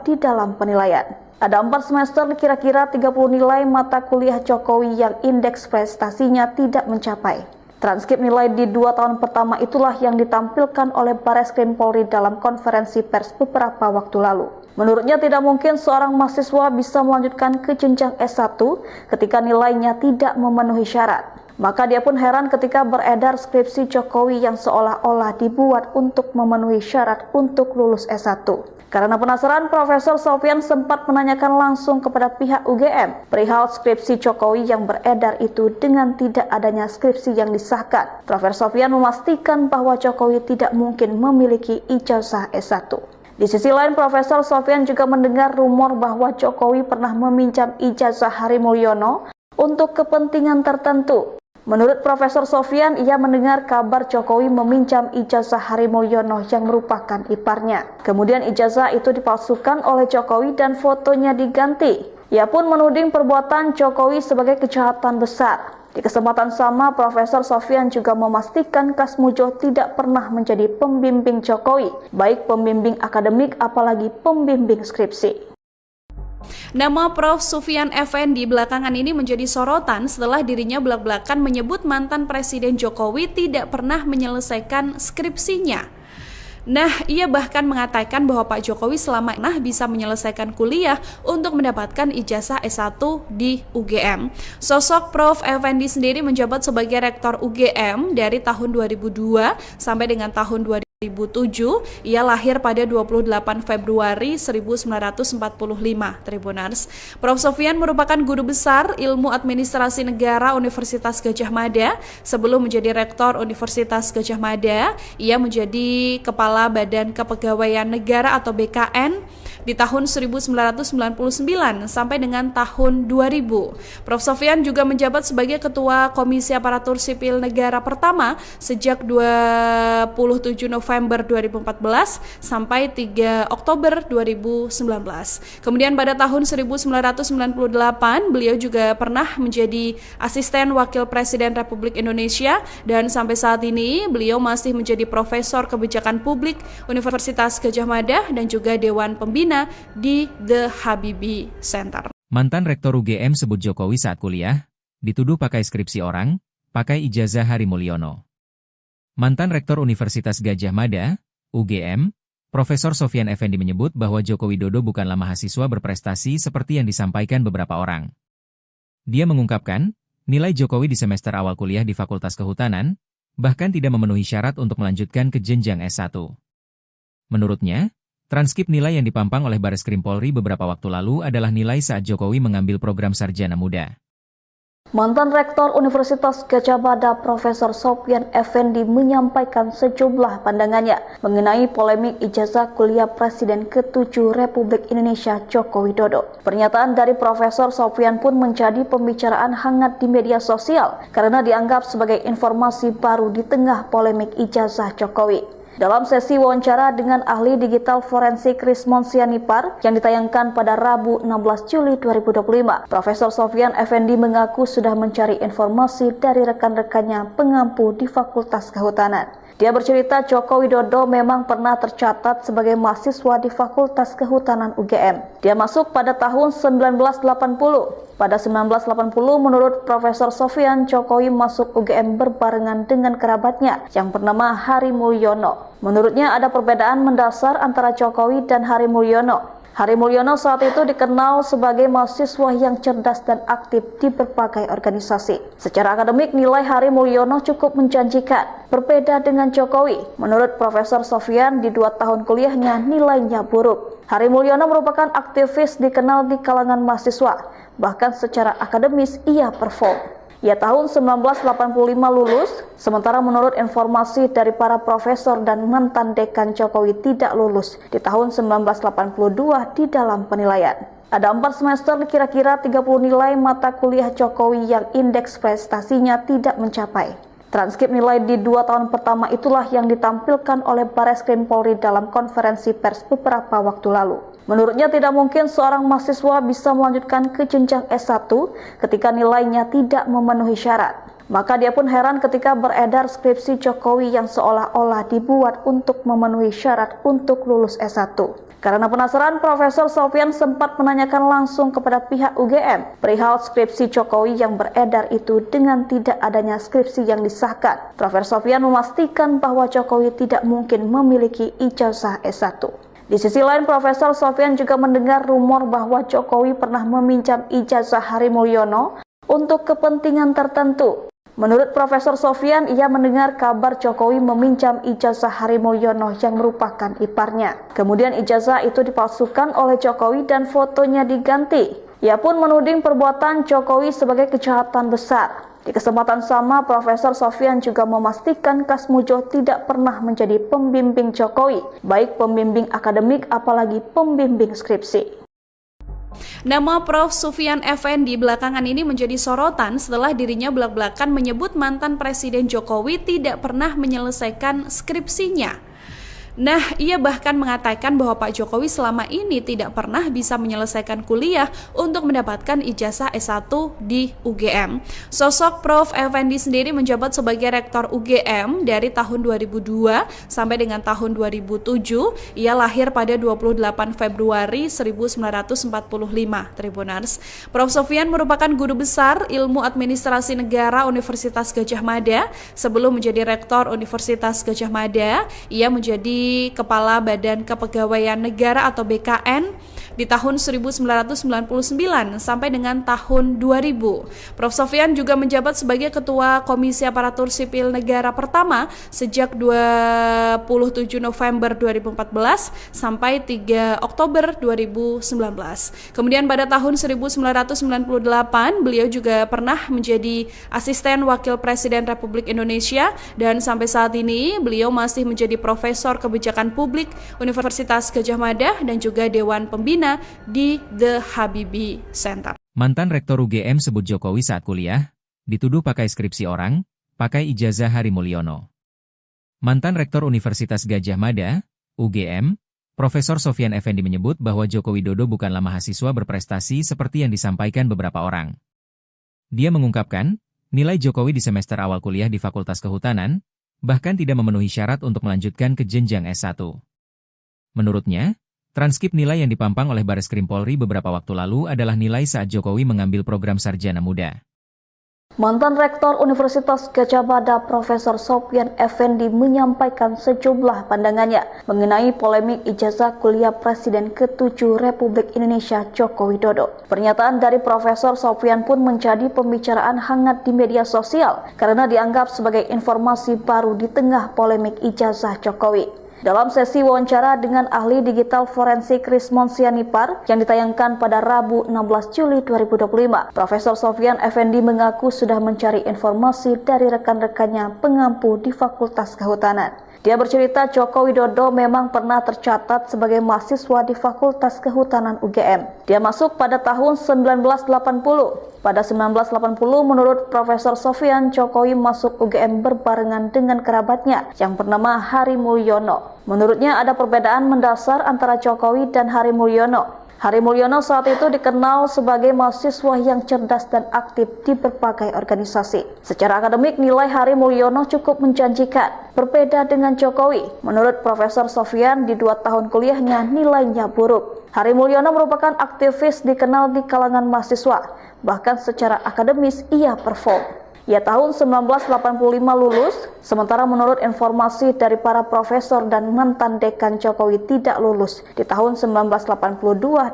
di dalam penilaian. Ada 4 semester kira-kira 30 nilai mata kuliah Jokowi yang indeks prestasinya tidak mencapai. Transkrip nilai di 2 tahun pertama itulah yang ditampilkan oleh Bareskrim Polri dalam konferensi pers beberapa waktu lalu. Menurutnya tidak mungkin seorang mahasiswa bisa melanjutkan ke jenjang S1 ketika nilainya tidak memenuhi syarat. Maka dia pun heran ketika beredar skripsi Jokowi yang seolah-olah dibuat untuk memenuhi syarat untuk lulus S1. Karena penasaran, Profesor Sofyan sempat menanyakan langsung kepada pihak UGM perihal skripsi Jokowi yang beredar itu dengan tidak adanya skripsi yang disahkan. Profesor Sofyan memastikan bahwa Jokowi tidak mungkin memiliki ijazah S1. Di sisi lain, Profesor Sofyan juga mendengar rumor bahwa Jokowi pernah meminjam ijazah Hari Mulyono untuk kepentingan tertentu. Menurut Profesor Sofyan, ia mendengar kabar Jokowi meminjam ijazah Hari Mulyono yang merupakan iparnya. Kemudian ijazah itu dipalsukan oleh Jokowi dan fotonya diganti. Ia pun menuding perbuatan Jokowi sebagai kejahatan besar. Di kesempatan sama, Profesor Sofyan juga memastikan Kasmujo tidak pernah menjadi pembimbing Jokowi, baik pembimbing akademik apalagi pembimbing skripsi. Nama Prof. Sufyan Effendi belakangan ini menjadi sorotan setelah dirinya belak-belakan menyebut mantan Presiden Jokowi tidak pernah menyelesaikan skripsinya. Nah, ia bahkan mengatakan bahwa Pak Jokowi selama ini bisa menyelesaikan kuliah untuk mendapatkan ijazah S1 di UGM. Sosok Prof. Effendi sendiri menjabat sebagai rektor UGM dari tahun 2002 sampai dengan tahun 2007. Ia lahir pada 28 Februari 1945, Tribuners. Prof. Sofyan merupakan guru besar Ilmu Administrasi Negara Universitas Gadjah Mada. Sebelum menjadi rektor Universitas Gadjah Mada, ia menjadi Kepala Badan Kepegawaian Negara atau BKN di tahun 1999 sampai dengan tahun 2000. Prof. Sofyan juga menjabat sebagai Ketua Komisi Aparatur Sipil Negara pertama sejak 27 November 2014 sampai 3 Oktober 2019. Kemudian pada tahun 1998 beliau juga pernah menjadi Asisten Wakil Presiden Republik Indonesia dan sampai saat ini beliau masih menjadi Profesor Kebijakan Publik Universitas Gadjah Mada dan juga Dewan Pembina di The Habibie Center. Mantan Rektor UGM sebut Jokowi saat kuliah, dituduh pakai skripsi orang, pakai ijazah Hari Mulyono. Mantan Rektor Universitas Gadjah Mada, UGM, Profesor Sofyan Effendi menyebut bahwa Joko Widodo bukanlah mahasiswa berprestasi seperti yang disampaikan beberapa orang. Dia mengungkapkan, nilai Jokowi di semester awal kuliah di Fakultas Kehutanan, bahkan tidak memenuhi syarat untuk melanjutkan ke jenjang S1. Menurutnya, transkrip nilai yang dipampang oleh Bareskrim Polri beberapa waktu lalu adalah nilai saat Jokowi mengambil program sarjana muda. Mantan Rektor Universitas Gadjah Mada Profesor Sofyan Effendi menyampaikan sejumlah pandangannya mengenai polemik ijazah kuliah Presiden ke-7 Republik Indonesia Joko Widodo. Pernyataan dari Profesor Sofyan pun menjadi pembicaraan hangat di media sosial karena dianggap sebagai informasi baru di tengah polemik ijazah Jokowi. Dalam sesi wawancara dengan ahli digital forensik Rismon Sianipar yang ditayangkan pada Rabu 16 Juli 2025, Profesor Sofyan Effendi mengaku sudah mencari informasi dari rekan-rekannya pengampu di Fakultas Kehutanan. Dia bercerita Joko Widodo memang pernah tercatat sebagai mahasiswa di Fakultas Kehutanan UGM. Dia masuk pada tahun 1980. Pada 1980, menurut Profesor Sofyan, Jokowi masuk UGM berbarengan dengan kerabatnya yang bernama Hari Mulyono. Menurutnya ada perbedaan mendasar antara Jokowi dan Hari Mulyono. Hari Mulyono saat itu dikenal sebagai mahasiswa yang cerdas dan aktif di berbagai organisasi. Secara akademik, nilai Hari Mulyono cukup menjanjikan. Berbeda dengan Jokowi, menurut Profesor Sofyan, di 2 tahun kuliahnya nilainya buruk. Hari Mulyono merupakan aktivis dikenal di kalangan mahasiswa, bahkan secara akademis ia perform. Ia tahun 1985 lulus, sementara menurut informasi dari para profesor dan mantan dekan Jokowi tidak lulus di tahun 1982 di dalam penilaian. Ada 4 semester kira-kira 30 nilai mata kuliah Jokowi yang indeks prestasinya tidak mencapai. Transkrip nilai di 2 tahun pertama itulah yang ditampilkan oleh Bareskrim Polri dalam konferensi pers beberapa waktu lalu. Menurutnya tidak mungkin seorang mahasiswa bisa melanjutkan ke jenjang S1 ketika nilainya tidak memenuhi syarat. Maka dia pun heran ketika beredar skripsi Jokowi yang seolah-olah dibuat untuk memenuhi syarat untuk lulus S1. Karena penasaran, Profesor Sofyan sempat menanyakan langsung kepada pihak UGM perihal skripsi Jokowi yang beredar itu dengan tidak adanya skripsi yang disahkan. Profesor Sofyan memastikan bahwa Jokowi tidak mungkin memiliki ijazah S1. Di sisi lain, Profesor Sofyan juga mendengar rumor bahwa Jokowi pernah meminjam ijazah Hari Mulyono untuk kepentingan tertentu. Menurut Profesor Sofyan, ia mendengar kabar Jokowi meminjam ijazah Hari Mulyono yang merupakan iparnya. Kemudian ijazah itu dipalsukan oleh Jokowi dan fotonya diganti. Ia pun menuding perbuatan Jokowi sebagai kejahatan besar. Di kesempatan sama, Profesor Sofyan juga memastikan Kasmujo tidak pernah menjadi pembimbing Jokowi, baik pembimbing akademik apalagi pembimbing skripsi. Nama Prof. Sufyan Effendi belakangan ini menjadi sorotan setelah dirinya belak-belakan menyebut mantan Presiden Jokowi tidak pernah menyelesaikan skripsinya. Nah, ia bahkan mengatakan bahwa Pak Jokowi selama ini tidak pernah bisa menyelesaikan kuliah untuk mendapatkan ijazah S1 di UGM. Sosok Prof. Effendi sendiri menjabat sebagai rektor UGM dari tahun 2002 sampai dengan tahun 2007. Ia lahir pada 28 Februari 1945, Tribuners. Prof. Sofyan merupakan guru besar Ilmu Administrasi Negara Universitas Gadjah Mada. Sebelum menjadi rektor Universitas Gadjah Mada, ia menjadi Kepala Badan Kepegawaian Negara atau BKN di tahun 1999 sampai dengan tahun 2000. Prof. Sofyan juga menjabat sebagai Ketua Komisi Aparatur Sipil Negara pertama sejak 27 November 2014 sampai 3 Oktober 2019. Kemudian pada tahun 1998 beliau juga pernah menjadi Asisten Wakil Presiden Republik Indonesia dan sampai saat ini beliau masih menjadi Profesor Kebijakan Publik Universitas Gadjah Mada dan juga Dewan Pembina di The Habibie Center. Mantan Rektor UGM sebut Jokowi saat kuliah, dituduh pakai skripsi orang, pakai ijazah Hari Mulyono. Mantan Rektor Universitas Gadjah Mada, UGM, Profesor Sofyan Effendi menyebut bahwa Joko Widodo bukanlah mahasiswa berprestasi seperti yang disampaikan beberapa orang. Dia mengungkapkan, nilai Jokowi di semester awal kuliah di Fakultas Kehutanan, bahkan tidak memenuhi syarat untuk melanjutkan ke jenjang S1. Menurutnya, transkrip nilai yang dipampang oleh Bareskrim Polri beberapa waktu lalu adalah nilai saat Jokowi mengambil program sarjana muda. Mantan Rektor Universitas Gadjah Mada Profesor Sofyan Effendi menyampaikan sejumlah pandangannya mengenai polemik ijazah kuliah Presiden ke-7 Republik Indonesia Joko Widodo. Pernyataan dari Profesor Sofyan pun menjadi pembicaraan hangat di media sosial karena dianggap sebagai informasi baru di tengah polemik ijazah Jokowi. Dalam sesi wawancara dengan ahli digital forensik Rismon Sianipar yang ditayangkan pada Rabu 16 Juli 2025, Profesor Sofyan Effendi mengaku sudah mencari informasi dari rekan-rekannya pengampu di Fakultas Kehutanan. Dia bercerita Joko Widodo memang pernah tercatat sebagai mahasiswa di Fakultas Kehutanan UGM. Dia masuk pada tahun 1980. Pada 1980, menurut Profesor Sofyan, Jokowi masuk UGM berbarengan dengan kerabatnya yang bernama Hari Mulyono. Menurutnya ada perbedaan mendasar antara Jokowi dan Hari Mulyono. Hari Mulyono saat itu dikenal sebagai mahasiswa yang cerdas dan aktif di berbagai organisasi. Secara akademik, nilai Hari Mulyono cukup menjanjikan. Berbeda dengan Jokowi, menurut Profesor Sofyan, di 2 tahun kuliahnya nilainya buruk. Hari Mulyono merupakan aktivis dikenal di kalangan mahasiswa, bahkan secara akademis ia perform. Ia tahun 1985 lulus, sementara menurut informasi dari para profesor dan mantan dekan Jokowi tidak lulus di tahun 1982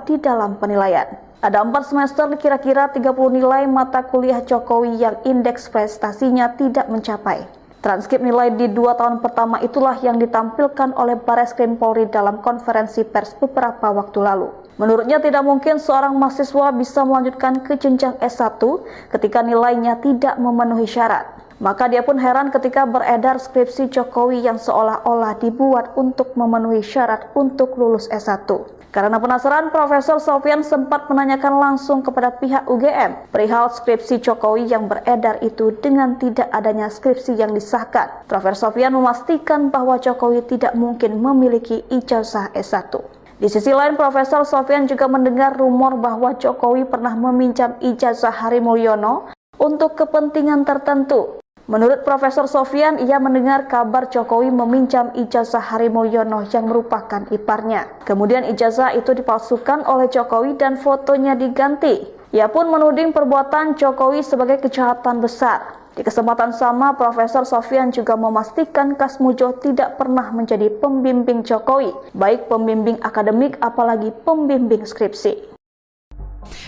di dalam penilaian. Ada 4 semester kira-kira 30 nilai mata kuliah Jokowi yang indeks prestasinya tidak mencapai. Transkrip nilai di 2 tahun pertama itulah yang ditampilkan oleh Bareskrim Polri dalam konferensi pers beberapa waktu lalu. Menurutnya tidak mungkin seorang mahasiswa bisa melanjutkan ke jenjang S1 ketika nilainya tidak memenuhi syarat. Maka dia pun heran ketika beredar skripsi Jokowi yang seolah-olah dibuat untuk memenuhi syarat untuk lulus S1. Karena penasaran, Profesor Sofyan sempat menanyakan langsung kepada pihak UGM perihal skripsi Jokowi yang beredar itu dengan tidak adanya skripsi yang disahkan. Profesor Sofyan memastikan bahwa Jokowi tidak mungkin memiliki ijazah S1. Di sisi lain, Profesor Sofyan juga mendengar rumor bahwa Jokowi pernah meminjam ijazah Hari Mulyono untuk kepentingan tertentu. Menurut Profesor Sofyan, ia mendengar kabar Jokowi meminjam ijazah Hari Mulyono yang merupakan iparnya. Kemudian ijazah itu dipalsukan oleh Jokowi dan fotonya diganti. Ia pun menuding perbuatan Jokowi sebagai kejahatan besar. Di kesempatan sama, Profesor Sofyan juga memastikan Kasmujo tidak pernah menjadi pembimbing Jokowi, baik pembimbing akademik apalagi pembimbing skripsi.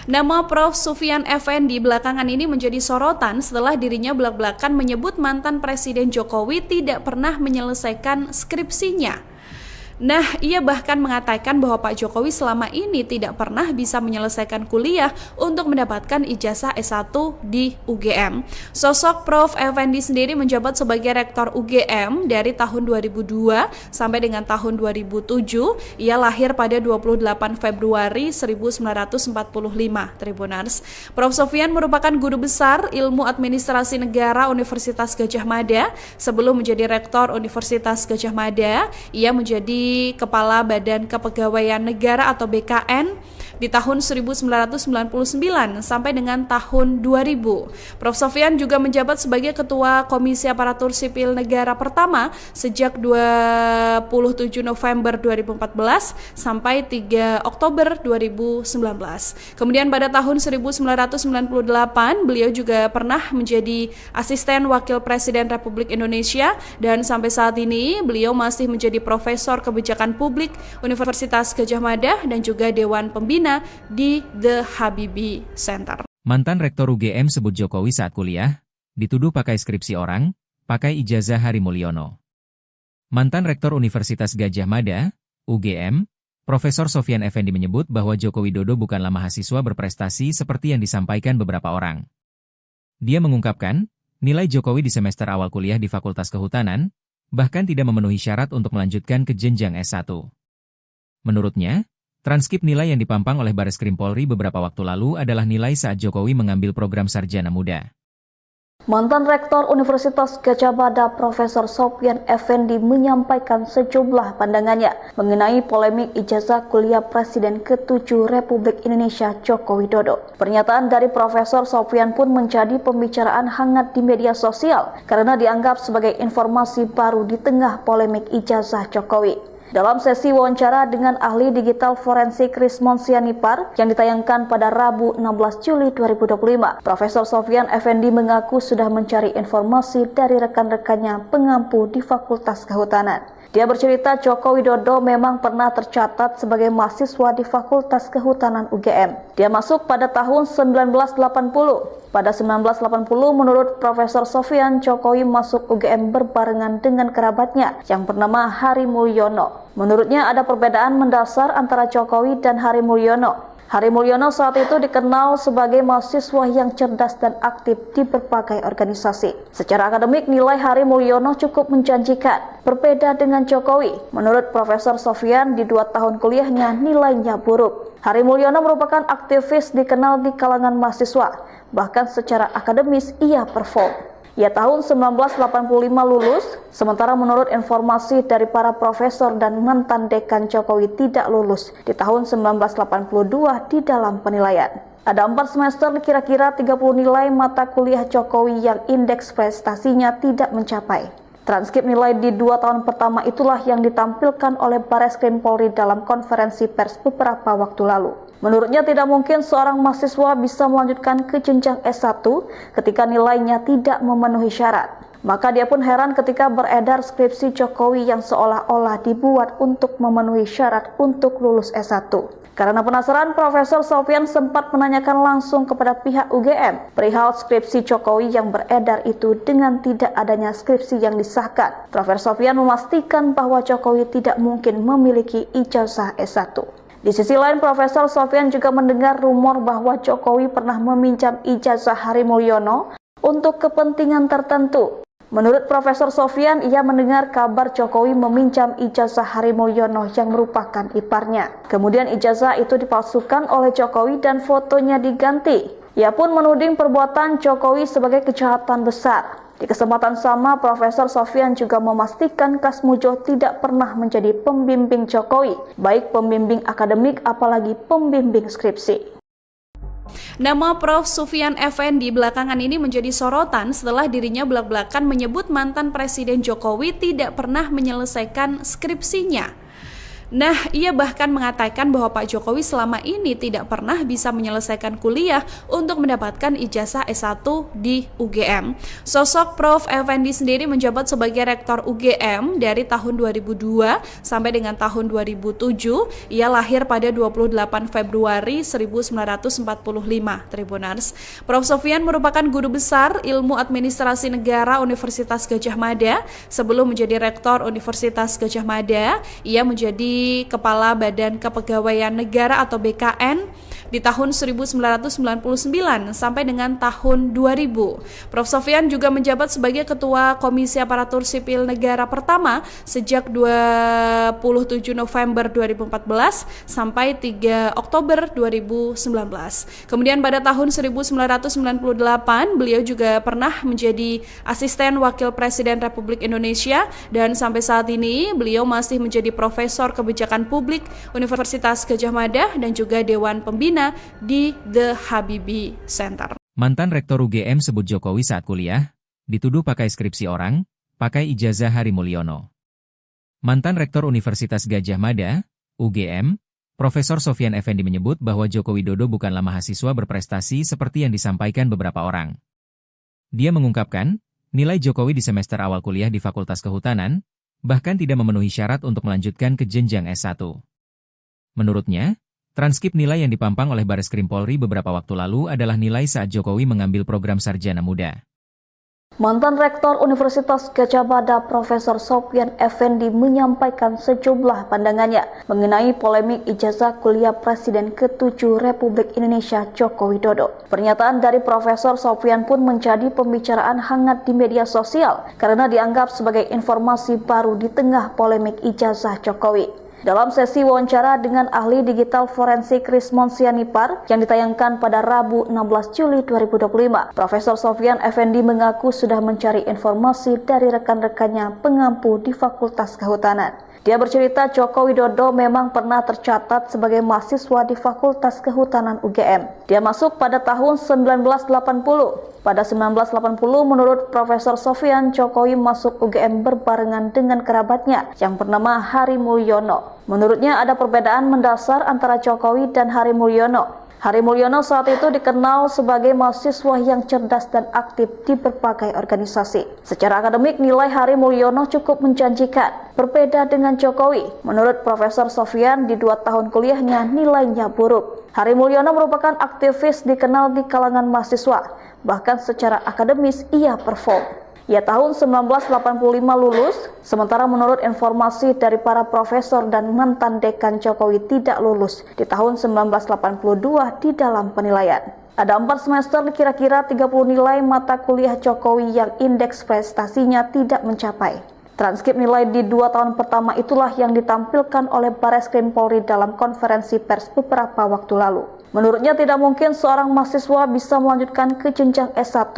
Nama Prof. Sufyan Effendi belakangan ini menjadi sorotan setelah dirinya belak-belakan menyebut mantan Presiden Jokowi tidak pernah menyelesaikan skripsinya. Nah, ia bahkan mengatakan bahwa Pak Jokowi selama ini tidak pernah bisa menyelesaikan kuliah untuk mendapatkan ijazah S1 di UGM. Sosok Prof. Effendi sendiri menjabat sebagai Rektor UGM dari tahun 2002 sampai dengan tahun 2007. Ia lahir pada 28 Februari 1945, Tribunars. Prof. Sofyan merupakan guru besar Ilmu Administrasi Negara Universitas Gadjah Mada. Sebelum menjadi Rektor Universitas Gadjah Mada, ia menjadi Kepala Badan Kepegawaian Negara atau BKN di tahun 1999 sampai dengan tahun 2000. Prof. Sofyan juga menjabat sebagai Ketua Komisi Aparatur Sipil Negara pertama sejak 27 November 2014 sampai 3 Oktober 2019. Kemudian pada tahun 1998 beliau juga pernah menjadi Asisten Wakil Presiden Republik Indonesia dan sampai saat ini beliau masih menjadi Profesor Kebijakan Publik Universitas Gadjah Mada dan juga Dewan Pembina di The Habibie Center. Mantan Rektor UGM sebut Jokowi saat kuliah, dituduh pakai skripsi orang, pakai ijazah Hari Mulyono. Mantan Rektor Universitas Gadjah Mada, UGM, Profesor Sofyan Effendi menyebut bahwa Joko Widodo bukanlah mahasiswa berprestasi seperti yang disampaikan beberapa orang. Dia mengungkapkan, nilai Jokowi di semester awal kuliah di Fakultas Kehutanan, bahkan tidak memenuhi syarat untuk melanjutkan ke jenjang S1. Menurutnya, transkrip nilai yang dipampang oleh Bareskrim Polri beberapa waktu lalu adalah nilai saat Jokowi mengambil program sarjana muda. Mantan Rektor Universitas Gadjah Mada Profesor Sofyan Effendi menyampaikan sejumlah pandangannya mengenai polemik ijazah kuliah Presiden ke-7 Republik Indonesia Joko Widodo. Pernyataan dari Profesor Sofyan pun menjadi pembicaraan hangat di media sosial karena dianggap sebagai informasi baru di tengah polemik ijazah Jokowi. Dalam sesi wawancara dengan ahli digital forensik Rismon Sianipar yang ditayangkan pada Rabu 16 Juli 2025, Profesor Sofyan Effendi mengaku sudah mencari informasi dari rekan-rekannya pengampu di Fakultas Kehutanan. Dia bercerita Joko Widodo memang pernah tercatat sebagai mahasiswa di Fakultas Kehutanan UGM. Dia masuk pada tahun 1980. Pada 1980, menurut Profesor Sofyan, Jokowi masuk UGM berbarengan dengan kerabatnya yang bernama Hari Mulyono. Menurutnya ada perbedaan mendasar antara Jokowi dan Hari Mulyono. Hari Mulyono saat itu dikenal sebagai mahasiswa yang cerdas dan aktif di berbagai organisasi. Secara akademik, nilai Hari Mulyono cukup menjanjikan. Berbeda dengan Jokowi, menurut Profesor Sofyan, di 2 tahun kuliahnya nilainya buruk. Hari Mulyono merupakan aktivis dikenal di kalangan mahasiswa. Bahkan secara akademis ia perform. Ia tahun 1985 lulus, sementara menurut informasi dari para profesor dan mantan dekan Jokowi tidak lulus di tahun 1982 di dalam penilaian. Ada 4 semester kira-kira 30 nilai mata kuliah Jokowi yang indeks prestasinya tidak mencapai. Transkrip nilai di 2 tahun pertama itulah yang ditampilkan oleh Bareskrim Polri dalam konferensi pers beberapa waktu lalu. Menurutnya tidak mungkin seorang mahasiswa bisa melanjutkan ke jenjang S1 ketika nilainya tidak memenuhi syarat. Maka dia pun heran ketika beredar skripsi Jokowi yang seolah-olah dibuat untuk memenuhi syarat untuk lulus S1. Karena penasaran, Profesor Sofyan sempat menanyakan langsung kepada pihak UGM perihal skripsi Jokowi yang beredar itu dengan tidak adanya skripsi yang disahkan. Profesor Sofyan memastikan bahwa Jokowi tidak mungkin memiliki ijazah S1. Di sisi lain, Profesor Sofyan juga mendengar rumor bahwa Jokowi pernah meminjam ijazah Hari Mulyono untuk kepentingan tertentu. Menurut Profesor Sofyan, ia mendengar kabar Jokowi meminjam ijazah Hari Mulyono yang merupakan iparnya. Kemudian ijazah itu dipalsukan oleh Jokowi dan fotonya diganti. Ia pun menuding perbuatan Jokowi sebagai kejahatan besar. Di kesempatan sama, Profesor Sofyan juga memastikan Kasmujo tidak pernah menjadi pembimbing Jokowi, baik pembimbing akademik apalagi pembimbing skripsi. Nama Prof. Sufyan Effendi belakangan ini menjadi sorotan setelah dirinya belak-belakan menyebut mantan Presiden Jokowi tidak pernah menyelesaikan skripsinya. Nah, ia bahkan mengatakan bahwa Pak Jokowi selama ini tidak pernah bisa menyelesaikan kuliah untuk mendapatkan ijazah S1 di UGM. Sosok Prof. Effendi sendiri menjabat sebagai Rektor UGM dari tahun 2002 sampai dengan tahun 2007. Ia lahir pada 28 Februari 1945, Tribuners. Prof. Sofyan merupakan guru besar Ilmu Administrasi Negara Universitas Gadjah Mada. Sebelum menjadi Rektor Universitas Gadjah Mada, ia menjadi Kepala Badan Kepegawaian Negara atau BKN di tahun 1999 sampai dengan tahun 2000. Prof. Sofyan juga menjabat sebagai Ketua Komisi Aparatur Sipil Negara pertama sejak 27 November 2014 sampai 3 Oktober 2019. Kemudian pada tahun 1998 beliau juga pernah menjadi Asisten Wakil Presiden Republik Indonesia dan sampai saat ini beliau masih menjadi Profesor Kebijakan Publik Universitas Gadjah Mada dan juga Dewan Pembina di The Habibie Center. Mantan Rektor UGM sebut Jokowi saat kuliah, dituduh pakai skripsi orang, pakai ijazah Hari Mulyono. Mantan Rektor Universitas Gadjah Mada, UGM, Profesor Sofyan Effendi menyebut bahwa Joko Widodo bukanlah mahasiswa berprestasi seperti yang disampaikan beberapa orang. Dia mengungkapkan, nilai Jokowi di semester awal kuliah di Fakultas Kehutanan, bahkan tidak memenuhi syarat untuk melanjutkan ke jenjang S1. Menurutnya, transkrip nilai yang dipampang oleh Bareskrim Polri beberapa waktu lalu adalah nilai saat Jokowi mengambil program Sarjana Muda. Mantan Rektor Universitas Gadjah Mada Profesor Sofyan Effendi menyampaikan sejumlah pandangannya mengenai polemik ijazah kuliah Presiden ke-7 Republik Indonesia Joko Widodo. Pernyataan dari Profesor Sofyan pun menjadi pembicaraan hangat di media sosial karena dianggap sebagai informasi baru di tengah polemik ijazah Jokowi. Dalam sesi wawancara dengan ahli digital forensik Rismon Sianipar yang ditayangkan pada Rabu 16 Juli 2025, Profesor Sofyan Effendi mengaku sudah mencari informasi dari rekan-rekannya pengampu di Fakultas Kehutanan. Dia bercerita Joko Widodo memang pernah tercatat sebagai mahasiswa di Fakultas Kehutanan UGM. Dia masuk pada tahun 1980. Pada 1980, menurut Profesor Sofyan, Jokowi masuk UGM berbarengan dengan kerabatnya yang bernama Hari Mulyono. Menurutnya ada perbedaan mendasar antara Jokowi dan Hari Mulyono. Hari Mulyono saat itu dikenal sebagai mahasiswa yang cerdas dan aktif di berbagai organisasi. Secara akademik, nilai Hari Mulyono cukup menjanjikan. Berbeda dengan Jokowi, menurut Profesor Sofyan, di 2 tahun kuliahnya nilainya buruk. Hari Mulyono merupakan aktivis dikenal di kalangan mahasiswa. Bahkan secara akademis ia perform. Ia tahun 1985 lulus, sementara menurut informasi dari para profesor dan mantan dekan Jokowi tidak lulus di tahun 1982 di dalam penilaian. Ada 4 semester kira-kira 30 nilai mata kuliah Jokowi yang indeks prestasinya tidak mencapai. Transkrip nilai di 2 tahun pertama itulah yang ditampilkan oleh Bareskrim Polri dalam konferensi pers beberapa waktu lalu. Menurutnya tidak mungkin seorang mahasiswa bisa melanjutkan ke jenjang S1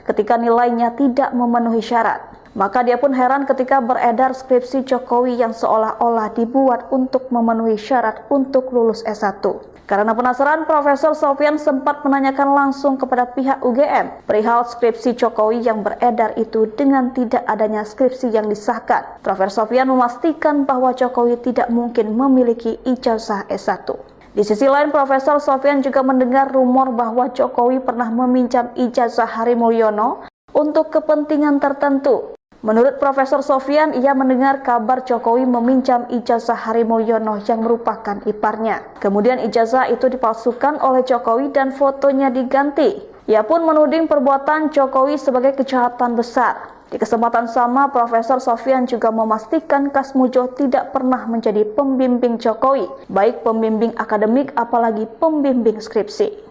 ketika nilainya tidak memenuhi syarat. Maka dia pun heran ketika beredar skripsi Jokowi yang seolah-olah dibuat untuk memenuhi syarat untuk lulus S1. Karena penasaran, Profesor Sofyan sempat menanyakan langsung kepada pihak UGM perihal skripsi Jokowi yang beredar itu dengan tidak adanya skripsi yang disahkan. Profesor Sofyan memastikan bahwa Jokowi tidak mungkin memiliki ijazah S1. Di sisi lain, Profesor Sofyan juga mendengar rumor bahwa Jokowi pernah meminjam ijazah Hari Mulyono untuk kepentingan tertentu. Menurut Profesor Sofyan, ia mendengar kabar Jokowi meminjam ijazah Hari Mulyono yang merupakan iparnya. Kemudian ijazah itu dipalsukan oleh Jokowi dan fotonya diganti. Ia pun menuding perbuatan Jokowi sebagai kejahatan besar. Di kesempatan sama, Profesor Sofyan juga memastikan Kasmujo tidak pernah menjadi pembimbing Jokowi, baik pembimbing akademik apalagi pembimbing skripsi.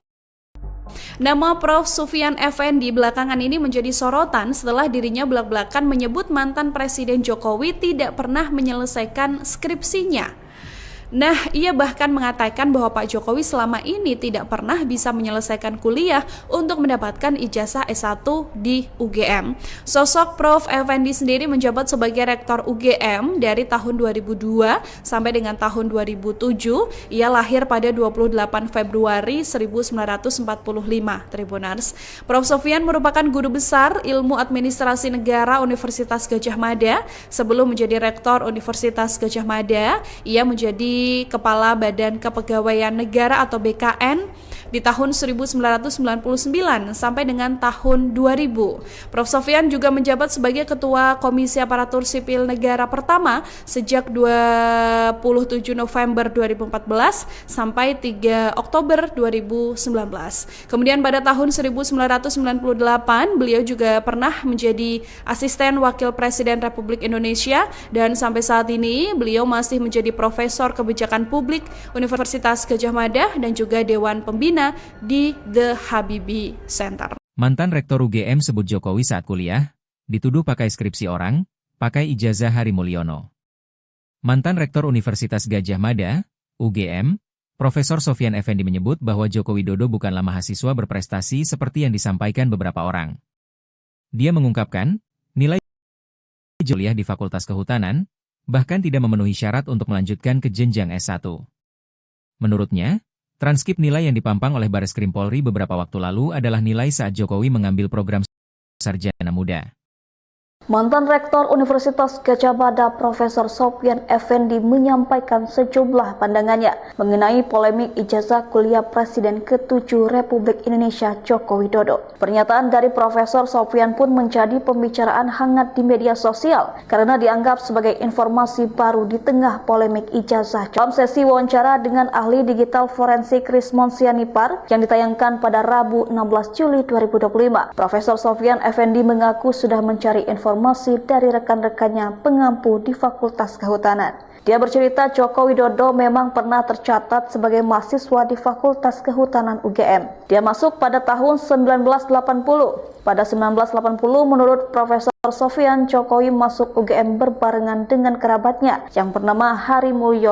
Nama Prof. Sufyan Effendi belakangan ini menjadi sorotan setelah dirinya belak-belakan menyebut mantan Presiden Jokowi tidak pernah menyelesaikan skripsinya. Nah, ia bahkan mengatakan bahwa Pak Jokowi selama ini tidak pernah bisa menyelesaikan kuliah untuk mendapatkan ijazah S1 di UGM. Sosok Prof. Effendi sendiri menjabat sebagai Rektor UGM dari tahun 2002 sampai dengan tahun 2007. Ia lahir pada 28 Februari 1945, Tribuners. Prof. Sofyan merupakan guru besar Ilmu Administrasi Negara Universitas Gadjah Mada. Sebelum menjadi Rektor Universitas Gadjah Mada, ia menjadi Kepala Badan Kepegawaian Negara atau BKN di tahun 1999 sampai dengan tahun 2000. Prof. Sofyan juga menjabat sebagai Ketua Komisi Aparatur Sipil Negara pertama sejak 27 November 2014 sampai 3 Oktober 2019. Kemudian pada tahun 1998 beliau juga pernah menjadi Asisten Wakil Presiden Republik Indonesia dan sampai saat ini beliau masih menjadi Profesor Kebijakan Publik Universitas Gadjah Mada dan juga Dewan Pembina di The Habibie Center. Mantan Rektor UGM sebut Jokowi saat kuliah, dituduh pakai skripsi orang, pakai ijazah Hari Mulyono. Mantan Rektor Universitas Gadjah Mada, UGM, Profesor Sofyan Effendi menyebut bahwa Joko Widodo bukanlah mahasiswa berprestasi seperti yang disampaikan beberapa orang. Dia mengungkapkan, nilai kuliah di Fakultas Kehutanan, bahkan tidak memenuhi syarat untuk melanjutkan ke jenjang S1. Menurutnya, transkrip nilai yang dipampang oleh Bareskrim Polri beberapa waktu lalu adalah nilai saat Jokowi mengambil program sarjana muda. Mantan Rektor Universitas Gadjah Mada Profesor Sofyan Effendi menyampaikan sejumlah pandangannya mengenai polemik ijazah kuliah Presiden ke-7 Republik Indonesia Joko Widodo. Pernyataan dari Profesor Sofyan pun menjadi pembicaraan hangat di media sosial karena dianggap sebagai informasi baru di tengah polemik ijazah. Dalam sesi wawancara dengan ahli digital forensik Rismon Sianipar yang ditayangkan pada Rabu 16 Juli 2025, Profesor Sofyan Effendi mengaku sudah mencari informasi dari rekan-rekannya pengampu di Fakultas Kehutanan. Dia bercerita Joko Widodo memang pernah tercatat sebagai mahasiswa di Fakultas Kehutanan UGM. Dia masuk pada tahun 1980. Pada 1980, menurut Profesor Sofyan, Jokowi masuk UGM berbarengan dengan kerabatnya yang bernama Hari Mulyono.